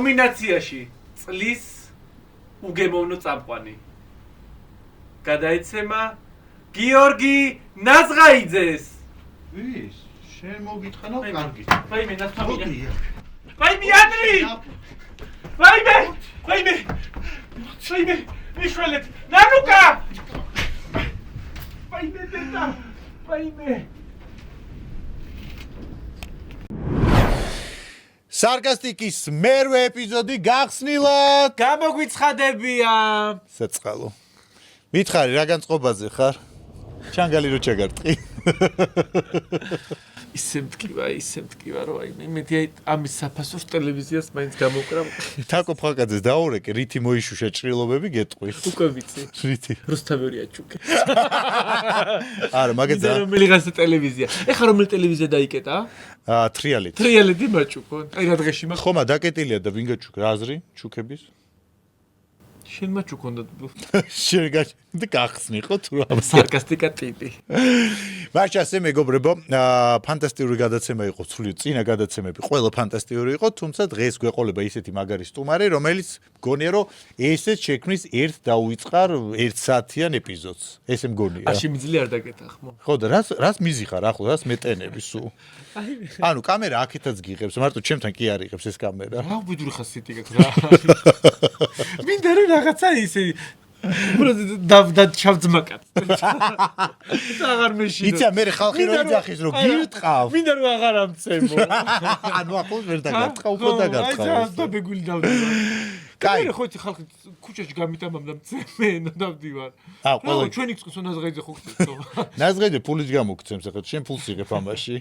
ნომინაციაში წლის უგემოვნო წამყვანი გადაეცემა გიორგი ნაზღაიძეს. ვის? შენ მოგიტყანო კარგი. ვაიმე ნასწავლია. ვაიმე ადრი! ვაიმე! მიშველეთ! ნანუკა! ვაიმე დედა! ვაიმე! სარკასტიკის მერვე ეპიზოდი გახსნილად. გამოგვიცხადებია. საწყალო. მითხარი რა განწყობაზე ხარ? ჩანგალი რო ჩაგარტყი. ისე მტკივა რომ აი მეთი ამის საფასურს ტელევიზიას მაინც გამოვკრავ. თაკო ფხაკაძეს დაურეკე, რითი მოიშუშა ჭრილობები გეტყვი. უკვე ვიცი. რითი? რუსთავია ჩუკე. არა, მაგეც და რომელიღაცა ტელევიზია. ეხლა რომელი ტელევიზია დაიკეტა? თრიალით. თრიალეთი მაჩუკო. აი რა დღეში მაგ ხომა დაკეტილია და ვინ გაჩუქ რა აზრი ჩუქების? შენ მაჩუკონდა. შენ და გახსნი ხო თუ რა? სარკასტიკა ტიპი. მაშინ ასე მეგობრებო, ფანტასტიკური გადაცემა იყო, ცული წინა გადაცემები ყველა ფანტასტიკური იყო, თუმცა დღეს გვეყოლება ისეთი მაგარი სტუმარი, რომელიც მგონია რომ ესეც შექმნის ერთ დაუიწყარ 1 საათიან ეპიზოდს. ესე მგონია. აში მიძლი არ დაკეთა ხმო. ხო და რას მიზიხარ ახლა, რას მეტენები სულ? ანუ კამერა აქეთაც გიღებს, მარტო ჩემთან კი არ იღებს ეს კამერა. რა ვიდური ხასიათი გაქვს რა. მინდა რომ რაღაცა ისე და ჩავძმაკად. აღარ მეშინო. იცი მე ხალხი რო იძახის რომ გირტყავ. მინდა რომ აღარ ამცემო. ანუ ახლოს ვერ დაგარტყავ, უფრო დაგარტყავ. აი და ბეგული დავდივარ. კაი. მე ხო იცი ხალხი ქუჩაში გამიტამამ და მცემენ დავდივარ. ყველა ჩვენი წყოს ნაზღაიძე ხო ხსნით. ნაზღაიძე ფულის გამოგცემს ახლა შენ ფულს იღებ ამაში.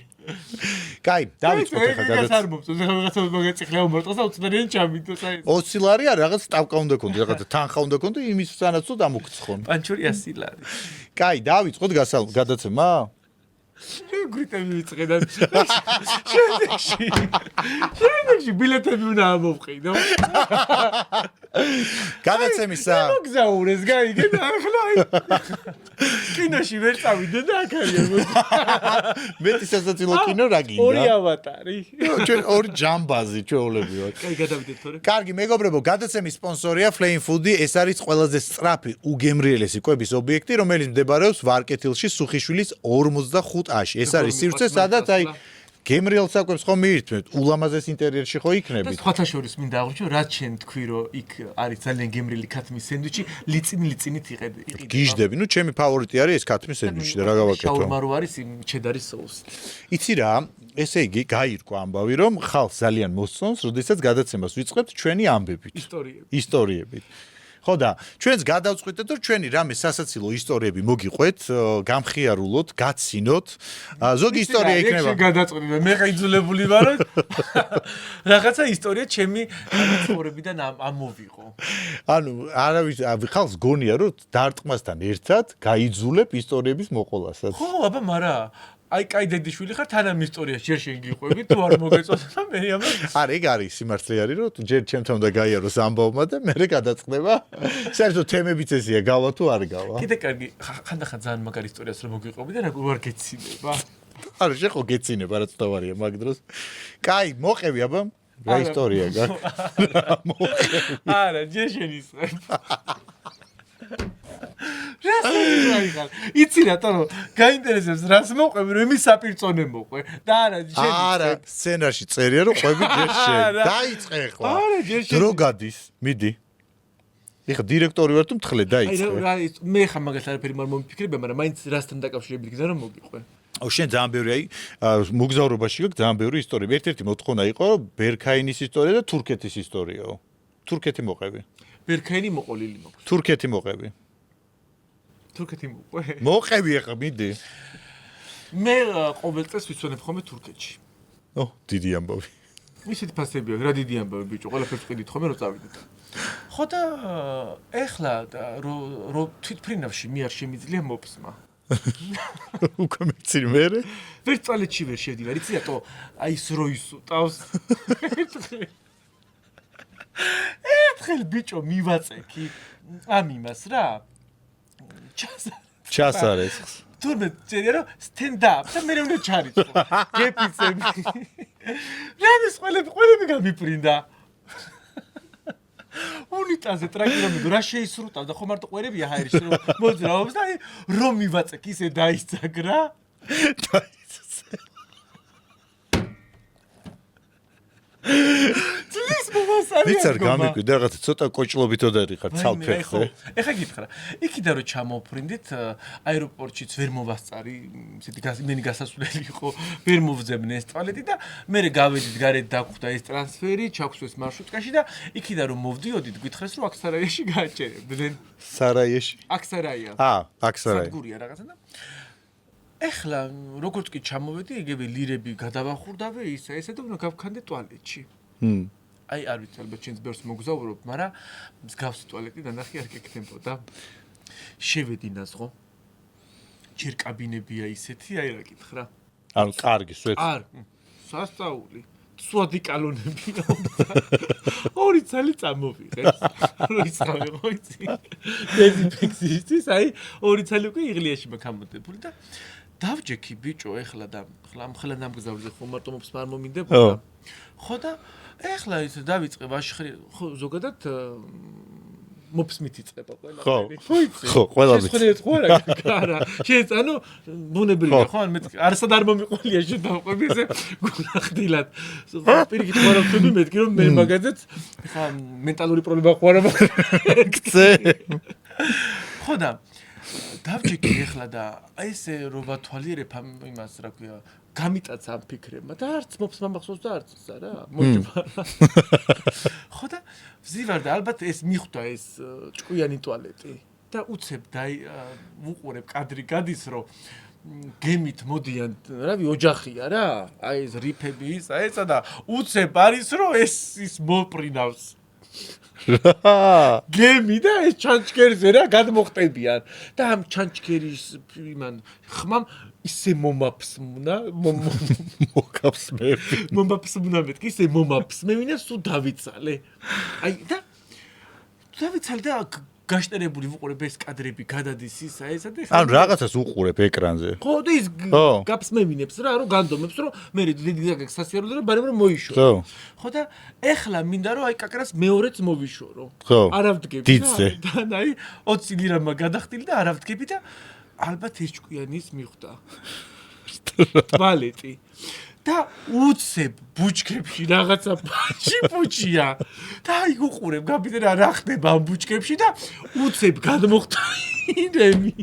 კაი, დავიწყოთ ახლა გადაცემა. არ მომწონს რაღაცა მოგეწიხლეო მარტყას უცნარიან ჩამიდოს აი. 20 ლარი არა რაღაც სტავკა უნდა ქონდეს, რაღაცა თანხა უნდა ქონდეს, იმის სანაცვლოდ დამოგცხონ. პანჩური 100 ლარი. კაი, დავიწყოთ გადაცემა? გრიტები ვიწყედან. შემდეგში ბილეთები უნდა ამოვყიდო. გადაცემისა. მოგზაურეს გაიგე და ახლა კინოში ვერ წავიდე და აქ არიან. მეტი სასაცილო კინო რა გინდა? ორი ავატარი. ჩვენ ორი ჯამბაზი ჩვეულები ვართ. კაი გადავიდეთ თორე. კარგი მეგობრებო, გადაცემის სპონსორია Flame Food-ი, ეს არის ყველაზე სწრაფი, უგემრიელესი კვების ობიექტი, რომელიც მდებარეობს ვარკეთილში, სუხიშვილის 45-აში. ეს არის სივრცე, სადაც აი გემრიელ საკვებს ხომ მიირთმევთ, ულამაზეს ინტერიერში ხო იქნებით. სხვათა შორის მინდა აღვნიშნო, რაც შენ თქვი, რომ იქ არის ძალიან გემრიელი ქათმის სენდვიჩი, ლიწინით იყიდება. გიჟდები, ნუ ჩემი ფავორიტი არის ეს ქათმის სენდვიჩი და რა გავაკეთო. შაურმა რო არის იმ ჩედარის соуსი. იცი რა, ესე იგი გაირკვა ამბავი, რომ ხალხს ძალიან მოსწონს, როდესაც გადაცემას ვიწყებთ ჩვენი ამბებით. ისტორიებით. ხო და ჩვენს გადავწყვიტეთ, რომ ჩვენი რამე სასაცილო ისტორიები მოგიყვეთ, გამხიარულოთ, გაცინოთ. ზოგი ისტორია იქნება. შენ გადაწყვეტე, მე ხაიძულებული ვარ. რაღაცა ისტორია ჩემი ცხოვრებიდან ამოვიღო. ანუ არავის ხალხს გონია, რომ დარტყმასთან ერთად გაიძულებ ისტორიების მოყოლასაც. ხო, აბა, მარა აი კაი დედიშვილი ხარ თან ამ ისტორიაში ჯერ შენ გიყვები თუ არ მოგეწონა და მე ამას არა ეგ არის სიმართლე არის რომ ჯერ ჩემთან უნდა გაიაროს ამბავმა და მე გადაწყდება საერთოდ თემებიც ესია გავა თუ არ გავა კიდე კარგი ხანდახან ძალიან მაგარი ისტორიას რომ მოგიყვები და რა გეცინება არა შე ხო გეცინება რა ცდავარია მაგ დროს კაი მოყევი აბა რა ისტორია გაქვს არა ჯერ შენ ისწრებ იცი რატო გაინტერესებს რას მოყვები რომ იმის საპირწონე მოყვე და არა სცენარში წერია რომ ყვები ჯერ შენ დაიწყე ხო დრო გადის მიდი ეხა დირექტორი ვარ თუ მთხრე დაიწყე აი მე ხა მაგას არაფერი არ მომიფიქრებია მაგრამ მაინც რასთან დაკავშირებით გზა რომ მოგიყვე აუ შენ ძალიან ბევრი აი მოგზაურობაში გაქვს ძალიან ბევრი ისტორია ერთ-ერთი მოთხოვნა იყო ბერქაინის ისტორია და თურქეთის ისტორიაო თურქეთი მოყვები ბერქაინი მოყოლილი მოქვს თურქეთი მოყვები თურქეთი მოყვე მოყევი ახლა მიდი მე ყოველ წელს ვიცვენებ ხოლმე თურქეთში ო დიდი ამბავი ისეთი ფასებია რა დიდი ამბავი ბიჭო ყველაფერს ვყიდით ხოლმე რომ წავიდეთ ხო და ეხლა რო თვითფრინავში მე არ შემიძლია მოფსმა უკვე მეცი მერე ვერ წალეთში ვერ შევდივარ იცი რატო აი ის რო ისუტავს ერთხელ ბიჭო მივაწექი ამ იმას რა ჩასარეს თურმე წერია რომ stand-up და მე უნდა ჩარიცხო გეფიცები რამის ყველები გამიფრინდა უნიტაზე ტრაკი რომ მიდო რა შეისრუტავდა ხო მარტო ყვერებია ჰაერში რომ მოძრაობს და რომ მივაწეკ ისე დაისწაგრა ძლის მომასარია ვიცარ გამიკვირდა რაღაცა ცოტა კოჭლობითო დარიხარ ცალფეხზე ეხა გითხრა იქიდან რომ ჩამოვფრინდით აეროპორტშიც ვერ მოვასწარი ისეთი იმენი გასასვლელი იყო ვერ მოვძებნე ეს ტუალეტი და მე გავედით გარეთ დაგვხვდა ეს ტრანსფერი ჩაგვსვეს მარშრუტკაში და იქიდან რომ მოვდიოდით გითხრეს რომ აქსარაიაში გააჩერებდნენ სარაიეში აქ სარაია აქ სარაია სადგურია რაღაცა და ეხლა როგორც კი ჩამოვედი იგივე ლირები გადავახურდავე ისე და უნდა გავქანდე ტუალეტში აი არ ვიცი ალბათ ჩვენს ბერს მოგზაურობ მაგრამ მსგავსი ტუალეტი დანახი არ გეკნებოდა შევედი ნაზღო ჯერ კაბინებია ისეთი აი რა გითხრა ანუ კარგი სვეტი არ სასწაული სვადი კალონებია ორი ცალი წამოვიღეს რო ისწავლე ხო იცი დეზინფექციისთვის აი ორი ცალი უკვე იღლიაში მაქამოდებული და დავჯექი ბიჭო ეხლა და ხლა ნამგზავრზე ხო მარტო მოფს არ მომინდებოდა ხო და ეხლა ისე დავიწყე ვაშხრი ხო ზოგადად მოფს მითიწება ყველაფერი ხო იცი ხო ყველაფერი შეხედეთ ხო არა შეც ანუ ბუნებრივია ხო ან მე არასად არ მომიყოლია შედავყვები ესე გულახდილად პირიქით ხარ ვთქვი მეთქი რომ მე მაგაზეც ხა მენტალური პრობლემა ხო არა გწე ხო და დავჭიქი ეხლა და აი ესე რო ვათვალიერებ იმას რა ქვია გამიტაცა ამ ფიქრებმა და არც მოფს მამახსოვს და არც არა მოჭმა ხო და ვზივარ და ალბათ ეს მიხვდა ეს ჭკვიანი ტუალეტი და უცებ ვუყურებ კადრი გადის რომ გემით მოდიან რავი ოჯახია რა აი ეს რიფები ისა ესა და უცებ არის რომ ეს ის მოპრინავს გემი და ეს ჩანჩქერზე რა გადმოხტებიან და ამ ჩანჩქერის იმან ხმამ ისე მომაფსმნა მომაფსმნა მეთქი ისე მომაფსმევინა სულ დავიცალე აი და დავიცალე და გაშტერებული ვუყურებ ეს კადრები გადადის ისა ესა და ანუ რაღაცას უყურებ ეკრანზე ხო და ის გაფსმევინებს რა რომ განდომებს რომ მე დიდი გასასიარულო და ბარემ რომ მოიშორო ხო და ეხლა მინდა რომ აი კაკრას მეორეც მოვიშორო არავდგები და აი 20 ლირამა გადახტილი და არავდგები და ალბათ ეს ჭკვიანის მიხვდა ტუალეტი და უცებ ბუჩქებში რაღაცა ბუჩია და აი უყურებ გაბიდე რა ხდება ამ ბუჩქებში და უცებ გადმოხდა ირემი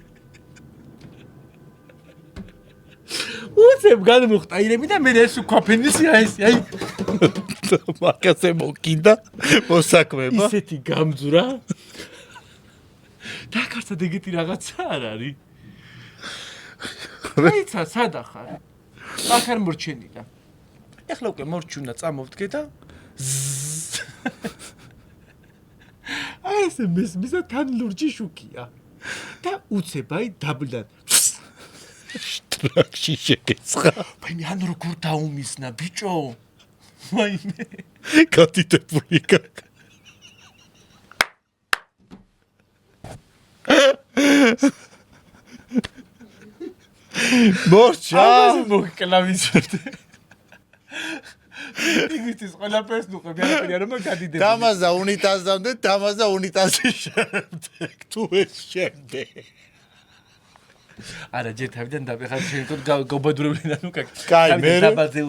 უცებ გადმოხდა ირემი და მე ეს უკაფენისი აი მაგაზე მოკიდა მოსაქმება ისეთი გამძვრა და კარცად ეგეთი რაღაცა არ არის რაიცა სადახარ ახარ მორჩენილა ეხლა უკვე მორჩუნა წამოვდგე და აი ეს მისმისა თან ლურჯი შუქია და უცებ აი დაბლან ტრაქში შეგეცხა მე ან როგორ დაუმისნა ბიჭო მაინე კატიტებული კაკა მორჩა მოკლავიცოდე იგივე ყველაფერს ნუყები არაფერი არ მაგადიდები დამაზა უნიტაზამდე დამაზა უნიტაზის შემდეგ თუ ეს შემდეგ არა ჯერ თავიდან დაბეხარ შეიძლება გაბადურებლინა ნუ კაი მე დაბაზე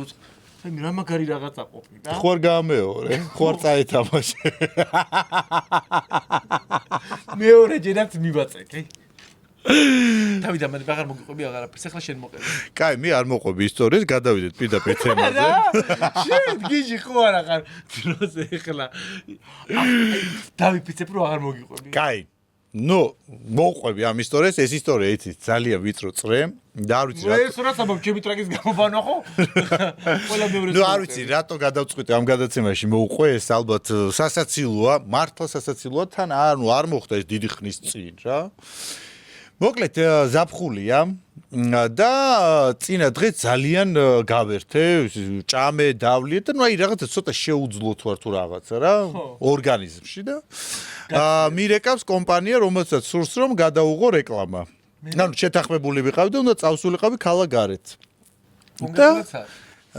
მე რა მაგარი რაღაცა ყოფილა ხوار გამეორე ხوار წაეთამაშე მეორე ჯერაც მივაწეკე თავიდან მე აღარ მოგიყვები აღარაფერს ახლა შენ მოყევი კაი მე არ მოყვები ისტორიას გადავიდეთ პირდაპირ თემაზე შენ გიჟი ხო არა ხარ დროზე ახლა დავიფიცებ რომ აღარ მოგიყვები კაი ნუ მოყვები ამ ისტორიას ეს ისტორია იცით ძალიან ვიწრო წრე და არ ვიცი რა ეს რაც ამბობ ჩემი ტრაკის გამოვანო ხო ყველა მეორე ნუ არ ვიცი რატო გადავწყვიტე ამ გადაცემაში მოუყვე ეს ალბათ სასაცილოა მართლა სასაცილოა თან არ მოხდა ეს დიდი ხნის წინ რა მოკლედ ზაფხულია და წინა დღე ძალიან გავერთე ჭამე დავლი და ნუ აი რაღაცა ცოტა შეუძლოთ ვარ თუ რაღაცა რა ორგანიზმში და მირეკავს კომპანია რომელსაც სურს რომ გადაუღო რეკლამა ანუ შეთანხმებული ვიყავი და უნდა წავსულიყავი ქალაქგარეთ და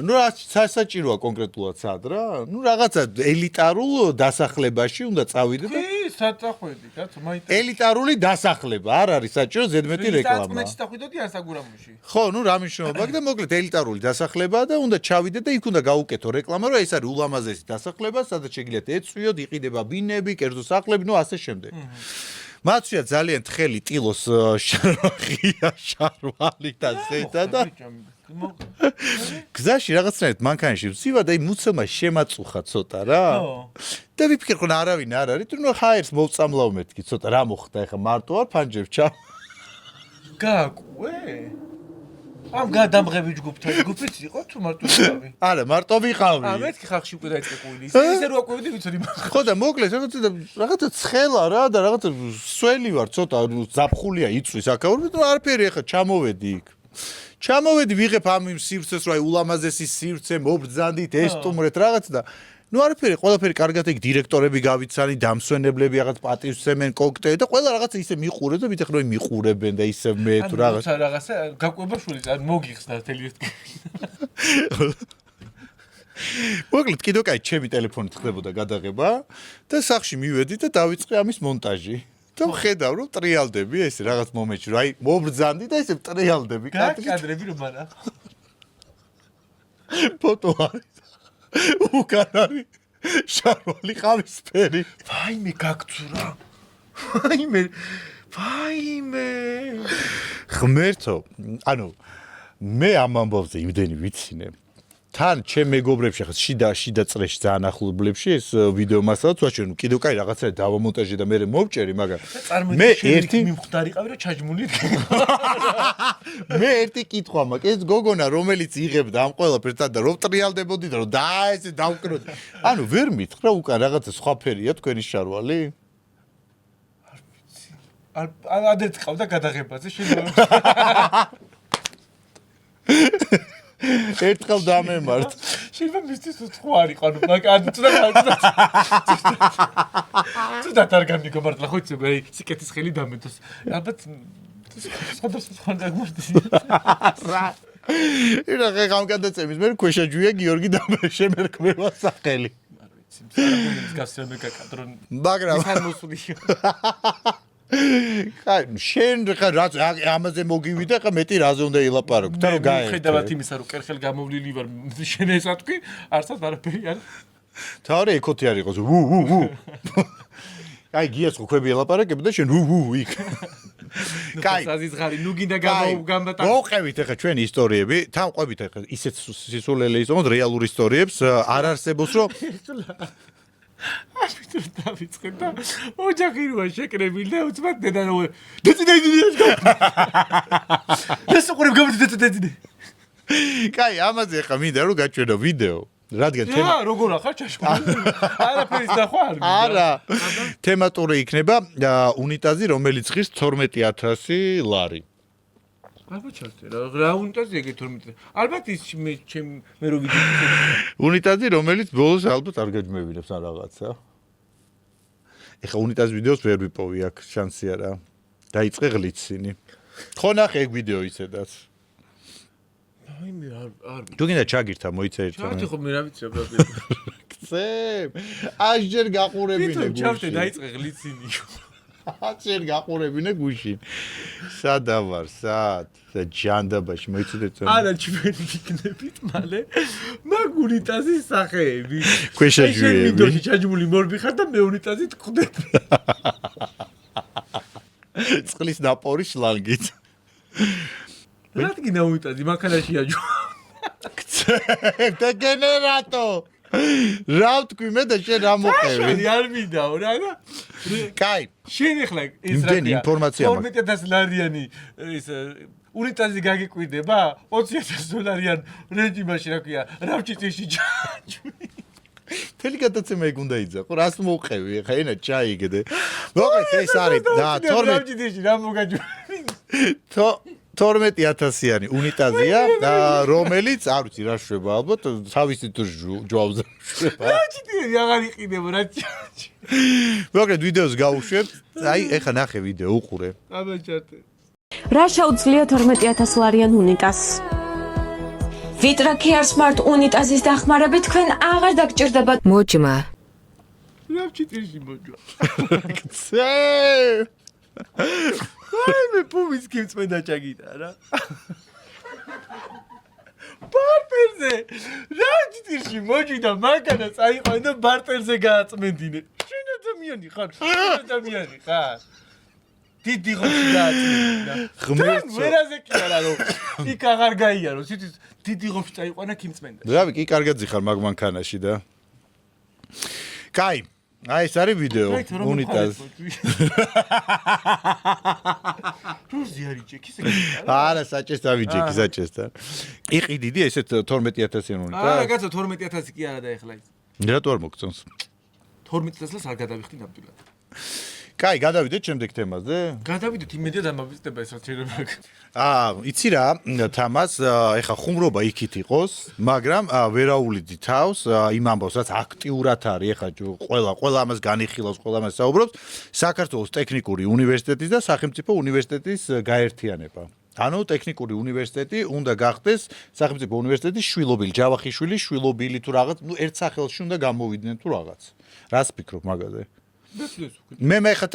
ნუ რა სასაჭიროა კონკრეტულად სად რა? ნუ რაღაცა ელიტარულ დასახლებაში უნდა წავიდე და კი, საწახვედი, კაცო, მაინტერესებს. ელიტარული დასახლება, არ არის საჭირო ზედმეტი რეკლამა. საწყნეში დავხვიდოდი ასაგურამოში. ხო, ნუ რა მნიშვნელობა აქვს და მოკლედ ელიტარული დასახლებაა და უნდა ჩავიდე და იქ უნდა გაუკეთო რეკლამა, რომ ეს არის ულამაზესი დასახლება, სადაც შეგიძლიათ ეწვიოთ, იყიდება ბინები, კერძო სახლები, ნუ ასე შემდეგ. მათშია ძალიან თხელი ტილოს შარვაღია, შარვალი და ზედა და გზაში რაღაცნაირად მანქანაში ვსივა და მუცელმა შემაწუხა ცოტა რა. და ვიფიქრე ხო არავინ არ არის, თუ ნუ ჰაერს მოვწამლავ მეთქი ცოტა რა მოხდა ეხა მარტო არ ფანჯებს ჩა. გააკვე? ამ გადამღები ჯგუფიც იყო თუ მარტო ვიყავი? არა, მარტო ვიყავი. მეთქი ხალხში უკვე დაიწყე ყუილი. ისე რო აკვირდი ვიცოდი მაგ. ხო და მოკლედ რაღაცა ცხელა რა და რაღაცა სველი ვარ ცოტა ზაფხულია იწვის აქაური და არაფერი ეხა ჩამოვედი იქ. ჩამოვედი ვიღებ ამ სივრცეს რა ულამაზესი სივრცე მობრძანდით ესტუმრეთ რაღაც და ნუ არაფერი ყველაფერი კარგად იქ დირექტორები გავიცანი დამსვენებლები რაღაც პატივსცემენ კოქტეილი და ყველა რაღაცა ისე მიყურე და ვიტეხი რომ მიყურებენ და ისე მე თუ რაღაცა გაკვება შულის არ მოგიხსნა თელიერთ. მოკლედ კიდევ კაი ჩემი ტელეფონით ხდებოდა გადაღება და სახში მივედი და დავიწყე ამის მონტაჟი. და ვხედავ რომ ტრიალდები ეს რაღაც მომენტში რა მობრძანდი და ესე ტრიალდები კადრები რომ არა. ფოტო არის. უკან არის შარვალი ყავისფერი. ვაიმე გაგცურა. ვაიმე. ღმერთო, ანუ მე ამ ამბავზე იმდენი ვიცინე. თან ჩემ მეგობრებში ხა შიდა წრეში ძალიან ახლობლებში ეს ვიდეო მასალაც ვაჩვენე კიდევ კაი რაღაცა დავამონტაჟე და მე მოვჭერი მაგრამ მე ერთი მიმხვდარიყავი რომ ჩაჯმული მე ერთი კითხვა მაქვს ეს გოგონა რომელიც იღებდა ამ ყველაფერს და რომ ტრიალდებოდი და რომ ესე დავკროდი ანუ ვერ მითხრა უკან რაღაცა სხვა ფერია თქვენი შარვალი ადრე წავდა გადაღებაზე შეიძლება ერთხელ დამემართ. შეიძლება მისთვის უცხო არ იყო, ანუ მაგ ცუდად არ გამიგომართლა, ხო იცი, აი სიკეთის ხელი დამედოს. ალბათ სხვა დაგმართი. რა. ირა ხამ გადაწემის, მე ქვეშაჯვია გიორგი და შემერქმევა სახელი. არ ვიცი, სარაგონის გასცემე კადრონ. მაგრამ არ მოსული. ხა შენ ხა რა ამაზე მოგივიდა ხა მეტი რაზე უნდა ილაპარაკო თან რომ გაერთ ხედავთ იმისა რომ კერხელ გამოვლილი ვარ შენ ეს ატყვი არცად არაფერი არ თავი ეკოთი არ იყოს აი გიას ხვები ელაპარაკებ და შენ იქ კაი საზიზღარი ნუ გინდა გამბატა მოყევით ახლა ჩვენი ისტორიები თან ყვებით ახლა ისეთ სისულელე ისომოთ რეალურ ისტორიებს არ არსებობს რომ აბიტურ დავიწყე და ოჯახი როა შეკრებილი და უცბად დედანო დეციდეიდიაშკა ეს უყურებ გამოდეციდეიდი კაი ამაზე ხა მინდა რომ გაჩვენო ვიდეო რადგან თემა როგორ ახარ ჩაშკული არაფერის ნახვა არ მინდა არა თემატური იქნება უნიტაზი რომელიც ხის 12000 ლარი ალბათ ჩართე რა უნიტაზი ეგ 12 ალბათ ის მე რო ვიდეო უნიტაზი რომელიც ბოლოს ალბათ არ გაჯმევინებს ან რაღაცა ეხა უნიტაზ ვიდეოს ვერ ვიპოვი აქ შანსი არა დაიწყე გლიცინი ხო ნახე ეგ ვიდეო ისედაც აი მე არ თუ გინდა ჩაგირთა მოიცა ერთად ჩავთი ხო მე რა ვიცი აბა კცე აშჯერ გაყურებინე გუშინ ჩავთე დაიწყე გლიცინი აშჯერ გაყურებინე გუშინ სადავარ სად ჯანდაბაში მოიცოდეთ არა ჩვენი იქნებით მალე მაგ უნიტაზის სახეები ქვეშაჯვიები ვიდეოში ჩაჯმული მორბი ხარ და მე უნიტაზი თქუდეთ წყლის ნაპორი შლანგით რა გინდა უნიტაზი მანქანაში აჯო და გენერატო რა ვთქვი მე და შენ რა მოყევი არ მინდაო რა და კაი შენ ახლა ეს რა ინფორმაცია მაქვს 12000 ლარიანი ეს უნიტაზი გაგიკვირდება 20000 დოლარიან რეჟიმაში რა ქვია რავჭიტიში ჯაჭვი თელი გადაცემა ეგ უნდა იძახო რას მოყევი ხა ენა ჩაიგდე მოყეთ ეს არის და 12 რავჭიტიში რა მოგაჯვი 12000-იანი უნიტაზია და რომელიც არ ვიცი რა შვება ალბათ თავისი თუ ჯვავზე შვება რავჭიტიში აღარ იყიდება რა ჩაჭვი მოკლედ ვიდეოს გავუშვებ აი ეხა ნახე ვიდეო უყურე აბა ჩარტე რა შეუძლია 12000 ლარიან უნიტაზს ვიტრაქეარ სმარტ უნიტაზის დახმარებით თქვენ აღარ დაგჭირდებათ მოჯმა რა ვჭიტირში მოჯვა ქცე აი მე პუმის კიმწმენდა ჩაგიტა რა ბარტერზე რა ვჭიტირში მოჯვიდა მანქანა წაიყვან და ბარტერზე გააწმენდინე შენ ადამიანი ხარ ადამიანი ხარ დიდი ხოჭი გააწმენდინა ღმერთო ვერაზე კი არა რომ იქ აღარ გაიარო სიტის დიდი ხოჭი წაიყვანა კიმწმენდა რავი კი კარგად ზიხარ მაგ მანქანაში და კაი აი ეს არის ვიდეო უნიტაზ როზი არის ჯექის არა საჭესთან ვიჯექი საჭესთან იყიდიდი ესეთ 12000-იან უნიტაზ არა კაცო 12000 კი არა და ეხლა ის რატო არ მოგწონს 12000-ლს არ გადავიხდი ნამდვილად კაი გადავიდეთ შემდეგ თემაზე გადავიდეთ იმედია დამაბიზდება ეს რაც შეიძლება იცი რა თამას ეხა ხუმრობა იქით იყოს მაგრამ ვერაულიდი თავს იმ ამბავს რაც აქტიურად არის ეხა ყველა ამას განიხილავს ყველა ამას საუბრობს საქართველოს ტექნიკური უნივერსიტეტის და სახელმწიფო უნივერსიტეტის გაერთიანება ანუ ტექნიკური უნივერსიტეტი უნდა გახდეს სახელმწიფო უნივერსიტეტის შვილობილი ჯავახიშვილის შვილობილი თუ რაღაც ნუ ერთ სახელში უნდა გამოვიდნენ თუ რაღაც რას ფიქრობ მაგაზე მე ხა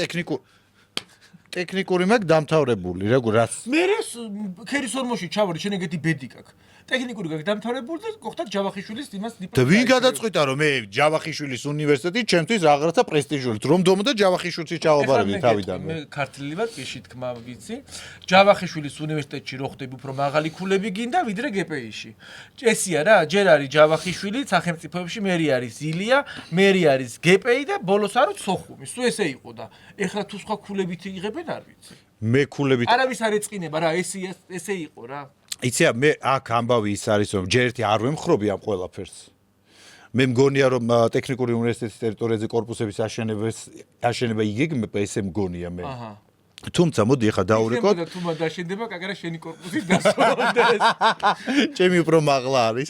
ტექნიკური მაგ დამთავრებული როგორ რაც მე ქერისორმოში ჩავარ შენ ეგეთი ბედი გაქვს ტექნიკური გაქვს დამთავრებული და გოხდა ჯავახიშვილის იმას და ვინ გადაწყვიტა რომ მე ჯავახიშვილის უნივერსიტეტი ჩემთვის რაღაცა პრესტიჟული რომ დომოდა ჯავახიშვილის ჩავაბარები თავიდანვე მე ქართლი ვარ პიში თქმა ვიცი ჯავახიშვილის უნივერსიტეტში რო ხდები უფრო მაღალი ქულები გინდა ვიდრე გპ-ში ესია რა ჯერ არის ჯავახიშვილი სახელმწიფოებში მერი არის ილია მერი არის გპ-ი და ბოლოს არის სოხუმი სულ ესე იყო და ეხლა თუ სხვა ქულებით იღებენ არ ვიცი მე ქულებით არავის არ ეწყინება რა ესე იყო რა იცი მე აქ ამბავი ის არის რომ ჯერ ერთი არ ვემხრობი ამ ყველაფერს მე მგონია რომ ტექნიკური უნივერსიტეტის ტერიტორიაზე კორპუსების აშენება იგეგმება ესე მგონია მე აჰა თუმცა მოდი ახლა დავურეკოთ თუ მან დაშენდება კაკარა შენი კორპუსის დასწორდეს ჩემი უფრო მაღლა არის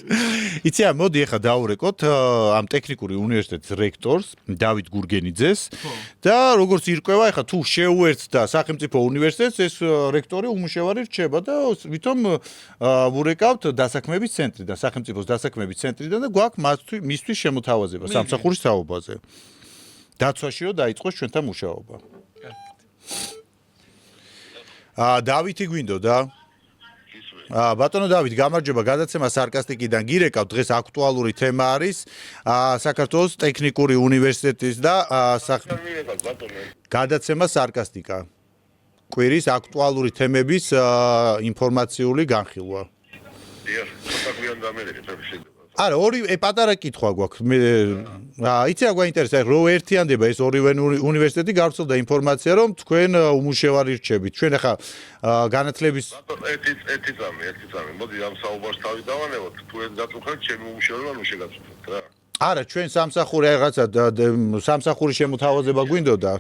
იცი მოდი ახლა დავურეკოთ ამ ტექნიკური უნივერსიტეტის რექტორს დავით გურგენიძეს და როგორც ირკვევა ახლა თუ შეუერთდა სახელმწიფო უნივერსიტეტს ეს რექტორი უმუშევარი რჩება და ვითომ ვურეკავთ დასაქმების ცენტრიდან სახელმწიფოს დასაქმების ცენტრიდან და გვაქვს მისთვის შემოთავაზება სამსახურის საუბაზე დაცვაში რომ დაიწყოს ჩვენთან მუშაობა დავითი გვინდოდა ბატონო დავით გამარჯობა გადაცემა სარკასტიკიდან გირეკავ დღეს აქტუალური თემა არის საქართველოს ტექნიკური უნივერსიტეტის და გადაცემა სარკასტიკა კვირის აქტუალური თემების ინფორმაციული განხილვა არა ორი პატარა კითხვა გვაქვს მე იცი რა გვაინტერესებს რო ერთიანდება ეს ორივე უნივერსიტეტი გავრცელდა ინფორმაცია რომ თქვენ უმუშევარი რჩებით ჩვენ ახლა განათლების ერთი წამი მოდი ამ საუბარს თავი დავანებოთ თუ ეს გაწუხებთ ჩემი უმუშევარი არ შეგაწუხებთ რა არა ჩვენ სამსახური რაღაცა სამსახური შემოთავაზება გვინდოდა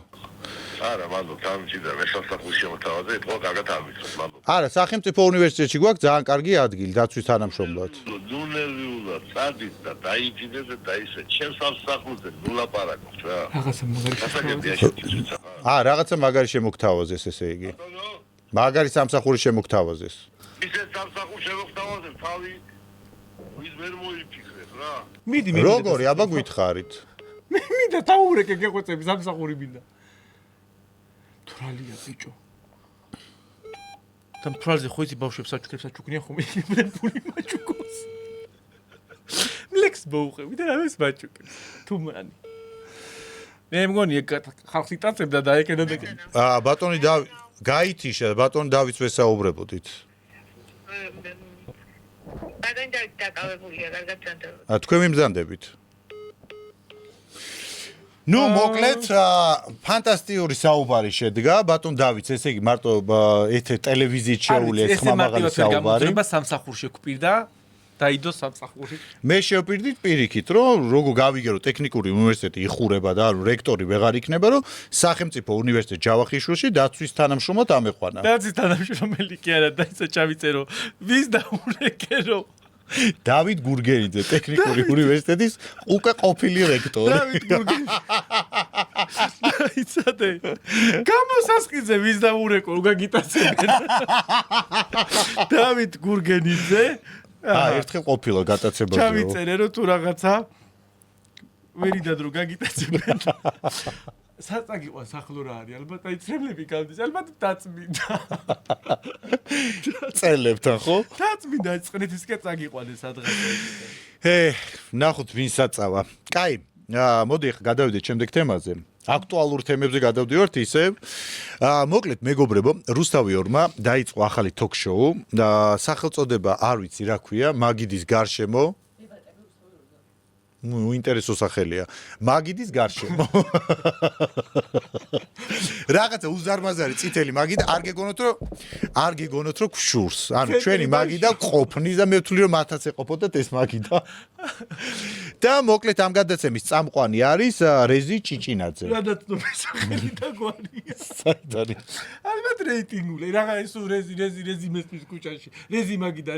არა მადლობ თამჩიდა მე სამსახური შემოთავაზე ეთქვა კარგად ამიცნობ მადლობ არა სახელმწიფო უნივერსიტეტში გვაქვს ძალიან კარგი ადგილი დაცვის თანამშრომლად ნუ ნერვიულად წადით და დაიჭიდეთ და დაისე ჩემ სამსახურზე ნუ ლაპარაკობთ რა რაღაცა მაგარი შემოგთავაზეს ესე იგი მაგარი სამსახური შემოგთავაზეს ისე სამსახური შემოგთავაზეს თავი ვის ვერ მოიფიქრეთ რა მიდი როგორი აბა გითხარით მე მინდა დაურეკე გეყვეწები სამსახური მინდა თრალია ბიჭო და ფრალზე ხო იცი ბავშვებს აჩუქებს აჩუქნიან ხომ იქნებოდა ფული მაჩუკოს ლექს მოუხები და ამას მაჩუკებს თუმანი მე მგონი ხალხი ტაცებდა და ეკედა და ბატონი გაითიშა ბატონი დავით ვესაუბრებოდით ბატონი დავით დაკავებულია კარგად ჩანდება თქვენ მიმზადებით ნუ მოკლედ ფანტასტიკური საუბარი შედგა ბატონ დავითს ესე იგი მარტო ეთერ ტელევიზიით შეული ეს ხმამაღალი საუბარი სამსახურში გვპირდა დაიდო სამსახური მე შევპირდით პირიქით რომ როგორ გავიგე რომ ტექნიკური უნივერსიტეტი იხურება და რექტორი ვეღარ იქნება რომ სახელმწიფო უნივერსიტეტ ჯავახიშვილში დაცვის თანამშრომლად ამეყვანა დაცვის თანამშრომელი კი არა და ისა ჩავიწერო ვის დაურეკერო დავით გურგენიძე ტექნიკური უნივერსიტეტის უკვე ყოფილი რექტორი დავით გურგენიძე იცადე გამოსასყიდზე ვის დაურეკო უგაგიტაცებენ დავით გურგენიძე ერთხელ ყოფილა გატაცებაზე. ჩავიწერე რომ თუ რაღაცა ვერიდან რო გაგიტაცებენ. საწაგიყვან სახლო რა არის ალბათ აი წრებლები გავდის ალბათ დაწმინდა. წელებთან ხო? დაწმინდა წყნეთისკენ წაგიყვანე სადღაც. ნახოთ ვინ საწავა. კაი, მოდი ახლა გადავიდეთ შემდეგ თემაზე. აქტუალურ თემებზე გადავდივართ ისევ. მოკლედ მეგობრებო, რუსთავიორმა დაიწყო ახალი თოქ-შოუ და სახელწოდება არ ვიცი რა ქვია, მაგიდის გარშემო. უინტერესო სახელია. მაგიდის გარშემო. რაღაცა უზარმაზარი წითელი მაგიდა არ გეგონოთ რომ გშურს. ანუ ჩვენი მაგიდა ყოფნის და მე ვთვლი რომ მათაც ეყოფოდათ ეს მაგიდა. და მოკლედ ამ გადაცემის წამყვანი არის რეზი ჭიჭინაძე. რადაცნობის სახელი და გვარი. საით არის? ალბათ რეიტინგული. რაღა ეს რეზი მესტის ქუჩაში. რეზი მაგიდა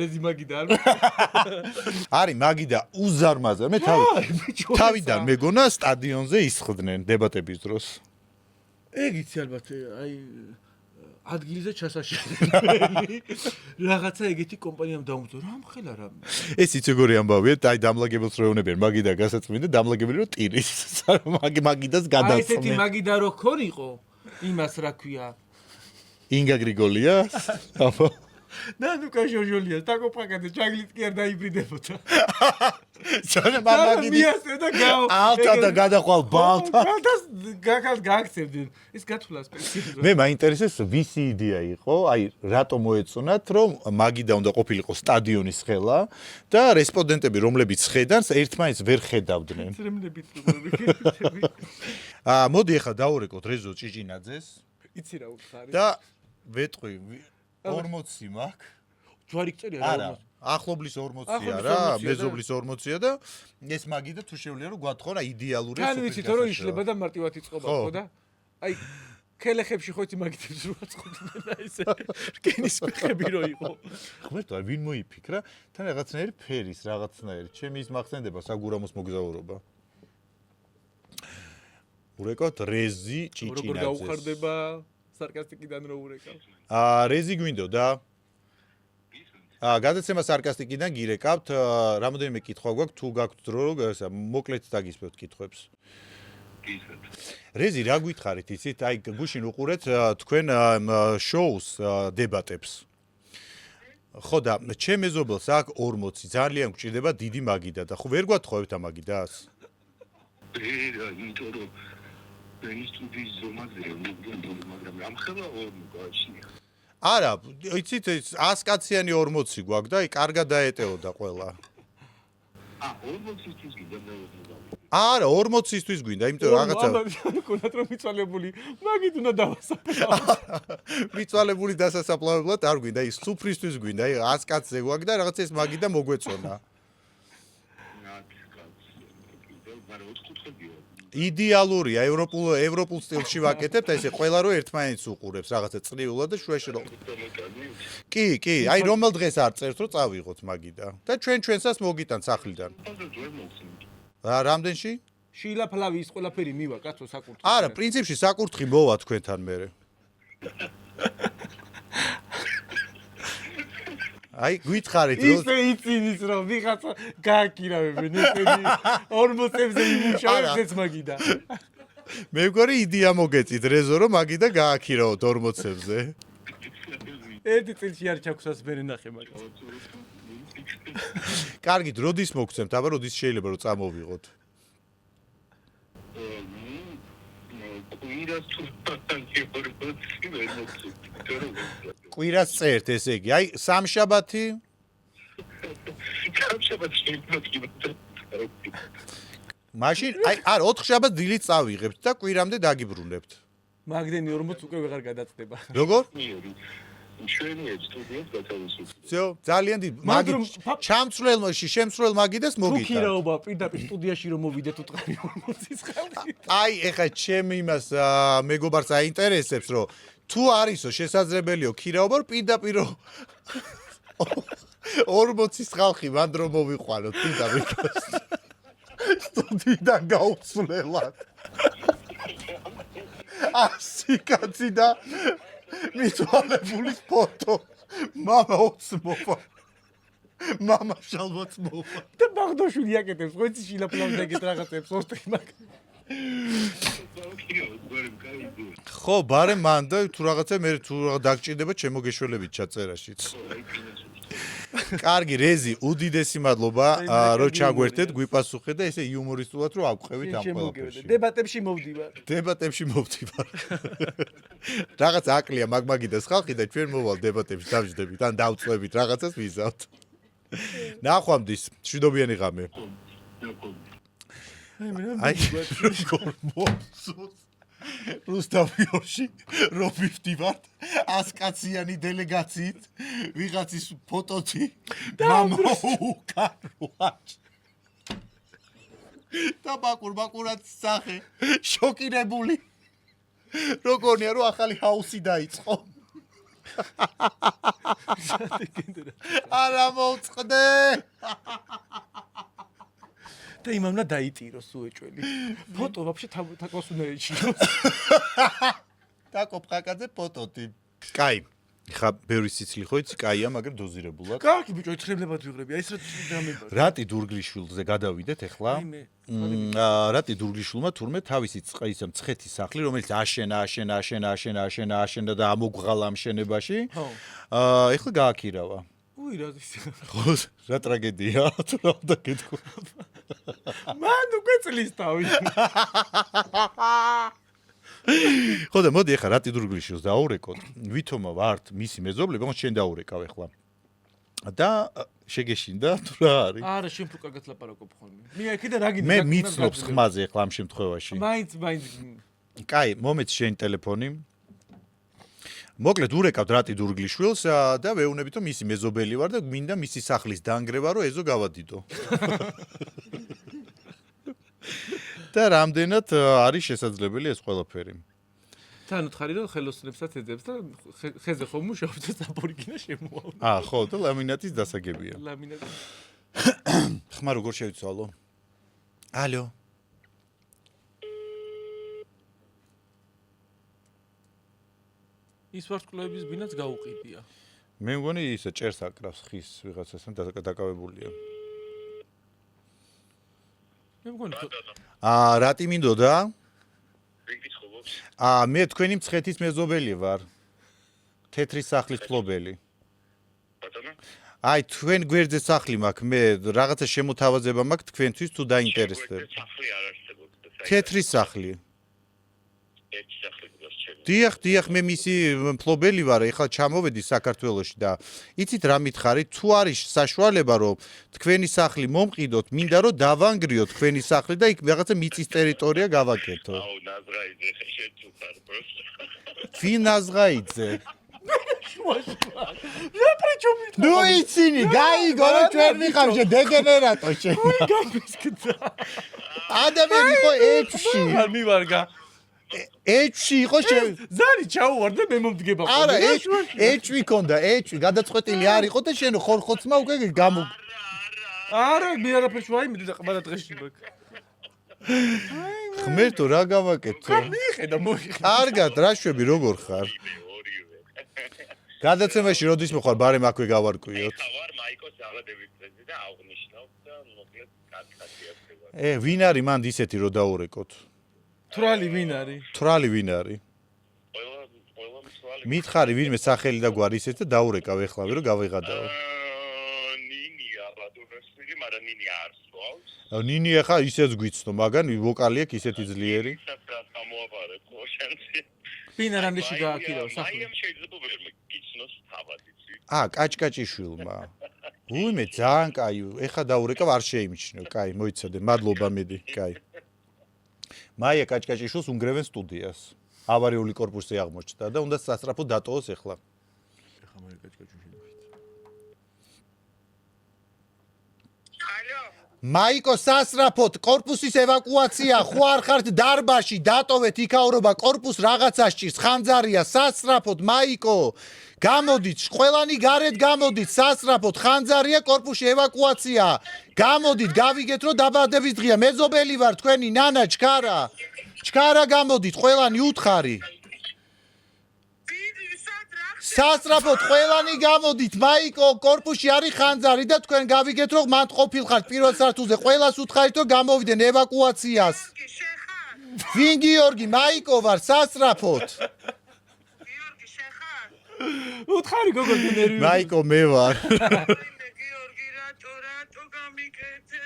ალბათ. არის მაგიდა უზარმაზარი. მე თავიდან მეგონა სტადიონზე ისხდნენ დებატების დროს. ეგ იცი ალბათ აი ადგილზე ჩასაშენებელი. რაღაცა ეგეთი კომპანიამ დაუმზო. რა მხელა რა. ეს იცი როგორი ამბავია, აი დამლაგებელს რო ეუბნებიან, მაგიდა გასაწმინდა, დამლაგებელი რო ტირის. მაგიდას გადაწმენ. აი ესეთი მაგიდა რო ქონიყო, იმას რა ქვია? ინგა გრიგოლია? აბა ნანუკა ჟოჟოლია, დაკოპაკადე, ჯაგლით კი არ დაიბრიდებოდა. ზონა მაგიდი. მიასწრე და გაო. ალთა და გადახვალ ბალთა. ბალთას გაგაქცევდნენ. ეს გათვლა სპეციალურად. მე მაინტერესებს ვისი იდეა იყო, აი რატო მოეწონათ, რომ მაგიდა უნდა ყოფილიყო სტადიონის ხელა და რესპონდენტები, რომლებიც ხედანს, ერთმანეთს ვერ ხედავდნენ. წრემლებით მოდი ახლა დავურეკოთ რეზო ჭიჭინაძეს. იცი რა უთხარი. და ვეტყვი 40 მაქვს. ჯვარი წერია არა, ახლობლის 40-ია რა, მეზობლის 40-ია და ეს მაგიდა თუ შევლია რომ გვათხოვა იდეალური თან ვიცით რომ იშლება და მარტივად იწყობა ხო და აი ქელეხებში ხო იცი მაგიდებს რო აწყობდნენ და ესე რკინის ფეხები რო იყო. ხმერტო ვინ მოიფიქრა თან რაღაცნაირი ფერის რაღაცნაირი ჩემი ის მახსენდება საგურამოს მოგზაურობა. ურეკავთ რეზი ჭიჭინაძეს. როგორ გაუხარდება სარკასტიკიდან რო ურეკავ. რეზი გვინდოდა გადაცემა სარკასტიკიდან გირეკავთ, რამოდენიმე კითხვა გვაქვს, თუ გაქვთ დრო, მოკლედ დაგისმევთ კითხვებს. რეზი, რა გითხარით იცით? აი, გუშინ უყურეთ თქვენ შოუს დებატებს. ხო და ჩემ მეზობელს აქ 40, ძალიან გვჭირდება დიდი მაგიდა და ხო ვერ გვათხოვებთ ამ მაგიდას? იმიტომ რომ ეს სტუდიის ზომაზე მაგრამ ამხელა გააჩნია. არა, იცით 100 კაციანი 40 გვაქვს და აი კარგად დაეტეოდა ყველა. 40-ისთვის გინდა მეუბნება. არა, 40-ისთვის გვინდა, იმიტომ რომ რაღაცა კონათ რომ მიცვალებული მაგით უნდა დავასაფლავო. მიცვალებული დასასაფლავებლად არ გვინდა, ის სუფრისთვის გვინდა, აი 100 კაცზე გვაქვს და რაღაცა ეს მაგიდა მოგვეწონა. იდეალურია, ევროპულ სტილში ვაკეთებთ, აი ესე ყველა რო ერთმანეთს უყურებს, რაღაცა წნიულად და შუაში რომ. კი, აი რომელ დღეს არ წერთ რომ წავიღოთ მაგიდა და ჩვენსაც მოგიტან სახლიდან. რამდენში? შილაფლავი ის ყველაფერი მივა კაცო საკურთხი. არა, პრინციპში საკურთხი მოვა თქვენთან მერე. აი, გითხარით რომ ისე იწინის რომ ვიღაცა გააკირავებენ ესენი 40-ზე იმუშავებს ეს მაგიდა. მე მგონი იდეა მოგეწით რეზო რომ მაგიდა გააკირავოთ 40-ზე. ერთი წილში არ ჩაქვსას მე ნახე მაგას. კარგით, როდის მოგცემთ, აბა როდის შეიძლება რომ წამოვიღოთ? კვირას წერთ ესე იგი. აი, სამშაბათი? მაშინ, აი, არ 4 შაბათს დილით წავიღებთ და კვირამდე დაგიბრუნებთ. მაგდენი 40 უკვე ვეღარ გადაწდება. როგორ? ჩვენი სტუდიას გათავისუფლეთ. всё, ძალიან დიდი. მაგით ჩამწრელში, შემწრელ მაგიდას მოგიტანთ. თუ ქირაობა პირდაპირ სტუდიაში რომ მოვიდეთ უტყარი 40-ის ხალხი. აი, ეხა ჩემ იმას მეგობარს აინტერესებს, რომ თუ არისო შესაძლებელიო ქირაობა, პირდაპირ 40-ის ხალხი მანდ რომ მოვიყვანოთ პირდაპირ სტუდიიდან გაუცვლელად. 100 კაცი და მიცვალებულის ფოტო. მამა 20 მოვა. მამა შალვაც მოვა. და ბაღდოშვილი აკეთებს, ხო იცი შილაფლავს ეგეთ რაღაცებს, ოსტრი მაგ. ხო, ბარემ მან და თუ რაღაცა მე თუ დაგჭირდება ჩემო გეშველებით ჩაწერაშიც. კარგი, რეზი, უდიდესი მადლობა, რომ ჩაგვერთეთ, გვიპასუხე და ესე იუმორისტულად რომ ავყევით ამ ყველაფერში. დებატებში მოვდივარ. დებატებში მოვდივარ. რაღაც აკლია მაგმაგიდას ხალხი და ჩვენ მოვალ დებატებში დავждდებით, ან დავწვევით რაღაცას ვიზავთ. ნახვამდის, მშვიდობიანი ღამე. აი, როგორ მოსულს. რუსთავიოში რო ვიფტივართ 100 კაციანი დელეგაციით ვიღაცის ფოტოთი მამოუკარვაჭ და ბაკურბაკურად სახე შოკირებული როგორია რომ ახალი ჰაუსი დაიწყო არა მოწყდე და იმამნა დაიტიროს უეჭველი. ფოტო вообще თაკოს უნდა ეჩინოს. თაკო ფხაკაძე ფოტოთი. კაი. ხა ბევრი სიცილი ხო იცი, კაია, მაგრამ დოზირებულად. კარგი ბიჭო, ეთხრებლებად ვიღრები. აი ეს რა დამებარ. რატი დურგლიშვილზე გადავიდეთ ახლა? რატი დურგლიშვილმა თურმე თავისი ისე მცხეთის სახლი, რომელიც აშენა და ამოგღალა ამ შენებაში. ახლა გააქირავა. უი რა ის. ხო, რა ტრაგედია, თუ რა უნდა გეთქვა. მან უკვე წლის თავი. ხო და მოდი ახლა რატი დურგლიშვილს დაურეკოთ. ვითომა ვართ მისი მეზობლები, მაგრამ შენ დაურეკავ ახლა. და შეგეშინდა თუ რა არის? არა, შენ თუ კარგად ლაპარაკობ ხოლმე. მე აქედან რა გინდა? მე მიცნობს ხმაზე ახლა ამ შემთხვევაში. მაინც. კაი, მომეც შენ ტელეფონი. მოკლედ ურეკავთ რატი დურგლიშვილს და ვეუბნებით რომ მისი მეზობელი ვარ და მინდა მისი სახლის დაანგრევა რომ ეზო გავადიდო. და რამდენად არის შესაძლებელი ეს ყველაფერი? თან უთხარი რომ ხელოსნებსაც ეძებს და ხეზე ხომ მუშაობს და საპორიგინა შემოავ. ხო და ლამინატის დასაგებია. ლამინატი. ხმა როგორ შევიცვალო? ალო. ის ვარსკვლავების ბინაც გაუყიდია. მე მგონი ისე ჭერს აკრავს ხის ვიღაცასთან დაკავებულია. მე მგონი რატი მინდოდა? ვინ გითხოვობს? მე თქვენი მცხეთის მეზობელი ვარ. თეთრი სახლის ფლობელი. ბატონო? აი თქვენ გვერდზე სახლი მაქვს, მე რაღაცა შემოთავაზება მაქვს თქვენთვის თუ დაინტერესდება. სახლი არ არსებობს. თეთრი სახლი. ერთი სახლი გქონდა ჩემი. დიახ, მე მისი მფლობელი ვარ, ეხლა ჩამოვედი საქართველოში და იცით რა მითხარით, თუ არის საშუალება, რომ თქვენი სახლი მომყიდოთ, მინდა რომ დავანგრიოთ თქვენი სახლი და იქ რაღაცა მიწის ტერიტორია გავაკეთო. აუ, ნაზრაიძე შენ თუ ხარ პროსტო. ვინ ნაზრაიძე? რა პრიჩომი? ნუ იცინი, გაიგო რომ ჩვენ ვიყავ დეგენერატო შენ. გაგისკდა. ადამიანი ხო ეჭვში. არ მივარგა. ეჭვში იყო შენ. ზარი ჩაუვარდა მე მომდგება. არა, ეჭვი ქონდა, ეჭვი, გადაწყვეტილი არ იყო და შენ ხორხოცმა უკვე გამო. არა, მე არაფერს ვაიმედი და ყბადა დღეში მაგ. ხმერთო რა გავაკეთო? მიიღე და მოიღე. კარგად, რა შვები, როგორ ხარ? გადაცემაში როდის მოხარ, ბარემ აქვე გავარკვიოთ. ვარ მაიკოს აღადების წესი და აღნიშნავ და მოკლედ კაცკაცია ხდება. ვინ არის მანდ ისეთი რომ დაურეკოთ? თრალი ვინ არის? თრალი ვინ არის? ყველა მსვალი. მითხარი ვინმე სახელი და გვარი ისეთ და დაურეკავ ეხლავე რომ გავიღადაო. ნინია რადონასვილი, მაგრამ ნინი არ სვავს. ნინი ახლა ისეც გვიცნო, მაგრამ ვოკალი აქვს ისეთი ძლიერი. საერთოდ გამოაბარებ ხო შანსი. ვინ არანდეში გააქირავ სახლი? მაიამ შეიძლება ვერ მიგიცნოს თავად იცი. კაჭკაჭიშვილმა. უიმე ძალიან კაი, ეხა დაურეკავ არ შეიმჩნევ. კაი, მოიცადე, მადლობა მედი, კაი. მაია კაჭკაჭიშვილს უნგრევენ სტუდიას. ავარიული კორპუსი აღმოჩნდა და უნდა სასწრაფოდ დატოვოს ეხლა. ეხა მაია კაჭკაჭიშვილი. ალო. მაიკო სასწრაფოდ კორპუსის ევაკუაცია, ხო არ ხართ დარბაში, დატოვეთ იქაურობა კორპუს რაღაცა სჭირს, ხანძარია სასწრაფოდ მაიკო. გამოდით, ყველანი გარეთ გამოდით, სასწრაფოდ ხანძარია კორპუსში ევაკუაცია. გამოდით, გავიგეთ რომ დაბადების დღეა, მეზობელი ვარ თქვენი ნანა ჩქარა. ჩქარა გამოდით, ყველანი უთხარი. სასწრაფოდ ყველანი გამოდით, მაიკო, კორპუსში არის ხანძარი და თქვენ გავიგეთ რომ მანდ ყოფილხართ პირველ სართულზე, ყველას უთხარით რომ გამოვიდნენ ევაკუაციას. ვინ გიორგი, მაიკო ვარ, სასწრაფოდ. გიორგი შეხარ? უთხარი გოგო ნერვიული. მაიკო მე ვარ. გიორგი რატო გამიკეთე?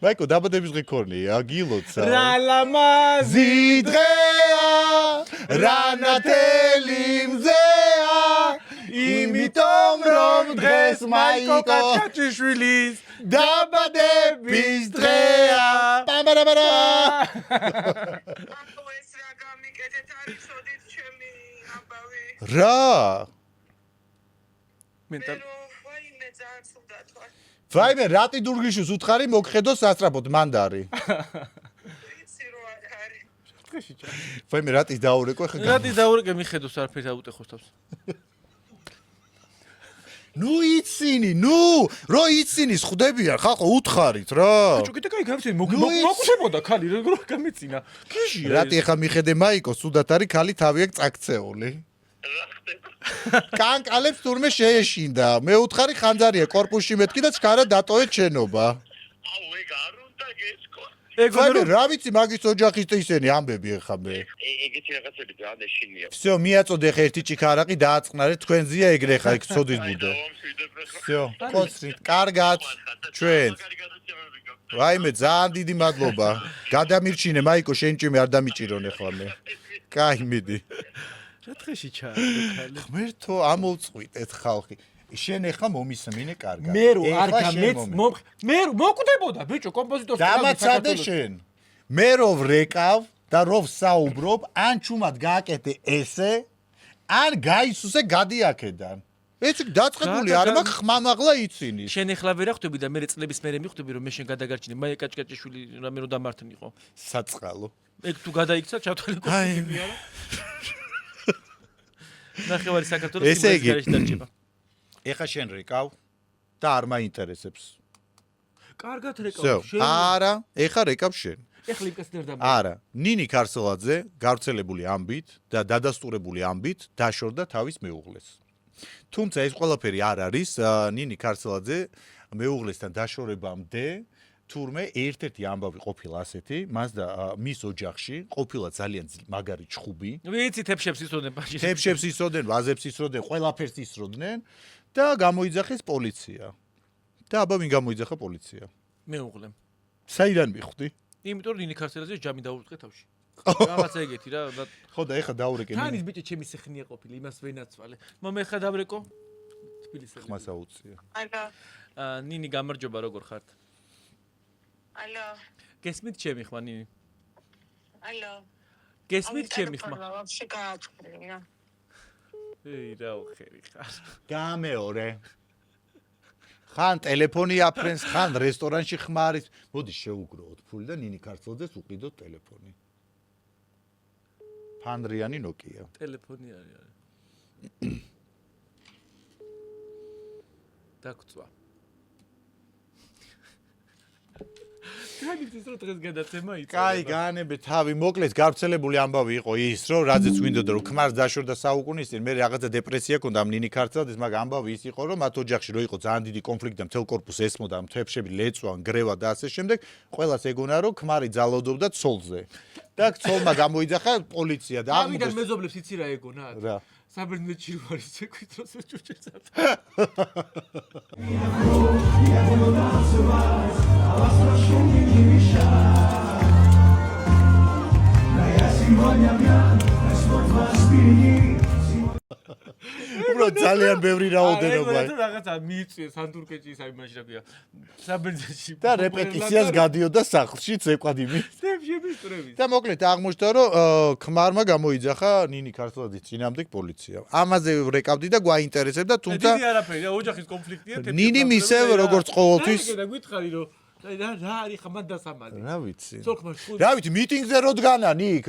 მაიკო დაბადების დღე ქორნია, გილოცა. რა ლამაზი ზიდღეა, რანათელი მზეა, იმიტომ რომ დღეს მაიკო კაჩიშვილის დაბადების დღეა. პამბარაბარა. აბა ეს რა გამიკეთეთ არის სოდით ჩემი ამბავი. რა? მენტალ ვაიმე ძალიან ცუდად ვარ. ვაიმე, რატი დურგიშის უთხარი მოგხედო სასწრაფოდ მანდარი. ვიცი რო არ არის. დღეში ჩა. ვაიმე, რატის დაურეკო ხა. რატი დაურეკე მიხედოს არაფერს აუტეხოს თავს. ნუ იცინი, რო იცინის ხვდებიან, ხალხო უთხარით რა. ბიჭო, კიდე კაი გამიცინე, მოგხვდებოდა ქალი, როგორ გამიცინა. ქიშია. რატი ხა მიხედე მაიკო, სუდათ არის ქალი თავი აქ წაქცეული. რა ხდება? კანკალებს თურმე შეეშინდა. მე უთხარი ხანძარია კორპუსში მეთქი და ჩქარა დატოვეთ შენობა. აუ ეგ არ უნდა გესკო. ვაიმე, რა ვიცი მაგის ოჯახის ისენი ამბები ხა მე. ეგეთი რაღაცები ძალიან ეშინია. всё, მიაწოდე ხა ერთი ჭიქარაყი დააწყნარეთ თქვენზია ეგრე ხა იქ ცოდის ბუდე. всё, ყოცრით, კარგად. ჩვენ. ვაიმე, ძალიან დიდი მადლობა. გადამირჩინე მაიკო, შენ ჭიმე არ დამიჭირონ ახლა მე. კაი, მიდი. რა დღეში ჩაა ქალი. ღმერთო, ამოვწყვიტეთ ხალხი. შენ ახლა მომისმინე კარგად. მე რო არ გამეც მე მოკვდებოდა ბიჭო კომპოზიტორს დამაცადე შენ. მე რო ვრეკავ და რო ვსაუბრობ, ან ჩუმად გააკეთე ესე, ან გაისუსე გადი აქედან. ეს დაწყებული არ მაქვს ხმამაღლა იცინის. შენ ახლა ვერ ხვდები და მე წლების მერე მიხვდები რომ მე შენ გადაგარჩინე მაია კაჭკაჭიშვილი რამე რო დამართნიყო. საწყალო. ეგ თუ გადაიქცა ჩათვალე კოსტუმი არა. ნახევარი საქართველოს ესე იგი. იმას დარჩება. ეხა შენ რეკავ და არ მაინტერესებს. კარგად всё, რეკავ შენ. არა, ეხა რეკავ შენ. ეხლა იმ კაცს ვერ დამბა. არა, ნინი ქარსელაძე გავრცელებული ამბით და დადასტურებული ამბით დაშორდა თავის მეუღლეს. თუმცა ეს ყველაფერი არ არის ნინი ქარსელაძე მეუღლესთან დაშორებამდე თურმე ერთ-ერთი ამბავი ყოფილა ასეთი, მას და მის ოჯახში ყოფილა ძალიან მაგარი ჩხუბი. ვიცი თეფშებს ისროდნენ ბაჟი. თეფშებს ისროდნენ, ვაზებს ისროდნენ, ყველაფერს ისროდნენ და გამოიძახეს პოლიცია. და აბა ვინ გამოიძახა პოლიცია? მეუღლემ. საიდან მიხვდი? იმიტომ რომ ნინი ქარსელაძე ჯამი დაურწყე თავში. რაღაცა ეგეთი რა. ხო და ეხა დაურეკე თანის ბიჭი ჩემი სეხნია ყოფილი, იმას ვენაცვალე. მომ ეხა დავრეკო თბილისში. ხმას აუწია. ალო. ნინი გამარჯობა როგორ ხართ? ალო. გესმით ჩემი ხმა ნინი? ალო. გესმით ჩემი ხმა? ვაფშე გააწყრინა. ეი რა ხერი ხარ. გამეორე. ხან ტელეფონი აფრენს, ხან რესტორანში ხმა არის. მოდი შეუგროოთ ფული და ნინი ქარსელაძეს უყიდოთ ტელეფონი. ფანრიანი ნოკია. ტელეფონი არის. დაგწვა. განიცდის რომ დღეს გადაცემა იწება. კაი, გაანებე თავი, მოკლედ გავრცელებული ამბავი იყო ის, რომ რაზეც გვინდოდა რომ ქმარს დაშორდა საუკუნის წინ, მე რაღაცა დეპრესია ჰქონდა ნინი ქარსელაძეს, მაგრამ ამბავი ის იყო, რომ მათ ოჯახში რო იყო ძალიან დიდი კონფლიქტი და მთელ კორპუსს ესმოდა, მთებში ლეწვა, გრევა და ასე შემდეგ, ყველას ეგონა რომ ქმარი ძალადობდა ცოლზე. და ცოლმა გამოიძახა პოლიცია და ამიდან მეზობლებს იცი რა ეგონა? რა. საბერძნეთში რო არის ცეკვით დროს ჭუჭეცად. უბრალოდ ძალიან ბევრი რაოდენობა. აი, რაღაცა მიიწვიეს სანდურკეჭის აი მაშინ რა ქვია. საბერძნეთში და რეპეტიციას გადიოდა სახლში ცეკვადიმი. თემშების წრევის. და მოკლედ აღმოჩნდა რომ ქმარმა გამოიძახა ნინი ქარსელაძის წინამდე პოლიცია. ამაზე ვრეკავდი და გვაინტერესებდა, თუმცა დიდი არაფერი, ოჯახის კონფლიქტია. ნინი მისევ როგორც ყოველთვის და გითხარი რომ რა არის ხმად დასამალი. რა ვიცი. სოლხმას რა ვიცი, მიტინგზე რო დგანა ნიკ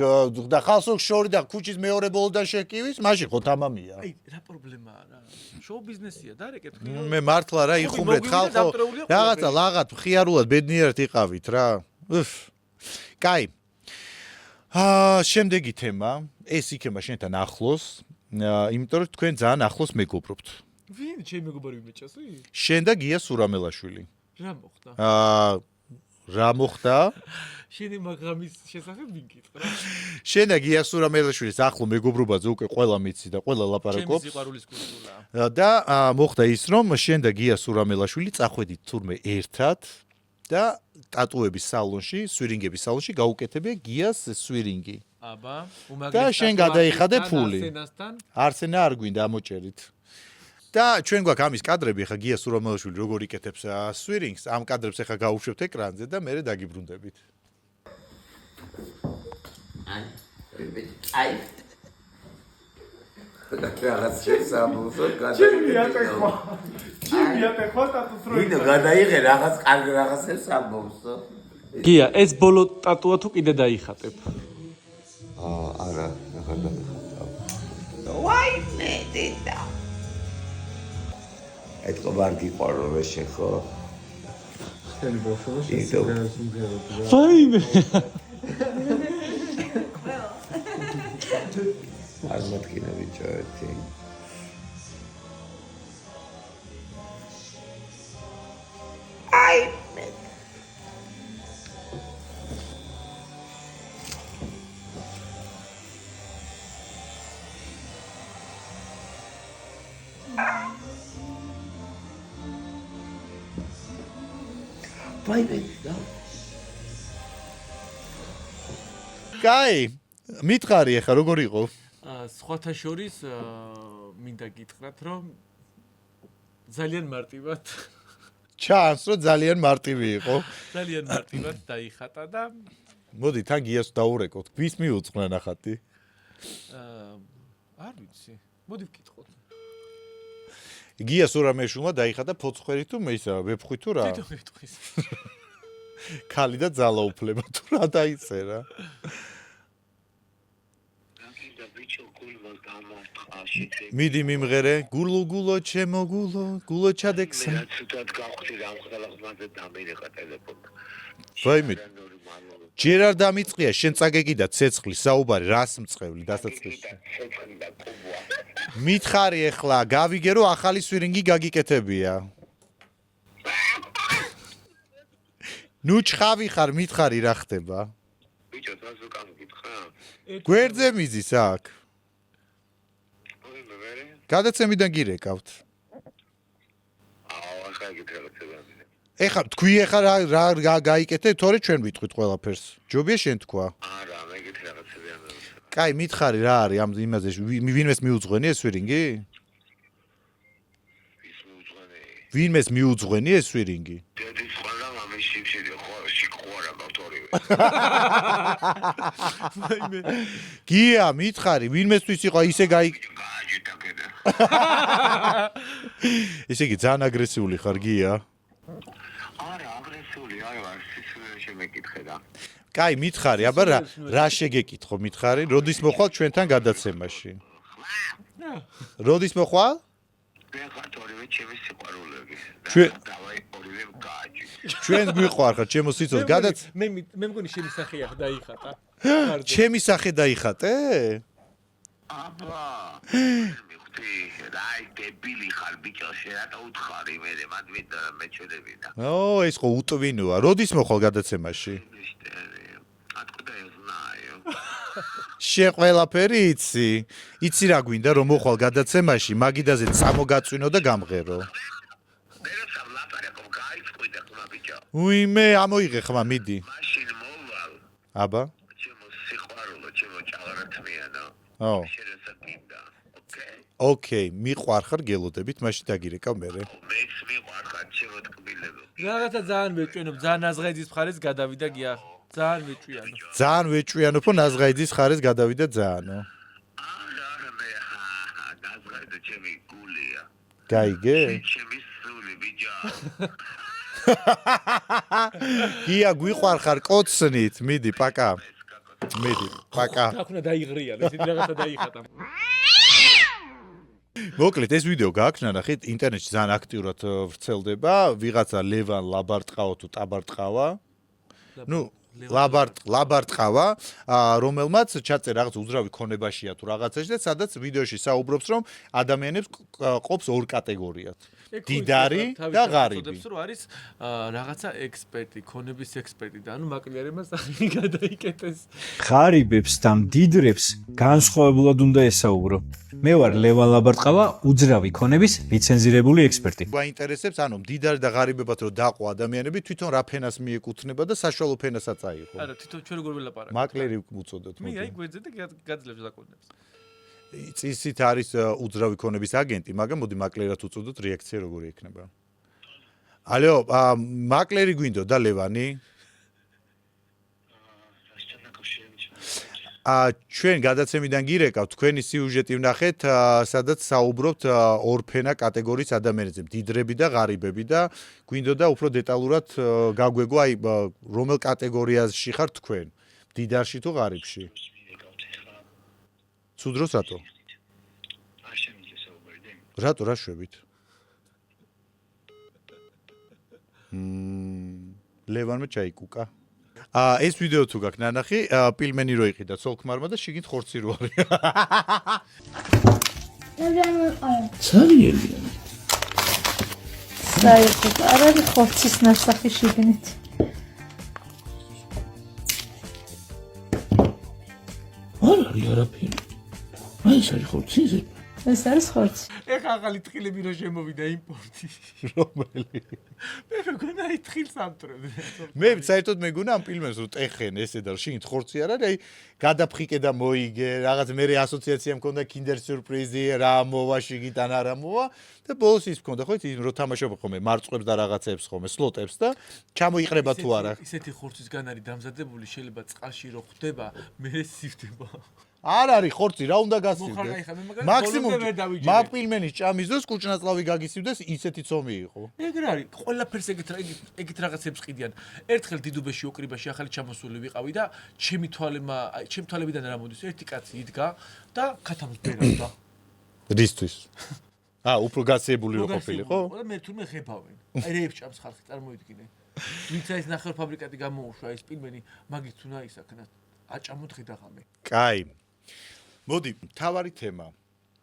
და ხალხს შორი და ქუჩის მეორე ბოლოდან შეკივის, მაშინ ხო თამამია. აი, რა პრობლემაა რა? შოუ ბიზნესია, დარეკეთქი. მე მართლა რა იხუმრეთ ხალხო. რაღაცა ლაღად მხიარულად ბედნიერად იყავით რა. კაი. შემდეგი თემა, ეს იქნება შენთან ახლოს. იმიტომ რომ თქვენ ძალიან ახლოს მეგობრობთ. ვინ ჩემი მეგობარი მეჭასი? შენ და გია სურამელაშვილი. რა მოხდა? რა მოხდა? შენი მაგამის შესახებ ვინკითხა? შენ და გია სურამელაშვილის ახლო მეგობრობაზე უკვე ყველა მიცი და ყველა ლაპარაკობს. ჩემი სიყვარულის კულტურა. და მოხდა ის რომ შენ და გია სურამელაშვილი წახვედით თურმე ერთად და ტატუების სალონში, სვირინგების სალონში გაუკეთებია გიას სვირინგი. აბა, და შენ გადაიხადე ფული. არსენასთან. არსენა არ გვინდა ამოჭერით. და ჩვენ გვაქვს ამის კადრები, ხა გია სურამელაშვილი როგორ იკეთებს სვირინგს, ამ კადრებს ახლა გაუშვებთ ეკრანზე და მე დაგიბრუნდებით. აი. რაღაც შესაბამისო გადაიღე. ჩემია ტატუს რო. ვინო გადაიღე რაღაც კარგი რაღაცებს ამბობსო. გია, ეს ბოლო ტატუა თუ კიდე დაიხატებ? არა, ახლა დაიხატავ. ვაიმე დედა. ეთქო ვარ გიყვარო რა შეხო. ხელი ბავშვობა შეცდომას ვაიმე. არ მათქინა ბიჭო ერთი. აი მე ვაიმე და კაი, მითხარი ახლა როგორ იყო? სხვათა შორის მინდა გითხრათ, რომ ძალიან მარტივად ჩანს რომ ძალიან მარტივი იყო. ძალიან მარტივად დაიხატა და მოდი თან გიას დაურეკოთ. ვის მიუძღვნა ნახატი? არ ვიცი. მოდი ვკითხოთ. გია სურამეშვილმა დაიხატა ფოცხვერი თუ მე ისა ვეფხვი თუ რა? თვითონ მეთქვის. ქალი და ძალაუფლება თუ რა დაიწერა? მიდი მიმღერე, გულო გულო ჩემო გულო, გულო ჩადექსა. მე ცუდად გავხდი რამხდალახმაზე დამერიყა ტელეფონი. ვაიმე. ჯერ არ დამიწყია, შენ წაგეკიდა ცეცხლი, საუბარი, რას მწყევლი დასაწყისში. ცეცხლი და კუბვა. მითხარი ახლა, გავიგე რომ ახალი სვირინგი გაგიკეთებია. ნუ ჩხავი ხარ, მითხარი რა ხდება? ბიჭო, თავს უკან გითხრა? გვერდზე მიზის აქ. გადაცემიდან გირეკავთ. ახლა გითხრა. ეხლა თქვი ახლა რა გაიკეთე, თორე ჩვენ ვიტყვით ყველაფერს. ჯობია შენ თქვა. არა, მე გითხრა რაღაცებიან. კაი, მითხარი რა არის ამ იმაზე, ვინმეს მიუძღვენი ეს სვირინგი? ის მიუძღვენი. ვინმეს მიუძღვენი ეს სვირინგი? დედის ყველა მამის შიფშიდი ხო შიქხوارა გავთორივე. ვაიმე. გია, მითხარი, ვინმესთვის იყო ისე გააჯი დაგედა. ესე იგი ძალიან აგრესიული ხარ გია? არა, აგრესიული არ ვარ, სიცოცხლე შემეკითხე და. კაი, მითხარი, აბა რა შეგეკითხო, მითხარი, როდის მოხვალ ჩვენთან გადაცემაში? როდის მოხვალ? მე ხარ ორივე ჩემი სიყვარულები. დავაი ორივე გააჯი. ჩვენ გვიყვარ ხარ, ჩემო სიცოცხლე გადაც მე მგონი შენი სახე ახ დაიხატა. ჩემი სახე დაიხატე? აბა. აი დებილი ხარ ბიჭო, შენატა უთხარი მე მანდ მეჩვენებინა. ო, ეს ხო უტვინოა. როდის მოხვალ გადაცემაში? откуда я знаю? შენ ყველაფერი იცი? იცი რა გვინდა რომ მოხვალ გადაცემაში, მაგიდაზე წამოგაწვინო და გამღერო. მე როცა ლაპარაკობ, გაიწყვიდა ხმა ბიჭო. უიმე, ამოიღე ხმა, მიდი. მაშინ მოვალ. აბა. ჩემო სიყვარულო, ჩემო ჭაღრათმიანო. ო. შენასაკინდა. ოკეი, მიყვარ ხარ გელოდებით, მაშინ დაგირეკავ მე. მეც მიყვარხარ ჩემო თკბილებო. რაღაცა ძალიან მეჭვენობ, ძალიან აზღაიძის მხარეს გადავიდა გია. ძალიან მეჭვიანო. ძალიან ვეჭვიანობ, ნაზღაიძის ხარეს გადავიდა ძალიანო. არა მე ნაზღაიძე ჩემი გულია. გაიგე? ჩემი სული ბიჭო. გია გვიყვარ ხარ კოცნით, მიდი, პაკა. მიდი, პაკა. ახლა დაიღრია, ისინი რაღაცა დაიხატა. მოკლედ ეს ვიდეო გააქვს ნახეთ ინტერნეტში ძალიან აქტიურად ვრცელდება ვიღაცა ლევან ლაბარტყაო თუ ტაბარტყავა ნუ ლაბარტყავა, რომელმაც ჩაწერა რაღაც უძრავი ქონებაშია თუ რაღაცაში და სადაც ვიდეოში საუბრობს, რომ ადამიანებს ყოფს ორ კატეგორიად. დიდარი და ღარიბი. რომ არის რაღაცა ექსპერტი, ქონების ექსპერტი და ანუ მაკლიერებმა სახელი გადაიკეტეს. ღარიბებს და მდიდრებს განსხვავებულად უნდა ესაუბრო. მე ვარ ლევან ლაბარტყავა, უძრავი ქონების ლიცენზირებული ექსპერტი. გვაინტერესებს, ანუ მდიდარი და ღარიბებად რო დაყო ადამიანები, თვითონ რა ფენას მიეკუთვნება და საშუალო ფენასაც აიღო. არა, თვითონ ჩვენ როგორ ველაპარაკობთ? მაკლერი უწოდოთ. მე აი გვეძე და გაძლევს законებს. წისით არის უძრავი ქონების აგენტი, მაგრამ მოდი მაკლერად უწოდოთ რეაქცია როგორი ექნება. ალო, მაკლერი გვინდოდა ლევანი? ჩვენ გადაცემიდან გირეკავთ, თქვენი სიუჟეტი ვნახეთ, სადაც საუბრობთ ორფენა კატეგორიის ადამიანებზე, მდიდრები და ღარიბები და გვინდოდა უფრო დეტალურად გაგვეგო, აი რომელ კატეგორიაში ხართ თქვენ? მდიდარში თუ ღარიბში? ცუდროს რატო? არ შემიძლია საუბარი. რატო რა შვებით? ლევანმა ჩაიკუკა. ეს ვიდეო თუ გაქვს ნანახი, პილმენი რო იყიდა სოლქმარმა და შიგნით ხორცი რო არის. ცარიელია. საერთოდ არ არის ხორცის ნასახი შიგნით. არ არის არაფერი. აი ეს არის ხორცი ზე. ეს არის ხორცი. ეხა ახალი თხილები რო შემოვიდა იმპორტი. რომელი? მე მეგონა აი თხილს ამტრები. მე საერთოდ მეგონა ამ ფილმებს რო ტეხენ ესე და შიგნით ხორცი არ არის, აი გადაფხიკე და მოიგე, რაღაც მე ასოციაცია მქონდა Kinder Surprise, რა მოვა შიგნით ან არა მოვა და ბოლოს ის მქონდა, ხო იცი, რო თამაშობ ხომე, მარწყვებს და რაღაცებს ხომე, სლოტებს და ჩამოიყრება თუ არა. ისეთი ხორცისგან არის დამზადებული, შეიძლება წყალში რო ხვდება, მე სივდება. არ არის ხორცი, რა უნდა გასივდეს? მაქსიმუმ მაგ ფილმენის ჭამის დროს კუჭნაწლავი გაგისივდეს, ისეთი ცომი იყო. ეგ რა არის? ყველაფერს ეგეთ რაღაცებს ყიდიან. ერთხელ დიდუბეში ოკრიბაში ახალი ჩამოსული ვიყავი და ჩემი თვალებიდან რა მოდის? ერთი კაცი იდგა და ქათამს ბერავდა. რისთვის? უფრო გასიებული რო ყოფილიყო? მე თურმე ხებავენ. აი რეებს ჭამს ხალხი, წარმოიდგინე. ვინც ეს ნახევარფაბრიკატი გამოუშვა ეს ფილმენი, მაგით უნდა ისაქნათ. აჭამოთ ღიდაღამე. კაი. მოდი, თავარი თემა.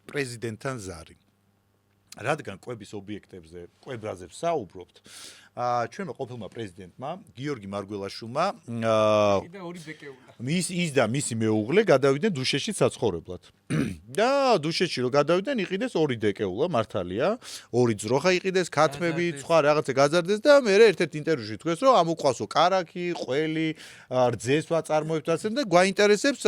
პრეზიდენტთან ზარი. რადგან კვების ობიექტებზე, კვებრაზებს საუბრობთ, ჩვენმა ყოფილმა პრეზიდენტმა გიორგი მარგველაშვილმა და ორი დეკეულა. ის და მისი მეუღლე გადავიდნენ დუშეთში საცხოვრებლად. და დუშეთში რო გადავიდნენ, იყიდეს ორი დეკეულა, მართალია, ორი ძროხა იყიდეს, ქათმები, სხვა რაღაცა გაზარდეს და მე ერთ-ერთ ინტერვიუში თქვეს, რომ ამოყვასო კარაქი, ყველი, რძეს ვაწარმოებთ ასე და გვაინტერესებს,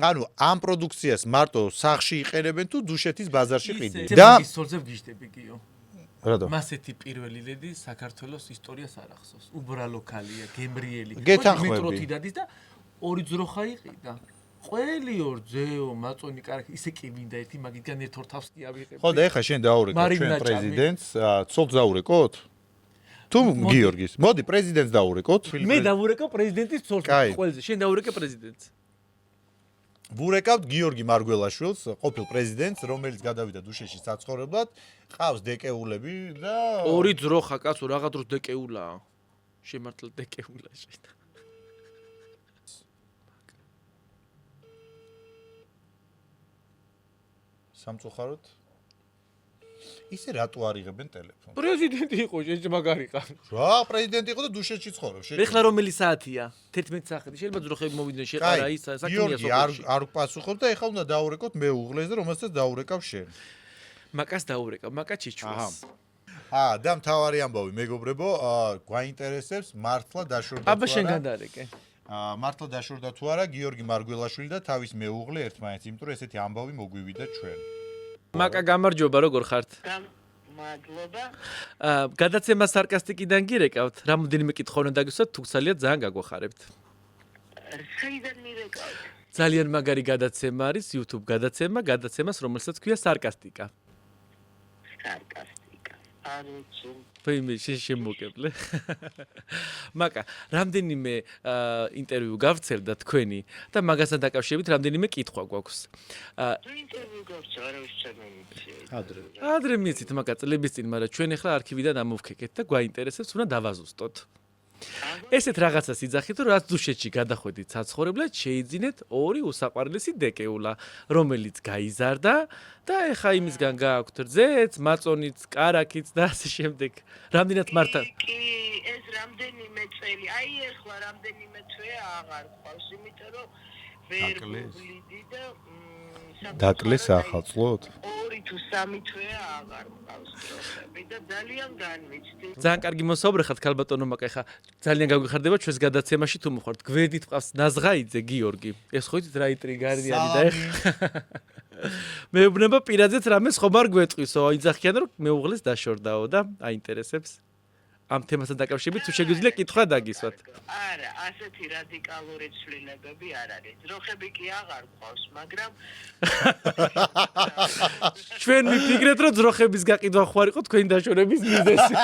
ანუ ამ პროდუქციას მარტო სახში იყენებენ თუ დუშეთის ბაზარში ყიდენ. და ის სოლზე ვგიშდები გიო. რატო? მასეთი პირველი ლედი საქართველოს ისტორიას არ ახსოვს. უბრალო ქალია, გემრიელი. გეთანხმები. მეტროთი დადის და ორი ძროხა იყიდა. ყველი ორ ძეო, მაწონი კარგი, ისე კი მინდა ერთი მაგიდან ერთ-ორ თავს კი ავიღებ. ხო და ეხლა შენ დაურეკოთ ჩვენ პრეზიდენტს, ცოლს დაურეკოთ? თუ გიორგის. მოდი პრეზიდენტს დაურეკოთ. მე დაურეკავ პრეზიდენტის ცოლს ყველაზე. შენ დაურეკე პრეზიდენტს. ვურეკავთ გიორგი მარგველაშვილს, ყოფილ პრეზიდენტს, რომელიც გადავიდა დუშეთში საცხოვრებლად, ყავს დეკეულები და ორი ძროხა კაცო, რაღა დროს დეკეულაა. შემართლა დეკეულა შენ. სამწუხაროდ ისე რატო არიღებენ ტელეფონს? პრეზიდენტი იყო, შენ მაგარი ყარ. რა, პრეზიდენტი იყო და დუშეთში ცხოვრობს. ეხლა რომელი საათია? 11 საათი. შეიძლება ძროხები მოვიდნენ შეყარა ის საქმეა სოფელში. არ პასუხობ და ეხლა უნდა დაურეკოთ მეუღლეს და რომელსაც დაურეკავ შენ. მაკას დაურეკავ, მაკა ჩიჩუას. და მთავარი ამბავი, მეგობრებო, გვაინტერესებს მართლა დაშორდა თუ არა? აბა შენ გადაარეკე. მართლა დაშორდა თუ არა გიორგი მარგველაშვილი და თავის მეუღლე ერთმანეთს, იმიტომ რომ ესეთი ამბავი მოგვივიდა ჩვენ. მაკა გამარჯობა, როგორ ხართ? მადლობა. გადაცემა სარკასტიკიდან გირეკავთ. რამოდენიმე კითხვა უნდა დაგისვათ, თუ ძალიან ძალიან გაგვახარებთ. საიდან მივეკავთ? ძალიან მაგარი გადაცემა არის, YouTube გადაცემას, რომელსაც ქვია სარკასტიკა. სარკასტიკა. არიცი. ვაიმე, შემოგევლე. მაკა, რამდენიმე ინტერვიუ გავცელდა თქვენი და მაგასთან დაკავშირებით რამდენიმე კითხვა გვაქვს. ინტერვიუ გავცე, არავის ჩამომიწია. ადრე მიეცით მაკა წლების წინ, მაგრამ ჩვენ ახლა არქივიდან ამოვქეკეთ და გვაინტერესებს, უნდა დავაზუსტოთ. ესეთ რაღაცას იძახით, რომ რაც დუშეთში გადახვედით საცხოვრებლად, შეიძინეთ ორი უსაყვარლესი დეკეულა, რომელიც გაიზარდა და ეხა იმისგან გააქვთ რძეც, მაწონიც, კარაქიც და ასე შემდეგ. რამდენად მართა? კი, ეს რამდენიმე წელი, აი ეხლა რამდენიმე თვე აღარ ყავს, იმიტომ რომ ვერ ვუვლიდი და დაკლეს ახალწლოდ? 2 თუ 3 თვე აღარ ყავს დროხები და ძალიან განვიცდი. ძალიან კარგი მოსაუბრე ხართ ქალბატონო მაკა, ეხა ძალიან გაგვიხარდება ჩვენს გადაცემაში თუ მოხართ. გვერდით ყავს ნაზღაიძე გიორგი. ეს ხო იცით რა ინტრიგარიანი და ეხა მეუბნება პირადზეც რამეს ხომ არ გვეტყვისო, იძახიან რომ მეუღლეს დაშორდაო და აინტერესებს. ამ თემასთან დაკავშირებით თუ შეგვიძლია კითხვა დაგისვათ. არა, ასეთი რადიკალური ცვლილებები არ არის. დროხები კი აღარ ყავს, მაგრამ ჩვენ მიფიქრეთ რომ ძროხების გაყიდვა ხო არ იყო თქვენი დაშორების მიზეზი.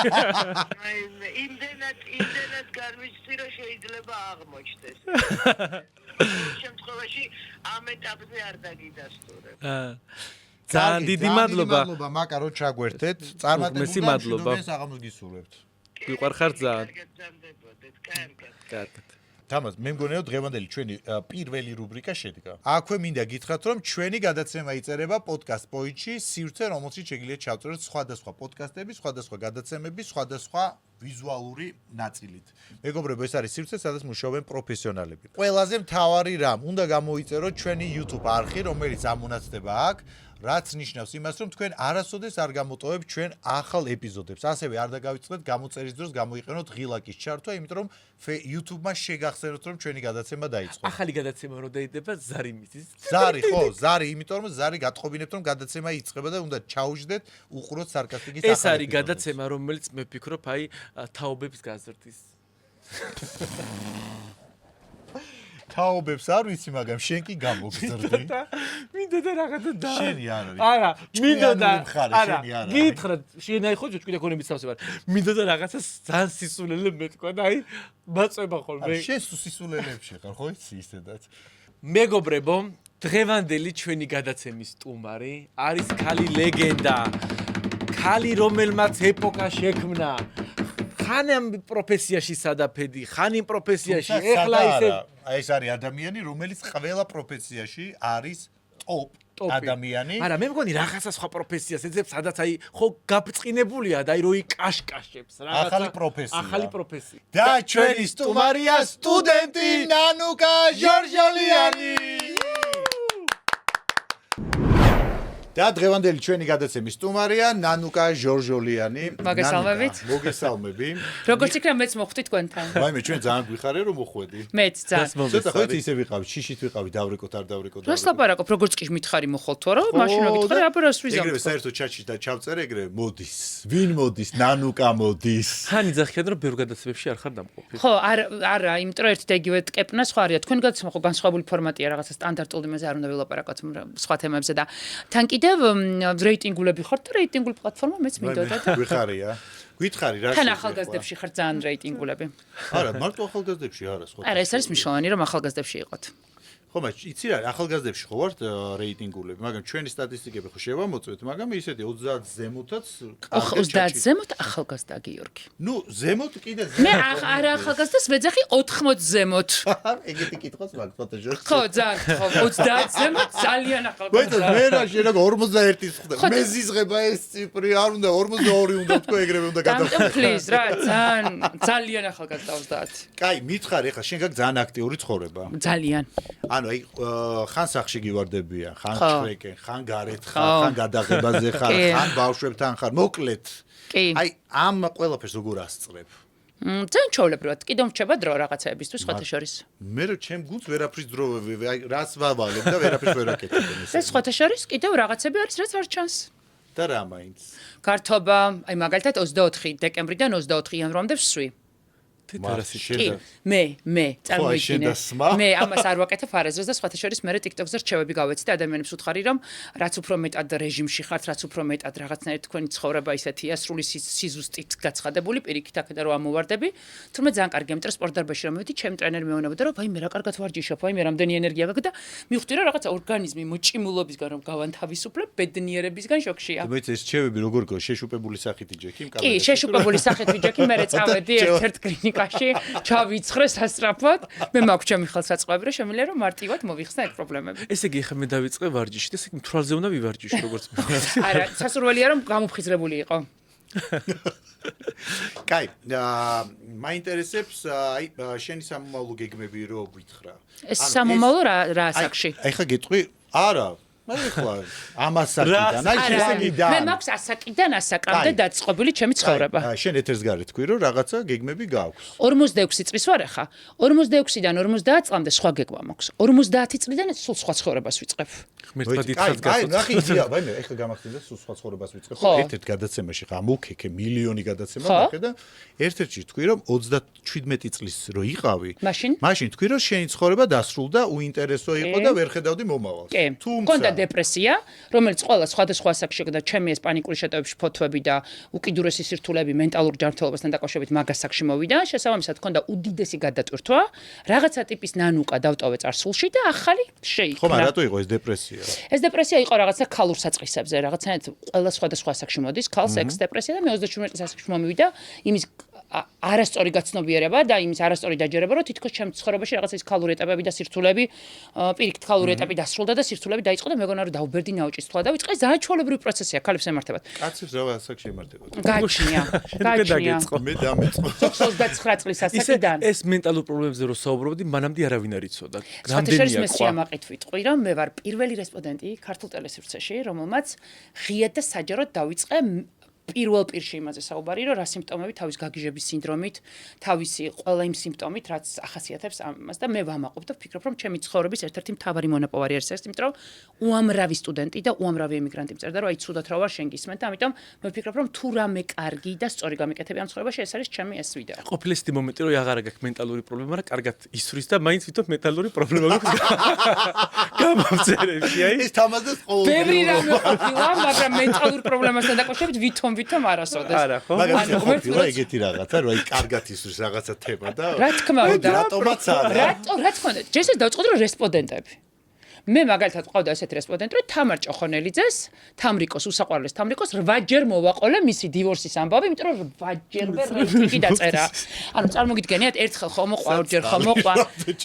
აი იმდენად განვიცდი რომ შეიძლება აღმოჩნდეს. შემთხვევაში ამ ეტაპზე არ დაგიდასტურებ. ძალიან დიდი მადლობა. მადლობა მაკა რომ ჩაგვერთეთ. წარმატებული მადლობა. საღამოს გისურვებთ. ვიყვარხარ ძალიან. კარგად. თამაზ, მე მგონია დღევანდელი ჩვენი პირველი რუბრიკა შედგა. აქვე მინდა გითხრათ, რომ ჩვენი გადაცემა იწერება podcast point-ში, სივრცე, რომელშიც შეგიძლიათ ჩავწეროთ სხვადასხვა პოდკასტები, სხვადასხვა გადაცემები, სხვადასხვა ვიზუალური ნაწილით. მეგობრებო, ეს არის სივრცე, სადაც მუშაობენ პროფესიონალები. ყველაზე მთავარი რამ, უნდა გამოიწეროთ ჩვენი YouTube არხი, რომელიც ამონაცდება აქ. რაც ნიშნავს იმას, რომ თქვენ არასოდეს არ გამოტოვებთ ჩვენ ახალ ეპიზოდებს. ასევე არ დაგავიწყდეთ გამოწერის დროს გამოიყენოთ ღილაკის ჩართვა, იმიტომ რომ YouTube-მა შეგახსენოთ, რომ ჩვენი გადაცემა დაიწყო. ახალი გადაცემა რო დაიდება ზარი მისის. ზარი, ხო, ზარი, იმიტომ რომ ზარი გატყობინებთ, რომ გადაცემა იწყება და უნდა ჩაუჯდეთ უყუროთ სარკასტიკის ახალ ეს არის გადაცემა, რომელიც მე ვფიქრობ, აი თაობებს გაზრდის. თაობებს არ ვიცი, მაგრამ შენ კი გამოგზრდი. მინდა და რაღაცა და შენი არ არის. არა, მინდა და არა, გითხრათ, შენ აი ხო ჭკვიდა ქონების სავსე ვარ. მინდა და რაღაცა ძალიან სისულელე მეთქვა და აი მაწובה ხოლმე. შენ სისულელებში ხარ, ხო იცი ისედაც. მეგობრებო, დღევანდელი ჩვენი გადაცემის სტუმარი არის ქალი ლეგენდა. ქალი, რომელმაც ეპოქა შექმნა. ხან ამ პროფესიაში სადაფედი, ხან იმ პროფესიაში, ეხლა ისე ეს არის ადამიანი, რომელიც ყველა პროფესიაში არის ტოპ ადამიანი. არა, მე მგონი რაღაცა სხვა პროფესიას ეძებს, სადაც აი ხო გაბწყინებულია და აი რო იკაშკაშებს რაღაცა. ახალი პროფესია. და ჩვენი სტუმარია სტუდენტი ნანუკა ჟორჟოლიანი. და დღევანდელი ჩვენი გადაცემის სტუმარია ნანუკა ჟორჟოლიანი. მოგესალმებით. მოგესალმები. როგორც იქნება მეც მოხვდი თქვენთან. ვაიმე ჩვენ ძალიან გვიხარია რომ მოხვედი. მეც ძალიან. ცოტა ხო ისე ვიყავით, შიშით ვიყავით, დავრეკოთ არ დავრეკოთ. რას ლაპარაკობ, როგორც კი მითხარი მოხვალთო რა, მაშინ მოგითხარი, აბა რას ვიზამ. ეგრევე საერთოდ ჩატში და ჩავწერე ეგრე მოდის. ვინ მოდის? ნანუკა მოდის. ხან იძახიან რომ ბევრ გადაცემებში არ ხარ დამყოფი. ხო, არა, იმიტომ რომ ერთი და იგივე კეპნა სხვა არია. თქვენ გადაცემა ხო განსხვავებული ფორმატია, რაღაცა სტანდარტული იმაზე არ უნდა ვილაპარაკოთ სხვა თემებზე და თან კიდევ რეიტინგულები ხართ და რეიტინგულ პლატფორმა მეც მინდოდა და გვიხარია. გითხარი რა. თან ახალგაზრდებში ხართ ძალიან რეიტინგულები. არა, მარტო ახალგაზრდებში არა, სხვა. არა, ეს არის მნიშვნელოვანი რომ ახალგაზრდებში იყოთ. ხო, მაგრამ იცი რა, ახალგაზრდებში ხო ვართ რეიტინგულები, მაგრამ ჩვენი სტატისტიკები ხო შევამოწმეთ, მაგრამ ისეთი 30 ზემოთაც 30 ზემოთ ახალგაზრდა გიორგი. ნუ, ზემოთ კიდე მე არა ახალგაზრდას ვეძახი 80 ზემოთ. ეგეთი კითხვას მაგ ფოტოჟურნალისტი. ხო, ძალიან, ხო, 30 ზემოთ ძალიან ახალგაზრდა. ვეძახ, მე რა შენ 41-ის ხვდა. მე ზიზღება ეს ციფრი, არ უნდა 42 უნდა თქვა, ეგრევე უნდა გადავხო. პლიզ რა, ძალიან ახალგაზრდა 30. კაი, მითხარი, ახლა შენ გაგ ძალიან აქტიური ცხოვრება. ძალიან. ანუ აი ხან სახში გივარდებიან, ხან ჩრეკენ, ხან გარეთ ხარ, ხან გადაღებაზე ხარ, ხან ბავშვებთან ხარ, მოკლედ. კი. აი ამ ყველაფერს როგორ ასწრებ? ძალიან ჩაოლებრივად, კიდევ მრჩება დრო რაღაცეებისთვის სხვათა შორის. მე რომ ჩემ გულს ვერაფრის დრო აი რას ვავალებ და ვერაფერს ვერ აკეთებ ეს. ეს სხვათა შორის კიდევ რაღაცები არის, რაც არ ჩანს. და რა მაინც? გართობა, აი მაგალითად 24 დეკემბრიდან 24 იანვრამდე ვსვი. შენ მე წარმოიდგინე. მე ამას არ ვაკეთებ არაზრს და სხვათა შორის მე TikTok-ზე რჩევები გავეცი და ადამიანებს უთხარი რომ რაც უფრო მეტად რეჟიმში ხართ, რაც უფრო მეტად რაღაცნაირად თქვენი ცხოვრება ისეთია, სრული სიზუსტით გაცხადებული, პირიქით აქედა რომ ამოვარდები. თუმცა ძალიან კარგია, იმიტომ რომ სპორტ დარბაზში რომ მივედი, ჩემ ტრენერმა მეუბნება რომ ვაიმე რა კარგად ვარჯიშობ, ვაიმე რამდენი ენერგია გაქვს და მივხვდი რომ რაღაცა ორგანიზმი მოჭიმულობისგან რომ გავანთავისუფლებ, ბედნიერებისგან შოქშია. მე ეს რჩევები როგორ გო შეშუპებული სახით იჯექი? კი, შეშუპებული სახით ვიჯექი, მე წავედი ერთ-ერთ კლინიკაში. ეპოქაში ჩავიცხრე სასწრაფოდ. მე მაქვს ჩემი ხელსაწყოები, რომ შემიძლია რომ მარტივად მოვიხსნა ეს პრობლემები. ესე იგი ხა მე დავიწყე ვარჯიში და ესე იგი მთვრალზე უნდა ვივარჯიშო როგორც არა, სასურველია რომ გამოფხიზრებული იყო. კაი, მაინტერესებს აი შენი სამომავლო გეგმები რო გითხრა. ეს სამომავლო რა ასაკში? აი ხა გეტყვი, არა ახლა ამასაკიდან, აი შესაგიდან. მე მაქვს ასაკიდან ასაკამდე დაწყობილი ჩემი ცხოვრება. შენ ეთერს გარეთ თქვი რომ რაღაცა გეგმები გაქვს. 46 წლის ვარ ახლა. 46-დან 50 წლამდე სხვა გეგმა მაქვს. 50 წლიდან სულ სხვა ცხოვრებას ვიწყებ. ღმერთმა დიდხანს გასწორდა. აი, ნახე იდეა, ვაიმე, ახლა გამახსენდა სულ სხვა ცხოვრებას ვიწყებ. ერთ-ერთ გადაცემაში ხა მოვქეკე მილიონი გადაცემა ნახე და ერთ-ერთში თქვი რომ 37 წლის რო იყავი. მაშინ თქვი რომ შენი ცხოვრება დასრულდა, უინტერესო იყო და ვერ ხედავდი მომავალს. თუმცა დეპრესია, რომელიც ყველა სხვადასხვა ასაკში და ჩემი ეს პანიკური შეტევებში ფოთვები და უკიდურესი სირთულეები მენტალურ ჯანმრთელობასთან დაკავშირებით მაგ ასაკში მოვიდა. შესაბამისად, ჰქონდა უდიდესი გადატვირთვა, რაღაცა ტიპის ნანუკა დავტოვე წარსულში და ახალი შეიქმნა. ხომ რატო იყო ეს დეპრესია? ეს დეპრესია იყო რაღაცა ქალურ საწყისებზე, რაღაცნაირად ყველა სხვადასხვა ასაკში მოდის, ქალს ექს დეპრესია და მე 37 წლის ასაკში მომივიდა იმის არასწორი გაცნობიერება და იმის არასწორი დაჯერება, რომ თითქოს ჩემს ცხოვრებაში რაღაცა ის ქალური ეტაპები და სირთულეები, პირიქით ქალური ეტაპი დასრულდა და სირთულეები დაიწყო და მეგონა რომ დაუბერდი ნაოჭის თვალა და ვიწყე ძალიან ჩვეულებრივი პროცესია, ქალებს ემართებათ. კაცებს რა ასაკში ემართებათ? გაჩნია. მე დამეწყო. 29 წლის ასაკიდან. ეს მენტალურ პრობლემებზე რო საუბრობდი, მანამდე არავინ არ იცოდა. რამდენია მე სიამაყით ვიტყვი, რომ მე ვარ პირველი რესპონდენტი ქართულ ტელესივრცეში, რომელმაც ღიად და საჯაროდ დავიწყე პირველ პირში იმაზე საუბარი, რომ რა სიმპტომები თავის გაგიჟების სინდრომით, თავისი ყველა იმ სიმპტომით, რაც ახასიათებს ამას და მე ვამაყობ და ვფიქრობ, რომ ჩემი ცხოვრების ერთ-ერთი მთავარი მონოპოვარი არის ეს, იმიტომ რომ უამრავი სტუდენტი და უამრავი ემიგრანტი მწერდა, რომ აი ცუდად რა ვარ შენ გისმენ და ამიტომ მე ვფიქრობ, რომ თუ რამე კარგი და სწორი გამიკეთები ამ ცხოვრებაში, ეს არის ჩემი ეს ვიდეო. ყოფილი ეს მომენტი, რომ აღარ გაქვს მენტალური პრობლემა, მაგრამ კარგად ისვრის და მაინც ვითომ მენტალური პრობლემა გაქვს. გამომწერებში, აი ეს თამაზეს ყოველდღიურად. ბევრი რამე ყოფილა, მაგრამ მენტალურ პრობლემასთან დაკავშირებით ვითომ არასოდეს. არა ხო? მაგრამ ყოფილა ეგეთი რაღაცა, რომ აი კარგად ისვრის რაღაცა თემა და რა თქმა უნდა. რატომაც არა. რა თქმა უნდა. ჯერ ეს დავწყდი რომ რესპონდენტები. მე მაგალითად ყავდა ესეთი რესპონდენტი, რომ თამარ ჭოხონელიძეს, თამრიკოს უსაყვარლეს თამრიკოს 8 ჯერ მოვაყოლე მისი დივორსის ამბავი, იმიტომ რომ 8 ჯერვე რეიტინგი დაწერა. ანუ წარმოგიდგენიათ, ერთხელ ხომ მოყვა, ორჯერ ხომ მოყვა.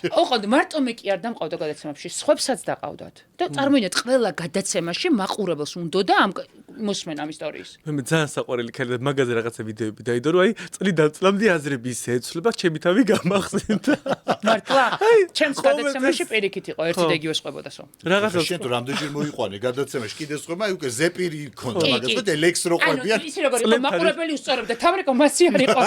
ოღონდ მარტო მე კი არ დამყავდა გადაცემებში, სხვებსაც დაყავდათ. და წარმოიდგინეთ, ყველა გადაცემაში მაყურებელს უნდოდა ამ მოსმენ ამ ისტორიის. მე ძალიან საყვარელი ქალი და მაგაზე რაღაცა ვიდეოები დაიდო, რომ აი წლიდან წლამდე აზრები ისე ეცვლება, ჩემი თავი გამახსენდა. მართლა? ჩემს გადაცემაში პირიქით იყო ერთი და იგივე სხვებოდასო. რაღაცა შენ თუ რამდენჯერ მოიყვანე გადაცემაში კიდე სხვა, აი უკვე ზეპირი ქონდა მაგას და ელექსტრო ყვებიან. ანუ ისე როგორ იყო მაყურებელი უსწორებდა, თამრიკო მასი არ იყო.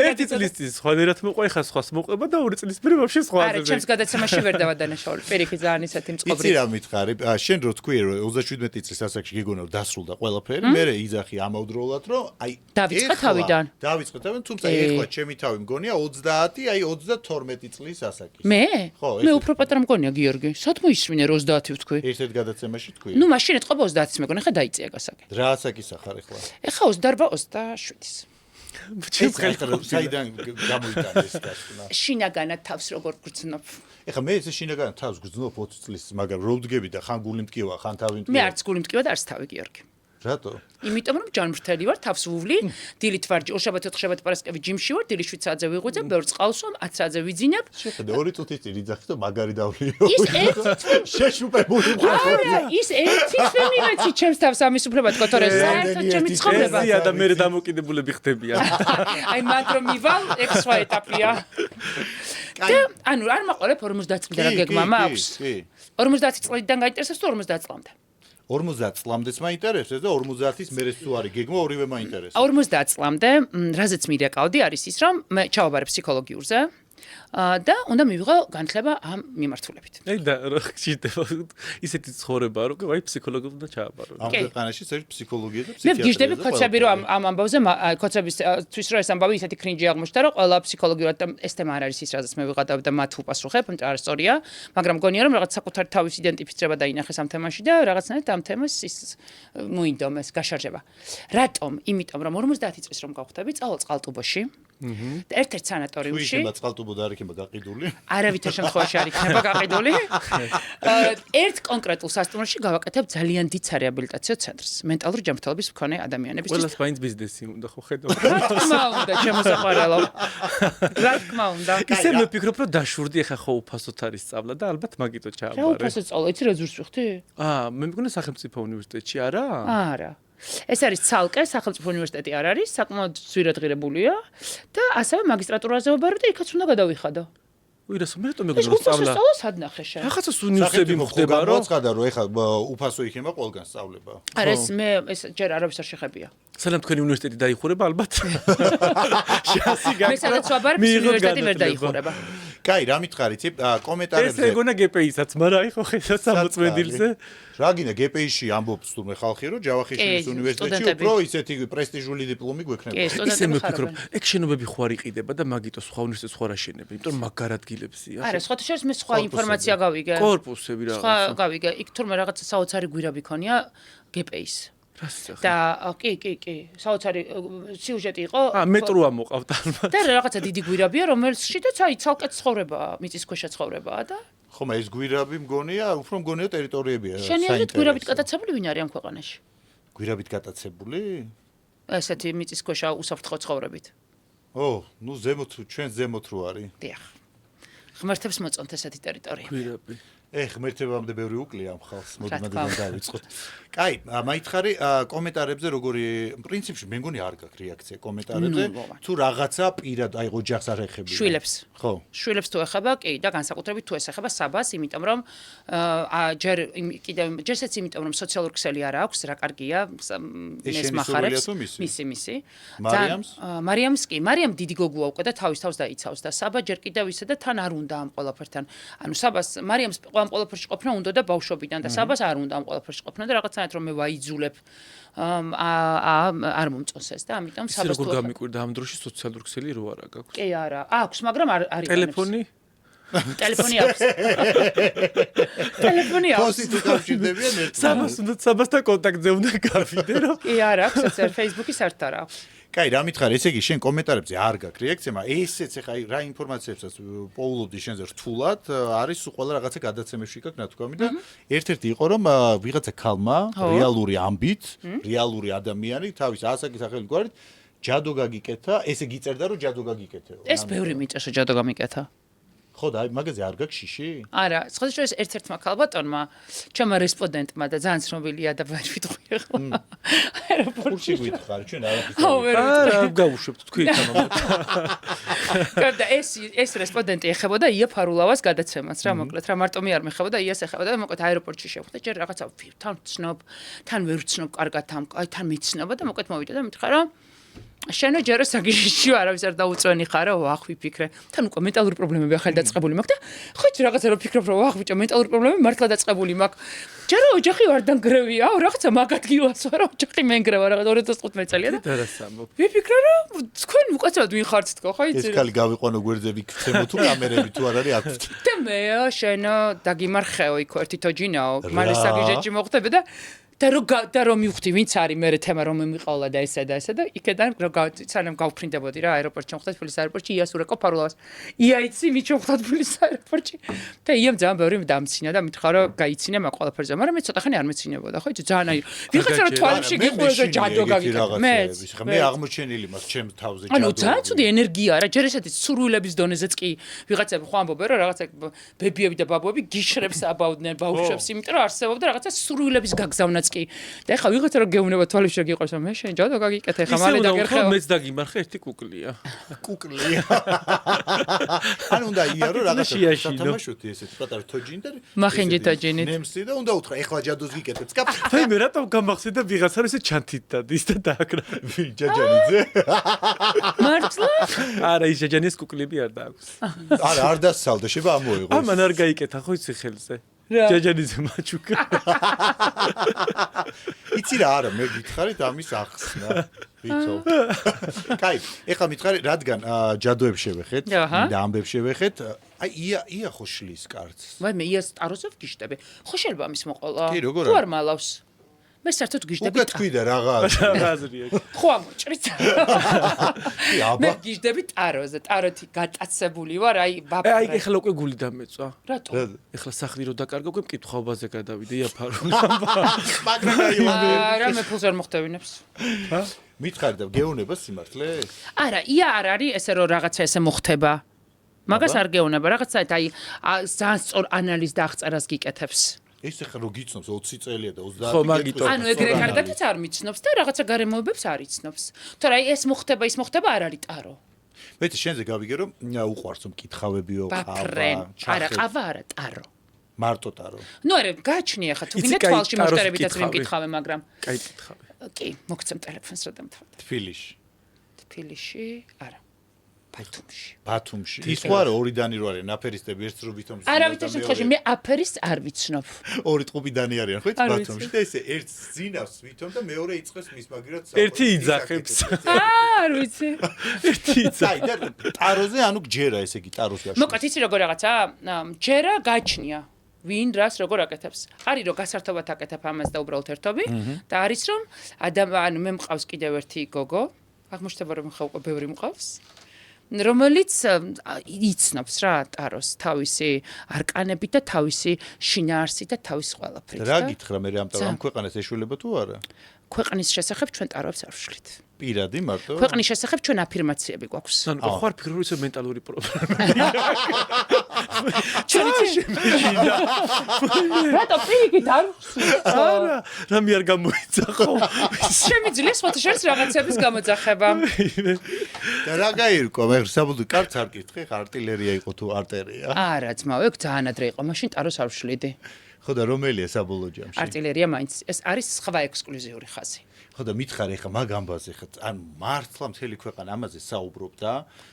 ერთი წლის წინ სხვანაირად მოყვა, ხა სხვას მოყვება და 2 წლის πριν ვაფშე სხვა აზრები. არა, ჩემს გადაცემაში ვერ დავადანაშაული. პირიქით ძალიან ისეთი მწყობრი. იცი რა მითხარი? შენ რო თქვი რომ 37 წლის ასაკში გეგონა რომ დასრულდა ყველაფერი, მე იძახი ამავდროულად რომ აი დავიწყე თავიდან. დავიწყე თავიდან, თუმცა ეხლა ჩემი თავი მგონია 30, აი 32 წლის ასაკის. მე? მე უფრო პატარა მგონია გიორგი. სად მოისმინე 30 ვთქვი? ერთ-ერთ გადაცემაში თქვი. ნუ მაშინ ეთყობა 30-ს მეგონა, ხა დაიწია გასაგე. რა ასაკის ახარ ეხლა? ეხა 28-27-ის. საიდან გამოიტანე ეს დასკვნა? შინაგანად თავს როგორ გრძნობ? ეხლა მე ესე შინაგანად თავს გრძნობ 20 წლის, მაგრამ რო ვდგები და ხან გული მткиვა, ხან თავი მткиვა. მე არც გული მткиვა და არც თავი გიორგი. რატო? იმიტომ რომ ჯანმრთელი ვარ, თავს ვუვლი, დილით ვარჯი, ორშაბათი, ოთხშაბათი, პარასკევი ჯიმში ვარ, დილით 7 საათზე ვიღვიძებ, ბევრს ყავს ვამ, 10 საათზე ვიძინებ. შეხედე 2 წუთის წინ იძახი და მაგარი დავლიო. ის ერთი შეშუპებული ხარ. არა, ის ერთი თვენი მეცი ჩემს თავს ამის უფლება თქო, რომ საერთოდ ჩემი ცხოვრება. ეზია და მე დამოკიდებულები ხდებიან. აი მათ რომ მივალ, ეგ სხვა ეტაპია. და ანუ არ მაყოლებ 50 წლიდან რა გეგმა მაქვს. 50 წლიდან გაინტერესებს თუ 50 წლამდე? 50 წლამდეც მაინტერესებს და 50-ის მერე თუ არის გეგმა ორივე მაინტერესებს. 50 წლამდე, რაზეც მირეკავდი, არის ის, რომ მე ჩავაბარე ფსიქოლოგიურზე და უნდა მივიღო განათლება ამ მიმართულებით. აი და რა შეიძლება ისეთი ცხოვრება რომ აი ფსიქოლოგია უნდა ჩააბარო. ამ ქვეყანაში ეს ფსიქოლოგია და მე ფსიქიატრია. ვგიჟდები ქოცები რომ ამ ამბავზე ქოცებისთვის რომ ეს ამბავი ისეთი კრინჯი აღმოჩნდა რომ ყველა ფსიქოლოგიურად და ეს თემა არ არის ის რაზეც მე ვიღადავ და მათ უპასუხებ, იმიტომ არ სწორია, მაგრამ მგონია რომ რაღაც საკუთარი თავის იდენტიფიცირება დაინახეს ამ თემაში და რაღაცნაირად ამ თემას ის მოინდომეს გაშარჟება. რატომ? იმიტომ რომ 50 წლის რომ გავხდები, წავალ წყალტუბოში. ერთ-ერთ სანატორიუმში. მართლობოდა არ იქნება გაყიდული? არავითარ შემთხვევაში არ იქნება გაყიდული. ერთ კონკრეტულ სასტუმროში გავაკეთებ ძალიან დიდ რეაბილიტაციო ცენტრს. მენტალური ჯანმრთელობის მქონე ადამიანებისთვის. ყველას მაინც ბიზნესი უნდა ხო ხედავ. რა თქმა უნდა, შემოსაყარელო. რა თქმა უნდა. ისე მე ვფიქრობ, რომ დაშურდი ახლა ხო უფასოდ არის სწავლა და ალბათ მაგიტო რა ჩააბარე. უფასოდ სწავლა, იცი რა ზურს ვიხდი? მე მგონია სახელმწიფო უნივერსიტეტში არა? არა. ეს არის ცალკე სახელმწიფო უნივერსიტეტი არ არის, საკმაოდ ძვირადღირებულია და ასევე მაგისტრატურაზე ვაბარო და იქაც უნდა გადავიხადო. უირასო მე რატომ მეგონა რომ სწავლა? სწავლა სად ნახე შენ? რაღაცას უნივერსიტეტი მოხდება რომ მოწყდა რომ ეხლა უფასო იქნება ყველგან სწავლება. არა ეს ჯერ არავის არ შეხებია. სანამ თქვენი უნივერსიტეტი დაიხურება ალბათ. მე სადაც ვაბარებ უნივერსიტეტი ვერ დაიხურება. კაი, რა მითხარ იცი კომენტარებზე. ეს ეგონა GPI-საც, მაგრამ აი ხო ხედა 60 დილზე. რა გინდა GPI-ში ამბობს თურმე ხალხი რომ ჯავახიშვილის უნივერსიტეტში უფრო ისეთი პრესტიჟული დიპლომი გვექნება. ისე მე ვფიქრობ, ეგ შენობები ხო არ იყიდება და მაგიტო სხვა უნივერსიტეტს ხო არ აშენებენ, იმიტომ რომ მაგ არადგილებსია. არა, სხვათა შორის მე სხვა ინფორმაცია გავიგე. კორპუსები რაღაც. სხვა გავიგე. იქ თურმე რაღაცა საოცარი გვირაბი ქონია GPI-ს. და კი, საოცარი სიუჟეტი იყო. მეტრო ამოყავთ ალბათ. და რაღაცა დიდი გვირაბია, რომელშიც აი ცალკე ცხოვრება, მიწისქვეშა ცხოვრებაა და ხო, მე ეს გვირაბი მგონია, უფრო მგონია ტერიტორიებია. შენიერ გვირაბით გადაცებული ვინ არის ამ ქვეყანაში? გვირაბით გადაცებული? ესეთი მიწისქვეშა უსაფრთხო ცხოვრებით. ნუ ზემოთ ჩვენ ზემოთ რო არის. დიახ. ღმერთებს მოწონთ ესეთი ტერიტორია. გვირაბი. ღმერთებამდე ბევრი უკლია ამ ხალხს, მოდი მაგიდან დავიწყოთ. კაი, მაითხარი კომენტარებზე როგორი პრინციპში მე მგონი არ გაქვს რეაქცია კომენტარებზე, თუ რაღაცა პირად აი ოჯახს არ ეხებია. შვილებს. ხო. შვილებს თუ ეხება, კი და განსაკუთრებით თუ ეს ეხება საბას, იმიტომ რომ ჯერ ჯერსაც იმიტომ რომ სოციალური ქსელი არ აქვს, რა კარგია, ეს מחარებს. მისი. მარიამს კი, მარიამ დიდი გოგოა უკვე და თავის თავს დაიცავს და საბა ჯერ კიდევ ისე და თან არ უნდა ამ ყველაფერთან. ანუ საბას მარიამს ამ ყველაფერში ყოფნა უნდა და ბავშვობიდან და საბას არ უნდა ამ ყველაფერში ყოფნა და რაღაცნაირად რომ მე ვაიძულებ არ მომწონს ეს და ამიტომ საბას როგორ გამიკვირდა ამ დროში სოციალური ქსელი რო არა გაქვს? კი არა, აქვს, მაგრამ არ არის. ტელეფონი? ტელეფონი აქვს. ტელეფონი აქვს. ფოსით უკავშირდებიან ერთმანეთს. საბასთან კონტაქტზე უნდა გავიდე რომ კი არა, აქვს Facebook-ის ერთ არა აქვს. კაი, რა მითხარ, ესე იგი შენ კომენტარებზე არ გაქვს რეაქცია, მაგრამ ესეც ახლა რა ინფორმაციებსაც პოულობდი შენზე რთულად, არის ყველა რაღაცა გადაცემებში გაქვს ნათქვამი და ერთ-ერთი იყო რომ ვიღაცა ქალმა რეალური ამბით, რეალური ადამიანი თავის ასაკის სახელით გვარით ჯადო გაგიკეთა, ესე გიწერდა რომ ჯადო გაგიკეთეო. ეს ბევრი მიწა ჯადო გამიკეთა. ხო და აი მაგაზე არ გაქვს შიში? არა, სხვადასხვა ერთ-ერთმა ქალბატონმა, ჩემმა რესპონდენტმა და ძალიან ცნობილია და ვერ ვიტყვი ახლა. აეროპორტში გითხარ, ჩვენ არაფერს. არა, გავუშვებთ თქვი თამამად. და ეს რესპონდენტი ეხებოდა ია ფარულავას გადაცემას რა მოკლედ რა მარტო მე არ მეხებოდა იას ეხებოდა და მოკლედ აეროპორტში შევხვდა ჯერ რაღაცა თან ვცნობ, თან ვერ ვცნობ კარგად აი თან მიცნობა და მოკლედ მოვიდა და მითხრა რომ შენო ჯერო საგიჟიში არავის არ დაუწვენი ხარო, ვახ ვიფიქრე. თან უკვე მენტალური პრობლემები ახლა დაწყებული მაქვს და ხოჭ რაღაცა რომ ფიქრობ რომ ვახ ბიჭო მენტალური პრობლემები მართლა დაწყებული მაქვს. ჯერო ოჯახი არ დანგრევია, რაღაცა მაგ ადგილას ვარ, ოჯახი მენგრევა რაღაც 2015 წელია და ვიფიქრე რომ თქვენ უკაცრავად ვინ ხართ თქო, ხო იცი? ეს ქალი გავიყვანო გვერდზე ვიქცემო თუ კამერები თუ არ არის აქვთ. და მე შენო დაგიმარხეო იქ ერთი თოჯინაო, მალე საგიჟეთში მოხვდები და რომ მივხვდი ვინც არის მე თემა რომ მიყავლა და ესა და იქიდან რომ სანამ გავფრინდებოდი რა აეროპორტში მოხვდა თბილისის აეროპორტში იას ურეკო ფარულავას ია იცი მიჩო მოხვდა თბილისის აეროპორტში და იამ ძალიან ბევრი დამცინა და მითხრა რომ გაიცინე მაგ ყველაფერზე მაგრამ მე ცოტა ხანი არ მეცინებოდა ხო იცი ძალიან აი ვიღაცა რომ თვალებში გიყურე ჯადო გაგიკეთე მე აღმოჩენილი მაქვს ჩემ თავზე ჯადო ანუ ძალიან ცუდი ენერგია რა ჯერ ესეთი სურვილების დონეზეც კი ვიღაცები ხო ამბობენ რომ რაღაცა ბებიები და ბაბუები გიშრებს აბავდნენ ბავშვებს იმიტომ რომ არსებობდა რაღაცა სურვილების გაგზავნაც კი და ეხა ვიღაცა რომ გეუბნება თვალებში გიყურს რომ მე შენ ჯადო გაგიკეთე ხა მალე დაგერხე მეც დაგიმარხე ერთი კუკლია ანუ უნდა იარო რაღაცა თამაშობთ ესეთ პატარა თოჯინი და მახინჯი თოჯინი ნემსი და უნდა უთხრა ეხლა ჯადოს გიკეთებ სკაფ აი მე რატომ გამახსენდა ვიღაცა რომ ესე ჩანთით დადის და დააკრა ჯაჯანიძე მართლა არა ის ჯაჯანის კუკლები არ დააქვს არა არ დასალდა შევა ამოიღოს ამან არ გაიკეთა ხო იცი ხელზე ჯაჯანიძე მაჩუკა იცი რა არა მე გითხარით ამის ახსნა ვიცო კაი ეხლა მითხარი რადგან ჯადოებს შევეხეთ და ამბებს შევეხეთ აი ია ხო შლის კარts ვაი მე იას ტაროსов გიშტები ხო შეიძლება ამის მოყოლა კი როგორ თუ არ მალავს მე საერთოდ გიждები უკეთ ქვიდა რაღა აზრია. ხო ამოჭრით. მე გიждები ტაროზე, ტაროთი გატაცებული ვარ, აი ბაფრე. აი ეხლა უკვე გული დამეწვა. რატო? ეხლა სახლი რო დაკარგა, უკვე მკითხავაზე გადავიდე იაფარო. მაგრამ რა მე ფულს არ მოხდებინებს. მითხარი და გეუნება სიმართლე? არა, ია არ არის ესე რომ რაღაცა ესე მოხდება. მაგას არ გეუნება, რაღაცა აი ძალიან სწორ ანალიზ და აღწერას გიკეთებს. ეს ახლა რო გიცნობს 20 წელია და 30 ხო, მაგიტო. ანუ ეგრე კარგადაც არ მიცნობს და რაღაცა გარემოებებს არ იცნობს. თორე აი ეს მოხდება, ის მოხდება არ არის ტარო. მეც შენზე გავიგე რომ უყვარს რომ კითხავებიო, ბაფრენ. არა, ყავა არა, ტარო. მარტო ტარო. ნუ არა, გააჩნია ხა თუ გინდა თვალში მოშტერებითაც მიმკითხავე, მაგრამ კაი კითხავე. კი, მოგცემ ტელეფონს რა დამთავრდა. თბილისში. თბილისში, არა. ბათუმში. ის ხო არა ორიდანი რო არის, ნაფერისტები ერთ რუბითომ. არავითარ შემთხვევაში მე აფერის არ ვიცნობ. ორი ტყუპიდანი არიან ხო ბათუმში და ესე ერთ ზინავს ვითომ და მეორე იწყებს მის მაგირად ერთი იძახებს. არ ვიცი. ერთი იძახი და ტაროზე ანუ გჯერა ესე იგი ტაროს გაშუქება. მოკლედ იცი როგორ რაღაცა? ჯერა გაჩნია. ვინ რას როგორ აკეთებს? არის რომ გასართობად აკეთებ ამას და უბრალოდ ერთობი და არის რომ ანუ მე მყავს კიდევ ერთი გოგო, აღმოჩნდება რომ ხა უკვე ბევრი მყავს. რომელიც იცნობს რა ტაროს თავისი არკანებით და თავისი შინაარსით და თავის ყველაფრით. რა გითხრა მე ამ ამ ქვეყანას ეშველება თუ არა? ქვეყნის შესახებ ჩვენ ტაროებს არ ვშლით. პირადი მარტო? ქვეყნის შესახებ ჩვენ აფირმაციები გვაქვს. ანუ ხარ ფიქრობ ის მენტალური პრობლემა. ჩვენი შემიძლია. რატო პირიქით არ ვხსნით? არა, რამე არ გამოიცა ხო? შემიძლია სხვათა შორის რაღაცების გამოძახება. და რა გაირკვა მე საბოლოოდ კარც არ გითხე, არტილერია იყო თუ არტერია? არა, ძმაო, ეგ ძალიან ადრე იყო, მაშინ ტაროს არ ვშლიდი. ხო და რომელია საბოლოო ჯამში? არტილერია მაინც ეს არის სხვა ექსკლუზიური ხაზი. ხო და მითხარი ხა მაგ ამბაზე ხა ანუ მართლა მთელი ქვეყანა ამაზე საუბრობდა?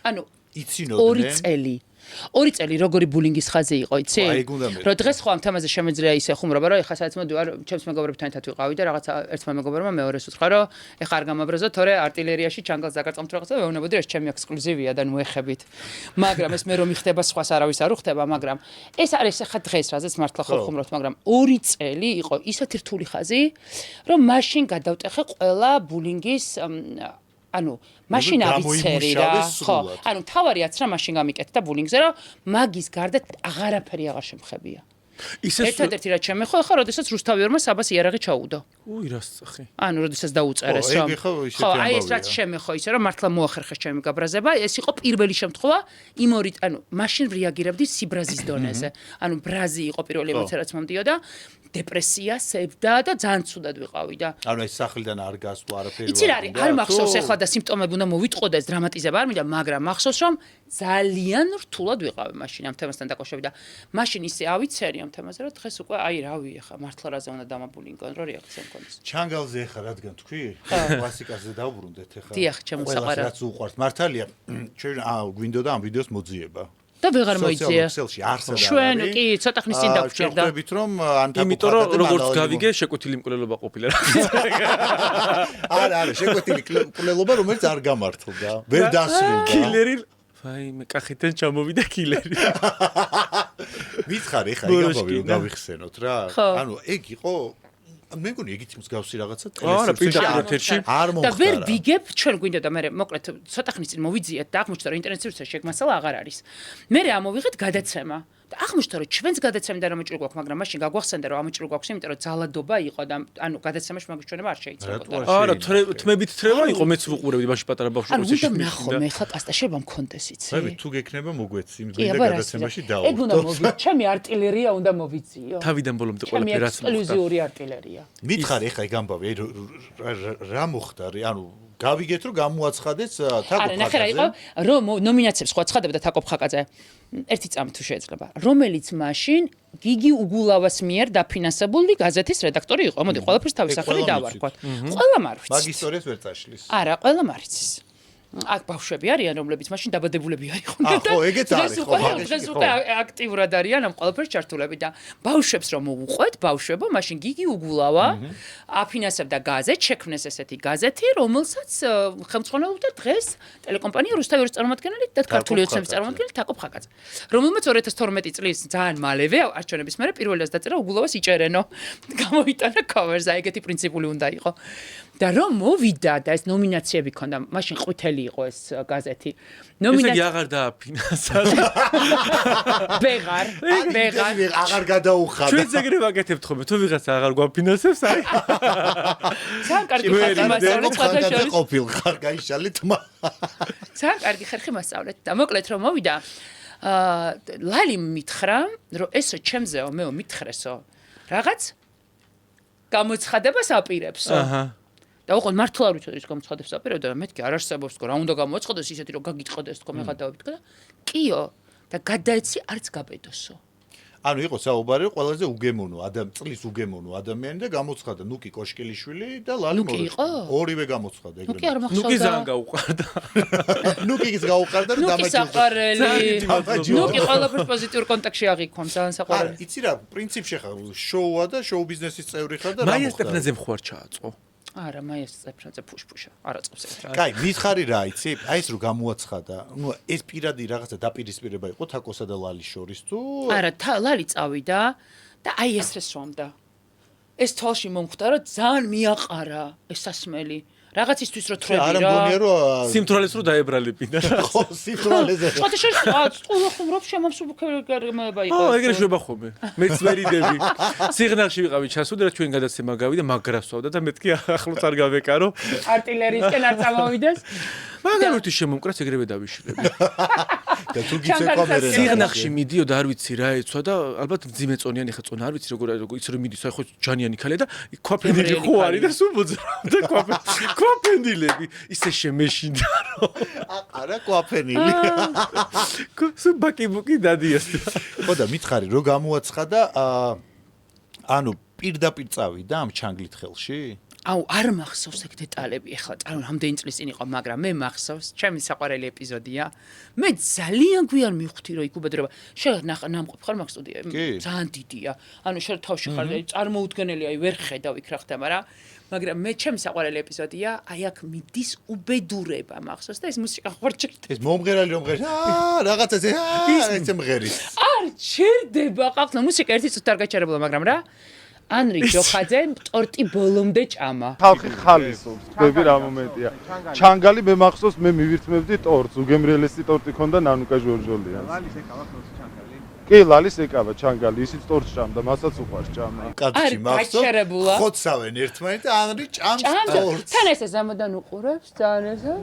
ანუ იცინოდნენ? 2 წელი როგორი ბულინგის ხაზი იყო, იცი? რომ დღეს ხო ამ თემაზე შემიძლია ისე ხუმრობა, რომ ეხლა სადაც მოდი ვარ, ჩემს მეგობრებთან ერთად ვიყავი და რაღაცა ერთმა მეგობრმა მეორეს უთხრა, რომ ეხლა არ გამაბრაზო, თორე არტილერიაში ჩანგალს დაგარწმუნდ რაღაცა, ვეუბნებოდი, ეს ჩემი ექსკლუზივია და ნუ ეხებით. მაგრამ ეს მე რომ მიხდება სხვას არავის არ უხდება, მაგრამ ეს არის ეხლა დღეს, რაზეც მართლა ხო ხუმრობთ, მაგრამ 2 წელი იყო ისეთი რთული ხაზი, რომ მაშინ გადავტეხე ყველა ბულინგის ანუ მაშინ ავიცერი რა ხო ანუ თავარიაც რა მაშინ გამიკეთდა ბულინგზე რომ მაგის გარდა აღარაფერი აღარ შემხებია ერთადერთი რაც შემეხო ხა როდესაც რუსთავიორმა საბას იარაღი ჩაუდო უი რას წახი ანუ როდესაც დაუწერეს რომ ხო აი ეს რაც შემეხო ისე რომ მართლა მოახერხეს ჩემი გაბრაზება ეს იყო პირველი შემთხვევა იმ ორი ანუ მაშინ რეაგირებდი სიბრაზის დონეზე ანუ ბრაზი იყო პირველი ემოცია რაც მომდიოდა დეპრესია, სევდა და ძალიან ცუდად ვიყავი და ანუ ეს სახლიდან არ გასვლა არაფერი იცი რა არის არ მახსოვს ეხლა და სიმპტომები უნდა მოვიტყოდეს დრამატიზება არ მინდა მაგრამ მახსოვს რომ ძალიან რთულად ვიყავი მაშინ ამ თემასთან დაკავშირებით და მაშინ ისე ავიცერი ამ თემაზე რომ დღეს უკვე აი რავი ეხლა მართლა რაზე უნდა დამაბულინგონ რომ რეაქცია მქონდეს ჩანგალზე ეხლა რადგან თქვი კლასიკაზე დავბრუნდეთ ეხლა დიახ ჩემ საყარა რაც უყვართ მართალია ჩვენ გვინდოდა ამ ვიდეოს მოძიება და ვეღარ მოიწია. ჩვენ კი ცოტა ხნის წინ დავჭირდა. შევხვდებით რომ ანთაკო იმიტომ რომ როგორც გავიგე შეკვეთილი მკვლელობა ყოფილა რა. არა, შეკვეთილი მკვლელობა რომელიც არ გამართლდა. ვერ დასრულდა. კილერი ვაი მე კახეთიდან ჩამოვიდა კილერი. მითხარი ხა ეგ ამბავი რომ გავიხსენოთ რა. ანუ ეგ იყო მე მგონი ეგით მსგავსი რაღაცა ტელესერვისში არ მომხდარა. და ვერ ვიგებ ჩვენ გვინდოდა მე მოკლედ ცოტა ხნის წინ მოვიძიეთ და აღმოჩნდა რომ ინტერნეტ სივრცეში ეგ მასალა აღარ არის. მე ამოვიღეთ გადაცემა და აღმოჩნდა რომ ჩვენს გადაცემიდან რომ მოჭრილი გვაქვს მაგრამ მაშინ გაგვახსენდა რომ ამოჭრილი გვაქვს იმიტომ რომ ძალადობა იყო და ანუ გადაცემაში მაგის ჩვენება არ შეიძლებოდა. არა თმებით თრევა იყო მეც ვუყურებდი მაშინ პატარა ბავშვი პროცესში. ანუ ნახო მე ხა კასტაშება მქონდეს იცი. მე თუ გექნება მოგვეცი იმ გვინდა გადაცემაში დაუვო. ეგ უნდა მოვიძიო. ჩემი არტილერია უნდა მოვიძიო. თავიდან ბოლომდე ყველაფერი რაც მოხდა. ექსკლუზიური არტილერია. მითხარი ხა ეგ ამბავი რა მოხდა ანუ გავიგეთ რომ გამოაცხადეს თაკო არა ნახე რა იყო რომ ნომინაციებს ხო აცხადებდა თაკო ხაკაძე ერთი წამი თუ შეიძლება რომელიც მაშინ გიგი უგულავას მიერ დაფინანსებული გაზეთის რედაქტორი იყო მოდი ყველაფერს თავის სახელი დავარქვათ ყველა მარიცის მაგ ისტორიას ვერ წაშლის არა ყველა მარიცის აქ ბავშვები არიან, რომლებიც მაშინ დაბადებულები არ იყვნენ და ხო, ეგეც არის, ხო, დღეს უკვე აქტიურად არიან ამ ყველაფერს ჩართულები და ბავშვებს რომ უყვეთ, ბავშვებო, მაშინ გიგი უგულავა აფინანსებდა გაზეთს, შექმნეს ესეთი გაზეთი, რომელსაც ხელმძღვანელობდა დღეს ტელეკომპანია რუსთავის წარმომადგენელი და ქართული ოცნების წარმომადგენელი თაკო ფხაკაძე, რომელმაც 2012 წლის ძალიან მალევე არჩევნების მერე პირველ რიგს დაწერა უგულავას იჭერენო. გამოიტანა cover-ზე, ეგეთი პრინციპული უნდა იყო. და რომ მოვიდა და ეს ნომინაციები ქონდა, მაშინ ყვითელი იყო ეს გაზეთი. ნომინაცია აღარ დააფინანსა. ვეღარ. აღარ გადაუხადა. ჩვენც ეგრე ვაკეთებთ ხოლმე, თუ ვიღაცა აღარ გვაფინანსებს, აი. ძალიან კარგი ხერხი მასწავლეთ ხალხი ყოფილ ხარ გაიშალე თმა. ძალიან კარგი ხერხი მასწავლეთ და მოკლედ რომ მოვიდა ლალი მითხრა, რომ ესო ჩემზეო, მეო მითხრესო. რაღაც გამოცხადებას აპირებსო. აჰა. და უყოდ მართლა არ ვიცოდი ის გამოცხადებს აპირებდა და მეთქი არ არსებობს თქო რა უნდა გამოცხადოს ისეთი რომ გაგიტყოდეს თქო მე გადავიდ და კიო და გადაეცი არც გაბედოსო. ანუ იყო საუბარი ყველაზე უგემონო წლის უგემონო ადამიანი და გამოცხადა ნუკი კოშკელიშვილი და ლალი მოროშკა. ორივე გამოცხადა ეგრევე. ნუკი არ მახსოვდა. ნუკი ზან გაუყარდა. ნუკის გაუყარდა და ნუკი საყვარელი. ნუკი ყველაფერს პოზიტიურ კონტაქტში აღიქვამს ძალიან საყვარელი. არა, იცი რა, პრინციპში ხარ შოუა და შოუ ბიზნესის წევრი ხარ და რა მაია სტეფნაძე მხوار ჩააწყო. არა, მაია სტეფნაძე ფუშფუშა, არ აწყობს ერთ. კაი, მითხარი რა იცი? აი ეს რო გამოაცხადა, ნუ ეს პირადი რაღაცა დაპირისპირება იყო თაკოსა და ლალის შორის თუ არა, ლალი წავიდა და აი ეს რესვამდა. ეს თვალში მომხვდა, რომ ძალიან მიაყარა ეს სასმელი. რაღაცისთვის რო თრები რა. არა მგონია რომ სიმთვრალეს რო დაებრალებინა. ხო, სიმთვრალეზე. ხოთი შეიძლება წყულა ხუმრობ შემამსუბუქებება იყო. ო, ეგრე შვება ხოლმე. მეც ვერიდები. სიგნალში ვიყავი ჩასული და ჩვენ გადაცემა გავიდა, მაგრას ვსვავდა და მეთქი ახლოც არ გავეკარო. არტილერიისკენ არ წამოვიდეს. მაგრამ ერთი შემომკრას ეგრევე დავიშლები. და თუ გიწე კამერა. სიგნალში მიდიოდა, არ ვიცი რა ეცვა და ალბათ მძიმე წონიანი ხა წონა, არ ვიცი როგორ იცი რომ მიდის, აი ხო ჯანიანი ქალე და ქვაფენილი ხო არის და სულ მოძრავდა ქვაფენილები. ისე შემეშინდა რომ არა ქვაფენილი. სულ ბაკი-ბუკი დადიას. ხო და მითხარი რომ გამოაცხადა ანუ პირდაპირ წავიდა ამ ჩანგლით ხელში? აუ არ მახსოვს ეგ დეტალები ახლა ანუ რამდენი წლის წინ იყო მაგრამ მე მახსოვს ჩემი საყვარელი ეპიზოდია მე ძალიან გვიან მივხვდი რომ იქ უბედრება შეიძლება ნამყოფ ხარ მაგ სტუდიაში ძალიან დიდია ანუ შენ თავში ხარ წარმოუდგენელი აი ვერ ხედავ იქ რა ხდება რა მაგრამ მე ჩემი საყვარელი ეპიზოდია აი აქ მიდის უბედურება მახსოვს და ეს მუსიკა ხوار ჩერდება ეს მომღერალი რაღაცა ეს მღერის არ ჩერდება ყავს მუსიკა ერთი წუთი არ გაჩერებულა მაგრამ რა ანრი ჯოხაძე ტორტი ბოლომდე ჭამა. ხალხი ხალისობს, თქვები რა მომენტია. ჩანგალი მე მახსოვს მე მივირთმევდი ტორტს, უგემრიელესი ტორტი ქონდა ნანუკა ჟორჟოლიანს. ლალის ეკავა ხოს ჩანგალი. კი, ლალის ეკავა ჩანგალი, ისიც ტორტს ჭამდა, მასაც უყვარს ჭამა. კაცი მახსოვს. ხოცავენ ერთმანეთს და ანრი ჭამს ტორტს. თან ესე ზამოდან უყურებს, ძალიან ესე.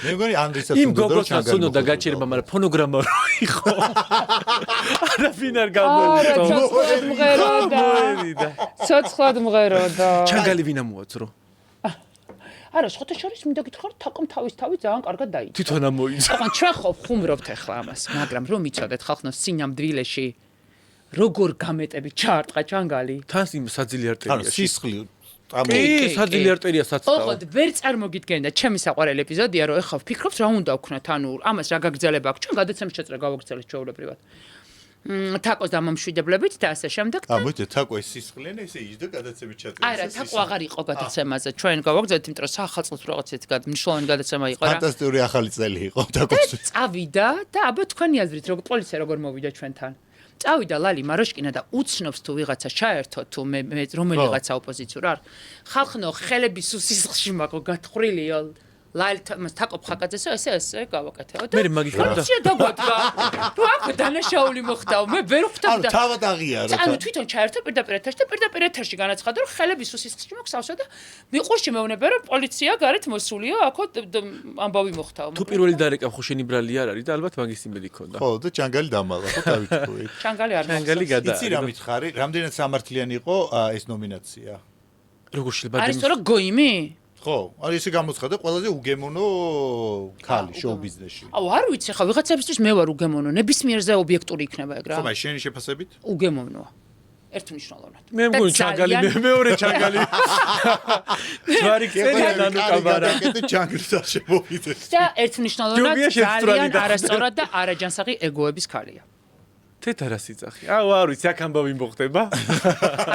მე მგონი ანრისაც იმ გოგოსაც უნდა გაჩერება, მაგრამ ფონოგრამა რო იყო. არაფინ არ გამოვიდა. ცოცხლად მღეროდა. ჩანგალი ვინა მოაწრო? არა, შეხოთა შორის მინდა გითხრათ, თაკომ თავი ძალიან კარგად დაიწყო. თვითონ ამოიწყო. ახლა ჩვენ ხო ხუმრობთ ახლა ამას, მაგრამ რომ იცოდეთ ხალხნო სინამდვილეში როგორ გამეტები ჩაარტყა ჩანგალი? თან იმ საძილი არტერიაში. ანუ სისხლი კი, საძილი არტერია საცდაო. ოღონდ ვერ წარმოგიდგენდა ჩემი საყვარელი ეპიზოდია, რომ ეხლა ვფიქრობთ რა უნდა ვქნათ, ანუ ამას რა გაგრძელება აქვს? ჩვენ გადაცემის შეწრა გავაგრძელებთ ჩვეულებრივად. თაკოს დამამშვიდებლებით და ასე შემდეგ და მოიცა თაკო ეს სისხლიანი ესე ის და გადაცემით ჩაწერა. არა, თაკო აღარ იყო გადაცემაზე. ჩვენ გავაგრძელებთ, იმიტომ რომ სახალხოს რაღაცით მნიშვნელოვანი გადაცემა იყო რა. ფანტასტიკური ახალი წელი იყო თაკოსთვის. წავიდა და აბა თქვენი აზრით როგორ პოლიცია როგორ მოვიდა ჩვენთან? წავიდა ლალი მაროშკინა და უცნობს თუ ვიღაცა ჩაერთო თუ მე რომელიღაცა ოპოზიციურ არ. ხალხნო ხელები სუსისხლში მაგო გათხრილიო. ლალი თაკო ფხაკაძესო ესე გავაკეთეო და მე მაგიქნა და დაგვადგა თუ აქ დანაშაული მოხდაო მე ვერ ხვდავდა ანუ თავად აღიარო ანუ თვითონ ჩაერთო პირდაპირ ეთერში და პირდაპირ ეთერში განაცხადა რომ ხელები სუსისხლში მოხსავსო და მიყურში მეუბნება რომ პოლიცია გარეთ მოსულიო აქო ამბავი მოხდაო თუ პირველი დარეკა ხო შენი ბრალი არ არის და ალბათ მაგის იმედი ქონდა ხო და ჩანგალი დამალა ხო დავიწყო ჩანგალი არ ჩანგალი გადა იცი რა მითხარი რამდენად სამართლიანი იყო ეს ნომინაცია როგორ შეიძლება არის თორე გოიმი ხო, აი ესე გამოცხადა ყველაზე უგემონო ქალი შოუ ბიზნესში. აუ არ ვიცი ხა ვიღაცებისთვის მე ვარ უგემონო, ნებისმიერზე ობიექტური იქნება ეგ რა. ხო, მაგრამ შენი შეფასებით? უგემონოა. ერთმნიშვნელოვნად. მე მგონი ჩანგალი მეორე ჩანგალი. ჯვარი წერია ნანუკა ბარა. ჩანგლის არ შემოვიდეს. და ერთმნიშნულოვნად ძალიან არასწორად და არაჯანსაღი ეგოების ქალია. თეთრას იცახი. არ ვიცი, აქ ამბავი მოხდება.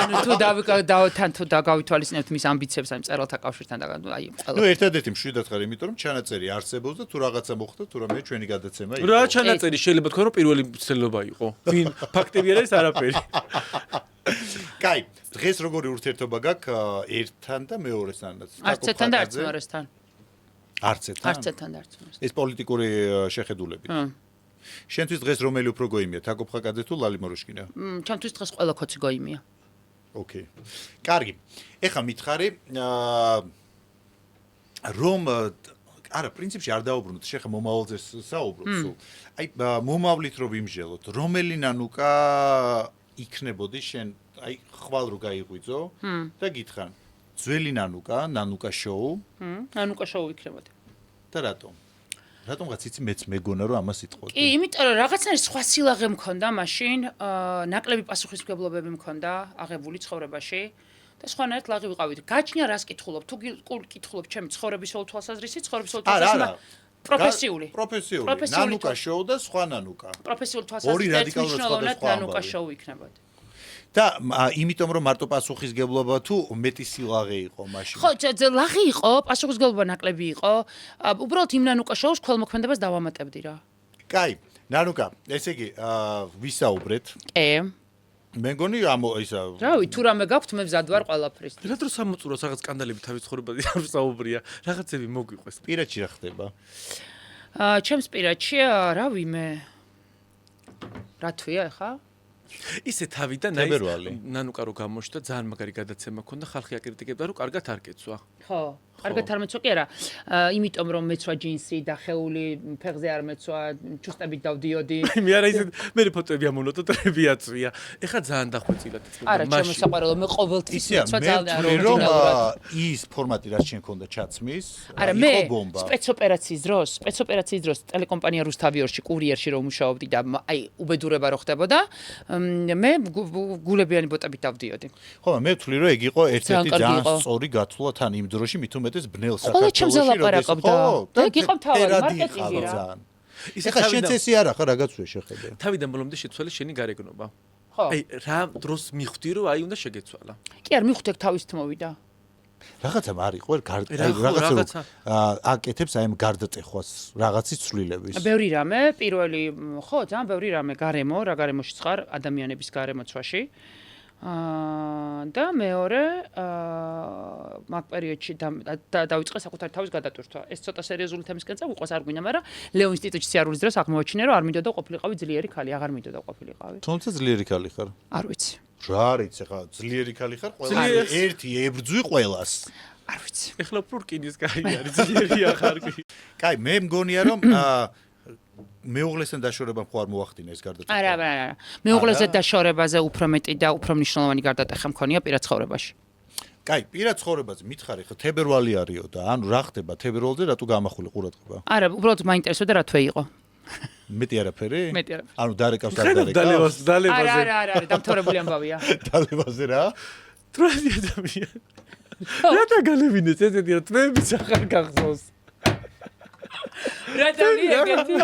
ანუ თუ გავითვალისწინებთ მის ამბიციებს ამ წერალთა კავშირთან და აი ყველა. ნუ ერთადერთი მშვიდად ხარ, იმიტომ რომ ჩანაწერი არსებობს და თუ რაღაცა მოხდა, თუ რამე ჩვენი გადაცემა იყო. რა ჩანაწერი შეიძლება თქვა რომ პირველი მცდელობა იყო. ვინ ფაქტები არის არაფერი. კაი, დღეს როგორი ურთიერთობა გაქვს ერთთან და მეორესთანაც? არცეთთან და არცმორესთან. არცეთთან? არცეთთან და არცმორესთან. ეს პოლიტიკური შეხედულებით. შენთვის დღეს რომელი უფრო გოიმია, თაკოფხაკაძე თუ ლალი მოროშკინა? ჩემთვის დღეს ყველა ქოცი გოიმია. ოკეი. კარგი. ეხლა მითხარი, რომ არა, პრინციპში არ დაუბრუნოთ, შეხა მომავალზე საუბრობ სულ. აი, მომავლით რომ ვიმჟელოთ, რომელი ნანუკა იქნებოდი შენ, აი, ხვალ რო გაიღვიძო და გითხრან, ძველი ნანუკა შოუ? ნანუკა შოუ იქნებოდი. და რატომ? რატომღაც იცი მეც მეგონა რომ ამას იტყოდი. კი, იმიტომ რომ რაღაცნაირი სხვა სილაღე მქონდა მაშინ, ნაკლები პასუხისმგებლობები მქონდა აღებული ცხოვრებაში და სხვანაირად ლაღი ვიყავით. გაჩნია რას კითხულობ, თუ კითხულობ ჩემი ცხოვრებისეულ თვალსაზრისით, ცხოვრებისეულ თვალსაზრისით პროფესიული. ნანუკა შოუ და სხვა ნანუკა. პროფესიული თვალსაზრისით ერთმნიშვნელოვნად ნანუკა შოუ იქნებოდა. და იმიტომ რომ მარტო პასუხისგებლობა თუ მეტი სილაღე იყო მაშინ. ხო, ლაღი იყო, პასუხისგებლობა ნაკლები იყო. უბრალოდ იმ ნანუკა შოუს ქველმოქმედებას დავამატებდი რა. კაი, ნანუკა, ესე იგი, ვისაუბრეთ. კი. მე მგონი ისა რავი, თუ რამე გაქვთ, მე მზად ვარ ყველაფრის. რა დრო სამოწუროს რაღაც სკანდალები თავის ცხოვრებაზე არ ვსაუბრია. რაღაცები მოგვიყვეს. პირადში რა ხდება? ჩემს პირადში, რავი, მე რა თვია ხა? ისე თავიდან ნანუკა რო გამოჩნდა, ძალიან მაგარი გადაცემა ქონდა, ხალხი აკრიტიკებდა, რომ კარგად არ გეცვა. ხო, კარგად არ მეცვა კი არა. იმიტომ რომ მეცვა ჯინსი და ხეული ფეხზე არ მეცვა, ჩუსტებით დავდიოდი. მე არა ისე მე ფოტოები ამონოტო ტრები აწვია. ეხლა ძალიან დახვეწილად თქმა. არა, ჩემო საყვარელო, მე ყოველთვის მეცვა ძალიან ორიგინალურად. ის ფორმატი რაც შენ ქონდა ჩაცმის, იყო ბომბა. სპეცოპერაციის დროს ტელეკომპანია რუსთავიორში კურიერში რომ მუშაობდი და აი უბედურება რო ხდებოდა, მე გულებიანი ბოტებით დავდიოდი. ხო, მე ვთვლი რომ ეგ იყო ერთ-ერთი ძალიან სწორი გათვლა თან იმ დროში მithumetes ბნელ საქართველოში და ეგ იყო თავი მარკეტინგი რა. ეხლა შენ წესი არა ხარ რაღაც ვე შეხედე. თავიდან ბოლომდე შეცვალე შენი გარეგნობა. ხო. აი რა დროს მიხვდი რომ აი უნდა შეგეცვალა. კი არ მიხვდი ეგ თავის თმოვიდა. რაღაცა არ იყო რაღაცა აკეთებს აი ამ გარდატეხვას რაღაცის ცვლილების. ბევრი რამე, პირველი ხო, ძალიან ბევრი რამე გარემო, რა გარემოშიც ხარ, ადამიანების გარემოცვაში. და მეორე მაგ პერიოდში დავიწყე საკუთარი თავის გადატვირთვა. ეს ცოტა სერიოზული თემისკენ წავიყვეს, არ გვინდა, მაგრამ ლეო ინსტიტუტში სიარულის დროს აღმოაჩინე, რომ არ მინდოდა ყოფილიყავი ძლიერი ქალი, აღარ მინდოდა ყოფილიყავი. თუმცა ძლიერი ქალი ხარ. არ ვიცი. რა არის ახლა ძლიერი ქალი ხარ? ყველა ერთი ებრძვი ყველას. არ ვიცი. ეხლა პურკინის კაი არის ძლიერია ხარ კი. კაი, მე მგონია რომ მეუღლესთან დაშორებამ ხო არ მოახდინა ეს გარდატეხვა? არა. მეუღლესთან დაშორებაზე უფრო მეტი და უფრო მნიშვნელოვანი გარდატეხვა მქონია პირად ცხოვრებაში. კაი, პირად ცხოვრებაზე მითხარი ხო თებერვალი არისო და ანუ რა ხდება თებერვალზე რატო გამახული ყურადღება? არა, უბრალოდ მაინტერესებდა რა თვე იყო. მეტი არაფერი? მეტი არაფერი. ანუ დარეკავს არ დარეკავს? დალებაზე. არა, დამთავრებული ამბავია. დალებაზე რა? დროები ადამიანი. რა დაგალებინეთ ესეთი რა თვეებიც ახარ გახსოვს. რა დავიეგეთი?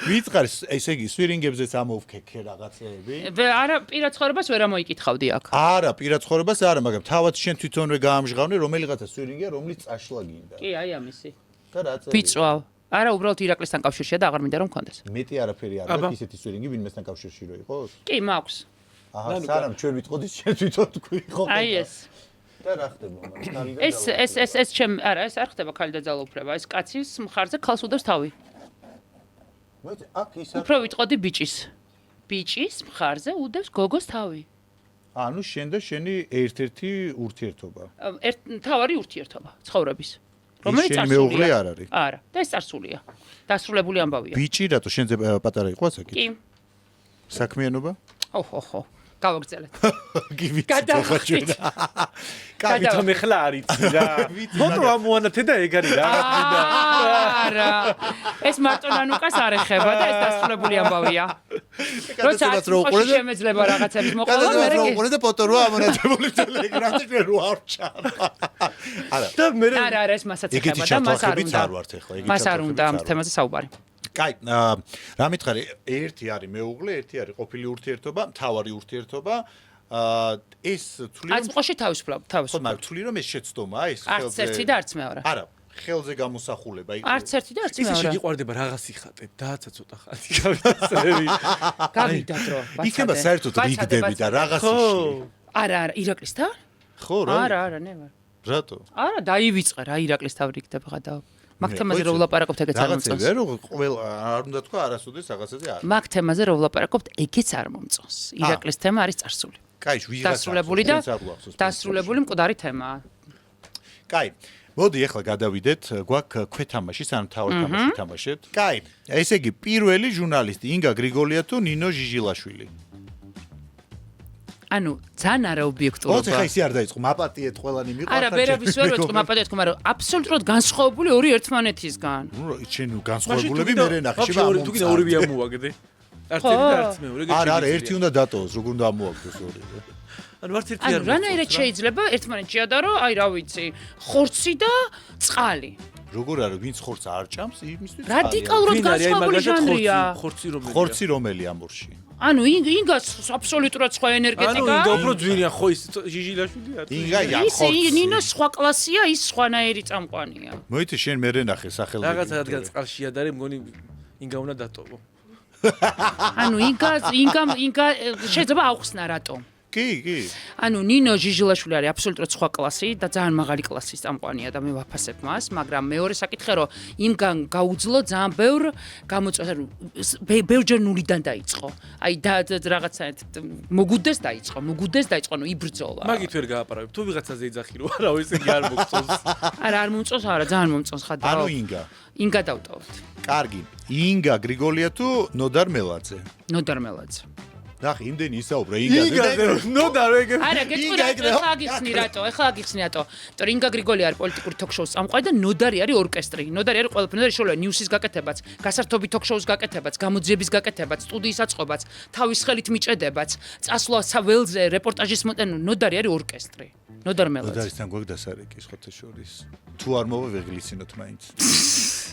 ვიწყარ ესე იგი სვირინგებზეც ამოვქეკე რაღაცეები? არა, პირად ცხოვრებას ვერ ამოიკითხავდი აქ. არა, პირად ცხოვრებას არა, მაგრამ თავად შენ თვითონვე გაამჟღავნე რომელიღაცა სვირინგია, რომლის წაშლა გინდა. კი, აი ამისი. და რა წერია? ვიწვავ. არა, უბრალოდ ირაკლისთან კავშირშია და აღარ მინდა რომ მქონდეს. მეტი არაფერი არ აქვს ისეთი სვირინგი ვინმესთან კავშირში რო იყოს? კი, მაქვს. აჰა, სანამ ჩვენ ვიტყოდი შენ თვითონ თქვი ხო? აი ეს. და რა ხდება მაგ? ეს ჩემ არა, ეს არ ხდება ქალი და ძალაუფლება. ეს კაცის მხარზე ქალს უდევს თავი. მოიცა, აქ ის უფრო ვიტყოდი ბიჭის. ბიჭის მხარზე უდევს გოგოს თავი. ანუ შენ და შენი ერთ-ერთი ურთიერთობა. თავარი ურთიერთობა ცხოვრების. რომელიც წარსულია. მეუღლე არ არის. არა, და ეს წარსულია. დასრულებული ამბავია. ბიჭი რატო შენზე პატარა იყო ასაკი? კი. საქმიანობა? ხო. გავაგზავნეთ. გივიცით. კაი, თომ ეხლა არიცი რა. მოდრო ამოანათე და ეგ არის რაღაცა. არა. ეს მარტო ნანუკას არ ეხება და ეს დასრულებული ამბავია. როცა შემეძლება რაღაცების მოყოლა, მერე უყურე და ფოტო როა ამონათებული ტელეგრამში რო არ ჩავა. და მერე არა, ეს მასაც ეხება და მას არ უნდა. მას არ უნდა ამ თემაზე საუბარი. კაი, რა მითხარი, ერთი არის მეუღლე, ერთი არის ყოფილი ურთიერთობა, მთავარი ურთიერთობა. ეს თვლი არც მყოში თავისუფლად. ხო, მაგრამ თვლი რომ ეს შეცდომაა, ეს არც ერთი და არც მეორე. არა, ხელზე გამოსახულება იქ. არც ერთი და არც მეორე. ისე შეგიყვარდება რაღაც იხატებ, დააცა ცოტა ხანი გავიწევი. გავიდა დრო. იქნება საერთოდ რიგდები და რაღაც იშლი. არა, ირაკლისთან? ხო, რა? არა, ნევა. რატო? არა, დაივიწყე რა ირაკლისთან რიგდება გადავა. მაგ თემაზე რო ვლაპარაკობთ, ეგეც არ მომწონს. რაღაცა რომ ყველა არ უნდა თქვა არასოდეს რაღაცაზე არ. მაგ თემაზე რო ვლაპარაკობთ, ეგეც არ მომწონს. ირაკლის თემა არის წარსული. კაი, დასრულებული და დასრულებული მკვდარი თემაა. კაი, მოდი ახლა გადავიდეთ, გვაქვს ქვეთამაში, სანამ თავად თამაში თამაშებთ. კაი, ესე იგი პირველი ჟურნალისტი ინგა გრიგოლია თუ ნინო ჟიჟილაშვილი? ანუ ძალიან არაობიექტურობა. ოღონდ ხა ისე არ დაიწყო, მაპატიეთ ყველანი მიყვართ. არა, ვერავის ვერ ვეთქვი მაპატიეთ, მაგრამ აბსოლუტურად განსხვავებული ორი ერთმანეთისგან. ნუ შენ განსხვავებულები მე ნახე, შევა თუ კიდე ორივე ამოვაგდე. არც ერთი და არც მეორე. არა, ერთი უნდა დატოვოს, როგორ უნდა ამოვაგდეს ორივე. ანუ არც ერთი არ. ანუ რანაირად შეიძლება ერთმანეთს შეადარო, აი რა ვიცი, ხორცი და წყალი. როგორ არა, ვინც ხორცს არ ჭამს, იმისთვის რადიკალურად განსხვავებული ჟანრია. ხორცი რომელი ამორში? ანუ ინგას აბსოლუტურად სხვა ენერგეტიკა. ანუ ინგა უფრო ძვირია, ხო ის ჟიჟილაშვილია. ინგა ის ნინო სხვა კლასია, ის სხვანაირი წამყვანია. მოიცა შენ მერე ნახე სახელმწიფო. რაღაცა რადგან წყალში ადარე, მგონი ინგა უნდა დატოვო. ანუ ინგა შეიძლება აუხსნა რატომ? კი. ანუ ნინო ჟიჟილაშვილი არის აბსოლუტურად სხვა კლასი და ძალიან მაღალი კლასის წამყვანია და მე ვაფასებ მას, მაგრამ მეორე საკითხი რომ იმგან გაუძლო ძალიან ბევრ გამოწვევას, ბევრჯერ ნულიდან დაიწყო. აი და რაღაცა მოგუდეს დაიწყო, ანუ იბრძოლა. მაგით ვერ გააპარავებ. თუ ვიღაცაზე იძახი რომ არა, ესე იგი არ მოგწონს. არა, არ მომწონს, არა, ძალიან მომწონს ხადა. ანუ ინგა დავტოვოთ. კარგი. ინგა გრიგოლია თუ ნოდარ მელაძე? ნოდარ მელაძე. ნახე, იმდენი ისაუბრა ინგაზე. ნოდარ ეგ. არა, გეტყვი ახლა აგიხსნი რატო? იმიტომ ინგა გრიგოლია არის პოლიტიკური ток-შოუს წამყვანი და ნოდარი არის ორკესტრი. ნოდარი არის ყველაფერი. ნოდარი შეიძლება ნიუსის გაკეთებაც, გასართობი ток-შოუს გაკეთებაც, გამოძიების გაკეთებაც, სტუდიის აწყობაც, თავის ხელით მიჭედებაც, წასვლა ველზე, რეპორტაჟის მოტანა, ნოდარი არის ორკესტრი. ნოდარ მელაძე. ნოდარისთან გვაქვს დასარეკი სხვათა შორის. თუ არ მოვა ვეღლიცინოთ მაინც.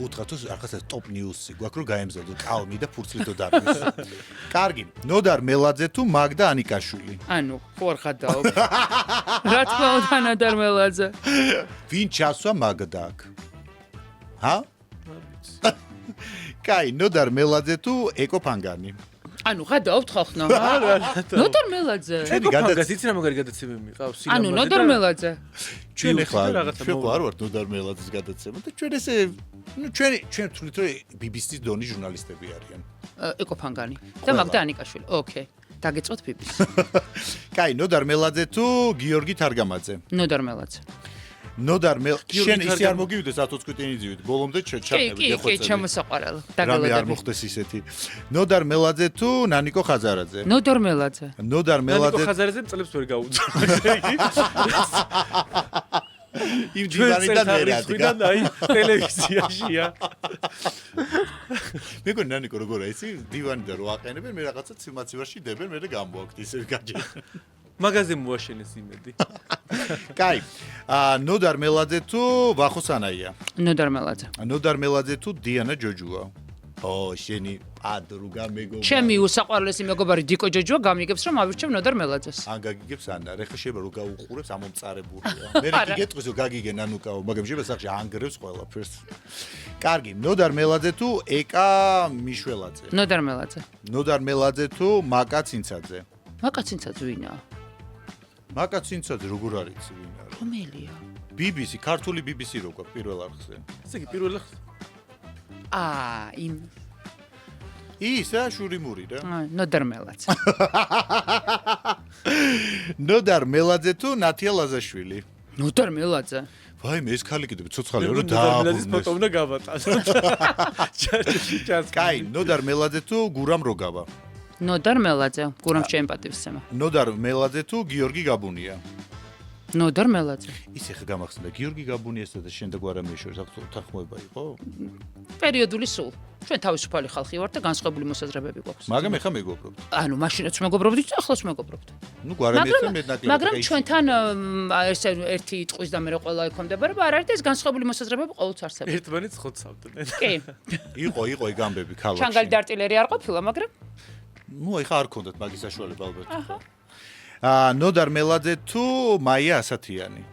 უთხრათ რაღაცა ტოპ ნიუსი გვაქვს რომ გაემზადო კალმი და ფურცლითო დარგვის. კარგი, ნოდარ მელაძე თუ მაგდა ანიკაშვილი? ანუ ხო არ ხადაობ. რა თქმა უნდა ნოდარ მელაძე. ვინ ჩასვა მაგდა აქ? ჰა? კაი, ნოდარ მელაძე თუ ეკო ფანგანი? ანუ ხადაობთ ხახნო? ნოდარ მელაძე. ეკო ფანგას იცი რა მაგარი გადაცემები მიყავს? ანუ ნოდარ მელაძე. ჩვენ ახლა ხო არ ვართ ნოდარ მელაძის გადაცემა და ჩვენ ესე ჩვენ თვლით რომ BBC-ის დონის ჟურნალისტები არიან. ეკო ფანგანი და მაგდა ანიკაშვილი. ოკეი. დაგეწოთ BBC. კაი, ნოდარ მელაძე თუ გიორგი თარგამაძე? ნოდარ მელაძე. შენ ისე არ მოგივიდეს 120 წუთინიძივით, ბოლომდე ჩაჩერდები გეხვეწები. კი, ჩემოსაყვარელო. რამე არ მოხდეს ისეთი. ნოდარ მელაძე თუ ნანიკო ხაზარაძე? ნოდარ მელაძე. ნანიკო ხაზარაძე წლებს ვერ გაუძო. იმ ჯვენიდან ვერადიგა. აი, ტელევიზიაშია. მეგონა ნანიკო როგორ არის? დივანიდან რო აყენებენ, მე რაღაცა ციმაცივარში დებენ, მე გამოვაქვთ ისე გაჯერ. მაგაზე მოაშენეს იმედი. კაი. ნოდარ მელაძე თუ ვახოსანაია? ნოდარ მელაძე. ნოდარ მელაძე თუ დიანა ჯოჯუა? შენი პადრუგა მეგობარი. ჩემი უსაყვარლესი მეგობარი დიკო ჯოჯუა გამიგებს რომ ავირჩევ ნოდარ მელაძეს. ან გაგიგებს ან არა, ხა შეიძლება რომ გაუყურებს ამომწარებულია. მე კი გეტყვის რომ გაგიგე ნანუკაო, მაგრამ შეიძლება სახში ანგრევს ყველაფერს. კარგი, ნოდარ მელაძე თუ ეკა მიშველაძე? ნოდარ მელაძე. ნოდარ მელაძე თუ მაკა ცინცაძე? მაკა ცინცაძე ვინაა? მაკა ცინცაძე როგორ არის ვინა? რომელია? BBC, ქართული BBC როგორ პირველ არხზე? ესე იგი პირველ არხზე. იმ ისა შურიმური რა. ნოდარ მელაძე. ნოდარ მელაძე თუ ნათია ლაზაშვილი? ნოდარ მელაძე. ვაიმე ეს ქალი კიდე ცოცხალია რომ დააბრუნდეს. მელაძის ფოტო უნდა გავატანო. კაი, ნოდარ მელაძე თუ გურამ როგავა? ნოდარ მელაძე, გურამ ჩემპატივსემა. ნოდარ მელაძე თუ გიორგი გაბუნია? ნოდარ მელაძე. ისე ხა გამახსენდა გიორგი გაბუნიასა და შენ და გვარამიას შორის უთანხმოება იყო? პერიოდული სულ. ჩვენ თავისუფალი ხალხი ვართ და განსხვავებული მოსაზრებები გვაქვს. მაგრამ ეხა მეგობრობთ. ანუ მაშინაც მეგობრობდით, ახლაც მეგობრობთ. ნუ გვარამიასთან მეტნაკლებად. მაგრამ ჩვენთან ესე ერთი ტყვის და მე ყველა ექვემდებარება, არ არის და ეს განსხვავებული მოსაზრებები ყოველთვის არსებობს. ერთმანეთს ხოცავდნენ. კი. იყო ეს ამბები ქალაქში. ჩანგალი და არტილერი არ ყოფილა, მაგრამ ნუ ეხა არ ქონდათ მაგის საშუალება ალბათ. ნოდარ მელაძე თუ მაია ასათიანი?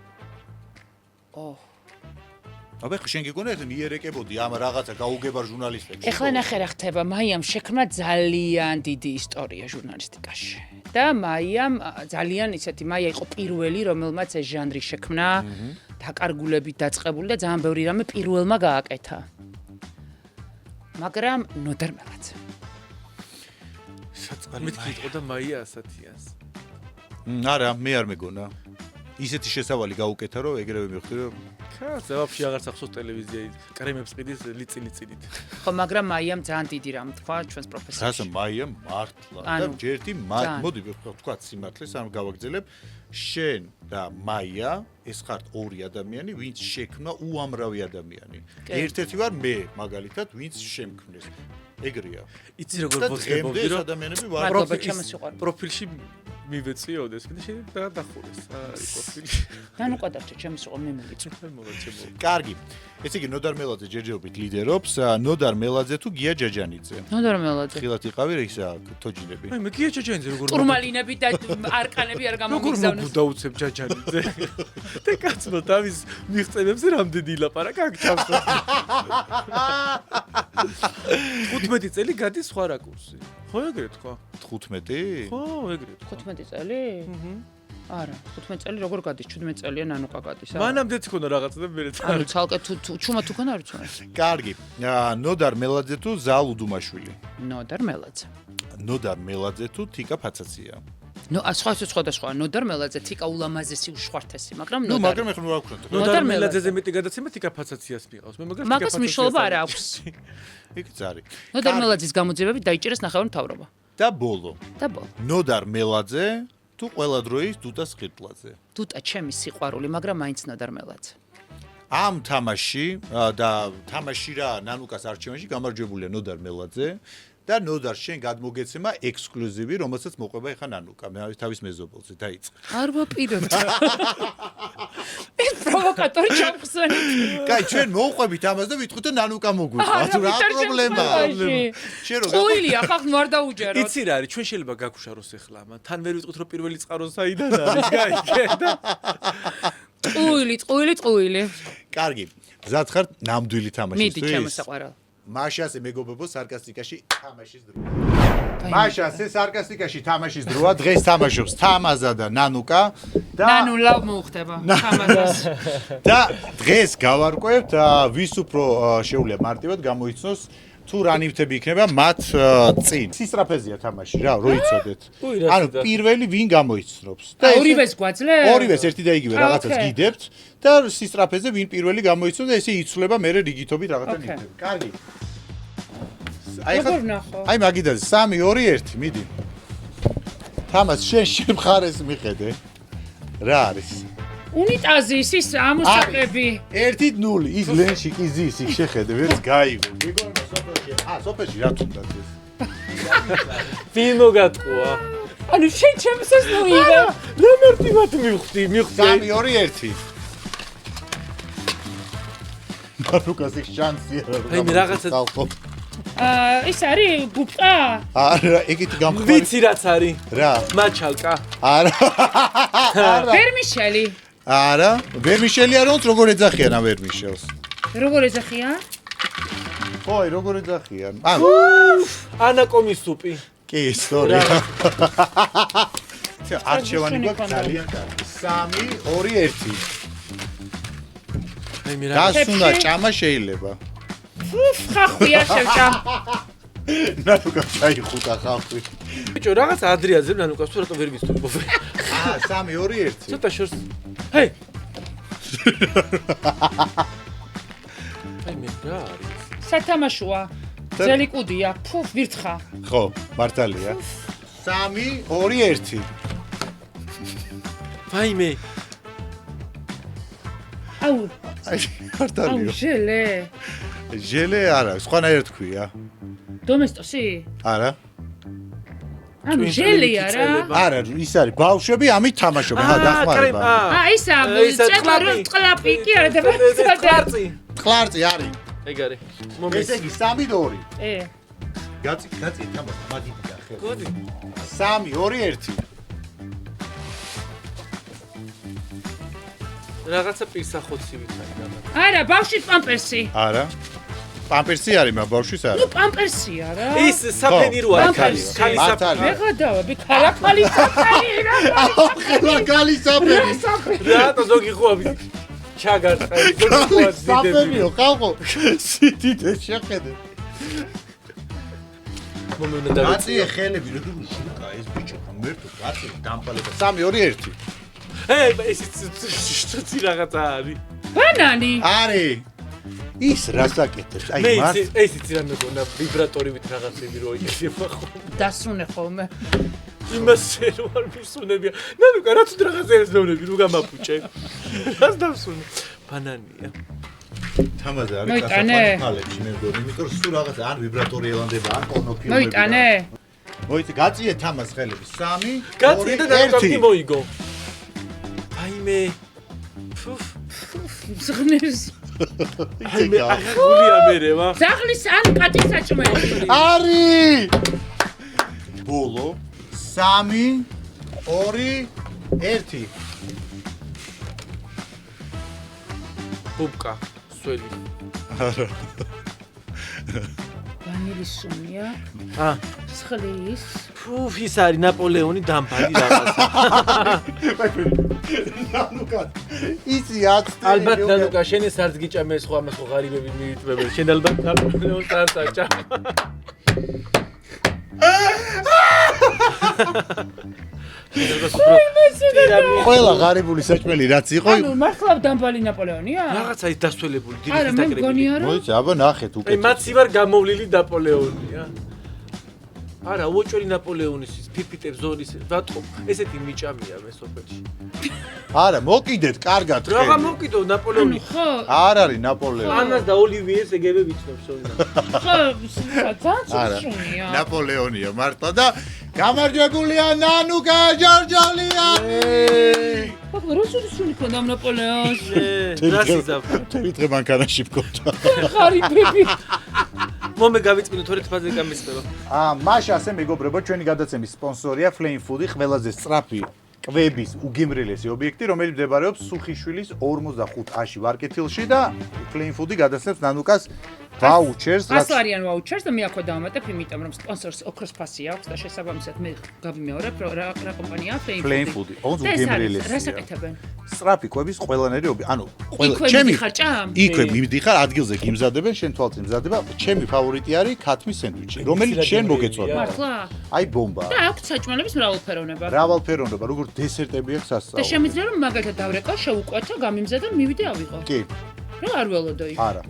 აბა ხა შენ გიგონა ეს მიერეკებოდი ამ რაღაცა გაუგებარ ჟურნალისტებს. ეხლა ნახე რა ხდება, მაიამ შექმნა ძალიან დიდი ისტორია ჟურნალისტიკაში. და მაიამ ძალიან ისეთი მაია იყო პირველი, რომელმაც ეს ჟანრი შექმნა, დაკარგულებით დაწყებული და ძალიან ბევრი რამე პირველმა გააკეთა. მაგრამ ნოდარ მელაძე. საწყალი მეთქი იყო და მაია ასათიანს. არა, მე არ მეგონა. ისეთი შესავალი გაუკეთა, რომ ეგრევე მივხვდი, რომ ხა, ზავაფში აღარც ახსოვს ტელევიზიայի კრემებს ყიდის ლიწილიწილით. ხო, მაგრამ მაიამ ძალიან დიდი რამ თქვა ჩვენს პროფესორს. რასა მაია მართლა და ჯერთი მოდი ვთქვა სიმართლეს ამ გავაგზელებ შენ და მაია ეს ხართ ორი ადამიანი ვინც შექმნა უამრავი ადამიანი ერთ-ერთი ვარ მე მაგალითად ვინც შემქმნეს ეგრეა იცი როგორ ვოცხებობდი რომ ადამიანები ვარ პროფილში მივეწიოდეს კიდე შენ დაახურეს აი პროფილში ნანუ კვადრატში ჩემს იყო მე მოვიწვი კარგი ესე იგი ნოდარ მელაძე ჯერჯერობით ლიდერობს ნოდარ მელაძე თუ გია ჯაჯანიძე ნოდარ მელაძე ხილად იყავი ისა თოჯინები აი მე გია ჯაჯანიძე როგორ ტურმალინები და არკანები არ გამომიგზავნეს როგორ დაუცებ ჯაჯანიძე და კაცო თავის მიღწევებს რამდენი ილაპარაკა აქ ჩავს 15 წელი გადის სხვა რაკურსი ხო ეგრე თქვა 15? ხო ეგრე 15 წელი? არა 15 წელი როგორ გადის 17 წელია ნანუკა გადის არა მანამდე თქონა რაღაცა და მე ანუ ცალკე თუ ჩუმა თუ ქონა არ ვიცი კარგი ნოდარ მელაძე თუ ზალ უდუმაშვილი ნოდარ მელაძე ნოდარ მელაძე თუ თიკა ფაცაცია ნუ სხვადასხვა ნოდარ მელაძე თიკა ულამაზესი უშვართესი მაგრამ ნუ მაგრამ ეხლა რა ვქნათ ნოდარ მელაძეზე მეტი გადაცემა თიკა ფაცაციას მიყავს მე მაგრამ მაგას მნიშვნელობა არ აქვს იქ ძარი ნოდარ მელაძის გამოძიებები დაიჭერეს ნახევარ მთავრობა და ბოლო ნოდარ მელაძე თუ ყველა დროის დუტა სხირტლაძე დუტა ჩემი სიყვარული მაგრამ მაინც ნოდარ მელაძე ამ თამაში და თამაში რა ნანუკას არჩევანში გამარჯვებულია ნოდარ მელაძე და ნოდარ შენ გადმოგეცემა ექსკლუზივი რომელსაც მოყვება ეხა ნანუკა მე თავის მეზობელზე დაიწყე არ ვაპირებთ ეს პროვოკატორი ჩამხსენით კაი ჩვენ მოვყვებით ამას და ვიტყვით ნანუკა მოგვიყვა რა პრობლემაა შენ რო ყოილია ხახ არ დაუჯეროთ იცი რა არის ჩვენ შეიძლება გაგუშაროს ეხლა ამან თან ვერ ვიტყვით რომ პირველი წყარო საიდან არის გაიგე ყუილი კარგი მზად ხარ ნამდვილი თამაშისთვის მიდი ჩემოსაყვარელ მაშასე მეგობრებო სარკასტიკაში თამაშის დროა. მაშასე სარკასტიკაში თამაშის დროა. დღეს თამაშობს თამაზა და ნანუკა და ნანუ ლავ მოუხდება თამაზას. და დღეს გავარკვევთ ვის უფრო შეუძლია მარტივად გამოიცნოს თუ რა ნივთები იქნება მათ წინ. სისტრაფეზია თამაში რა, რო იცოდეთ. ანუ პირველი ვინ გამოიცნობს. და ორივეს გვაძლევ? ორივეს ერთი და იგივე რაღაცას გიდებთ და სისტრაფეზე ვინ პირველი გამოიცნობს და ესე იცვლება მე რიგითობით რაღაცა ნივთები. კარგი. აი მაგიდაზე 3 2 1 მიდი. თამას შენ მხარეს მიხედე. რა არის? უნიტაზის ის ამოსაყრები 1-0 ის ლენში კი ზის იქ შეხედე ვერც გაიგო მეგონა სოფელში სოფელში რა თუნდაც ეს ვინ მოგატყუა ანუ შენ ჩემსას ნუიღე რა მარტივად მივხვდი 3-2-1 მარუკას იქ შანსია აი მე რაღაცა ის არის ბუბკა არა ეგეთი გამხარი ვიცი რაც არის რა მაჩალკა არა ვერმიშელი არა ვერმიშელი არ უნდა როგორ ეძახიან ამ ვერმიშელს როგორ ეძახიან ხო როგორ ეძახიან ანაკომის სუპი კი ისტორია არჩევანი გვაქვს ძალიან კარგი 3-2-1 აი მე რა გასუნა ჭამა შეიძლება ხახვია შევჭამ ნანუკა ჩაიხუტა ხახვი ბიჭო რაღაც ადრიაზე ნანუკას თუ რატომ ვერ მისწვდი 3-2-1 ცოტა შორს ჰეი აი მე რა არის სათამაშოა ძელი კუდია, ფუ, ვირთხა. ხო, მართალია. 3 2 1. ვაიმე. აუ, მართალია. ჟელე. ჟელე არა, სხვანაირად თქვია. დომესტოსი? არა. ანუ ჟელია რა. არა, ის არის ბავშვები ამით თამაშობენ, ხა დახმარება. ისა, წყლაპი კი არა და კლარწი. კლარწი არის. ეგ არის. ესე იგი 3 2. გაწი თამაშ, მაგიდია ხელი. გოდი. 3 2 1. რაღაცა პირსახოცივით არის გამა. არა, ბავშვის პამპერსი. არა. პამპერსი არის, მაგრამ ბავშვის არა. ნუ პამპერსია რა. ის საფენირო არის ქალი საფენი. მეგადავები, ქალი საფენი რა. ქალი საფენი. რატო ზოგი ხვავი ჩაგარწყა, ზოგი ხვავი საფენიო, ხალხო. სიდიდე შეხედე. მომენა და გაწი ხელები რო შუკა ეს ბიჭო მერტო გაწი დამპალება 3 2 1. ეს ცუცი რაღაცა არის. ბანანი. არის. ის რასაკეთებს? აი მე ეს იცი რა მეგონა ვიბრატორივით რაღაცები რო იკეთება ხო? დასუნე ხოლმე. იმასე რო არ მისუნებია. ნანუკა რა თუ რაღაცებს ნოვნები რო გამაფუჭე. რას დავსუნე? ბანანია. თამაზე არის კასაფალებში მე მგონი, იმიტომ რომ სულ რაღაცა ან ვიბრატორი ელანდება, ან კონოფილები. მოიტანე? მოიწი, გაწიე თამას ხელები 3 2 1. გაწიე და ნანუკა მოიგო. აიმე. ზღნეს. აიმე აღგულია მერე ვა. ზაღლის ან პატის საჭმელი. არის. ბოლო 3 2 1. ბუბკა, სველი. არა. ვანილის სუნია. სხლის. ფუ, ის არის ნაპოლეონი დამბალი რაღაცა. ნანუკა. ისი აცტერი. ალბათ ნანუკა, შენ ეს არც გიჭამეს ხო ამას ხო ღარიბები მიიწვევენ. შენ ალბათ ნაპოლეონს არც აჭამ. ყველა ღარიბული საჭმელი რაც იყო ანუ მართლა დამბალი ნაპოლეონია? რაღაცა ის დასველებული დიდი არა, მე მგონია რომ მოიცა, აბა ნახეთ უკვე. აი მაცი ვარ გამოვლილი ნაპოლეონია. არა, უოჭველი ნაპოლეონის ის ფიფიტებს ზონის ვატყო. ესეთი მიჭამია მე სოფელში. არა, მოკიდეთ, კარგად ხელი. რაღა მოკიდო ნაპოლეონი. ხო. არ არის ნაპოლეონი. ანას და ოლივიეს ეგევე ვიცნობ სოლინა. ხო, საძანცია. ნაპოლეონია მართლა და გამარჯვებულია ნანუკა ჯორჯოლიანი. ხო, რუსული სული ქონდა ნაპოლეონს. რასიზა. თვით დღე მანქანაში მქონდა. ღარიბები. მომე გავიწმინო თორე თფაზე გამიწდება. მაშა ასე მეგობრებო, ჩვენი გადაცემის სპონსორია Flame Food-ი, ყველაზე სწრაფი კვების უგემრიელესი ობიექტი, რომელიც მდებარეობს სუხიშვილის 45-ში ვარკეთილში და Flame Food-ი გადასცემს ნანუკას ვაუჩერს, რაც 100 არიან ვაუჩერს და მე აქვე დავამატებ, იმიტომ რომ სპონსორს ოქროს ფასი აქვს და შესაბამისად მე გავიმეორებ რა კომპანიაა Flame Food-ი. ოღონდ უგემრიელესია. რას აკეთებენ? სწრაფი კვების ყველანაირი ანუ ჩემი ხარჭა? იქვე მივდიხარ, ადგილზე გიმზადებენ, შენ თვალწინ მზადება. ჩემი ფავორიტი არის ქათმის სენდვიჩი, რომელიც შენ მოგეწონა. მართლა? აი ბომბა. და აქვს საჭმელების მრავალფეროვნება. მრავალფეროვნება, როგორც დესერტები აქვს სასწაულო. და შემიძლია რომ მაგალითად დავრეკო, შევუკვეთა, გამიმზადო, მივიდე ავიღო. კი. რა არ ველოდო იქ. არა.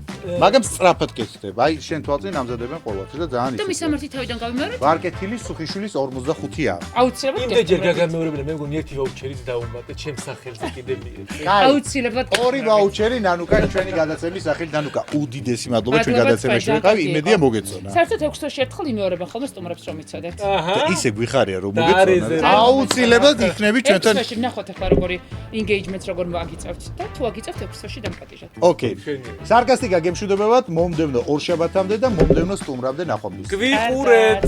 მაგრამ სწრაფად კეთდება. აი შენ თვალწინ ამზადებენ ყოველთვის და ძალიან ისე. და მისამართი თავიდან გავიმეორებ? ვარკეთილი სუხიშვილის 45-ია. აუცილებლად. იმდენჯერ გაგამეორებინა, მე მგონი ერთი ვაუჩერიც დაუმატე, ჩემს სახელზე კიდე მიეცე. აუცილებლად. ორი ვაუჩერი ნანუკა ჩვენი გადაცემის სახელით ნანუკა უდიდესი მადლობა ჩვენ გადაცემაში ვიყავი, იმედია მოგეწონა. საერთოდ 6 თვეში ერთხელ იმეორებენ ხოლმე სტუმრებს რომ იცოდეთ. და ისე გვიხარია რომ მოგეწონა. აუცილებლად იქნები ჩვენთან. 6 თვეში ნახოთ ახლა როგორი engagement-ს როგორ მაგიწევთ და თუ აგიწევთ 6 თვეში დამპატიჟეთ. ოკეი. სარკასტიკა გემშვიდობებად მომდევნო ორ შაბათამდე და მომდევნო სტუმრამდე ნახვამდის. გვიხურეთ.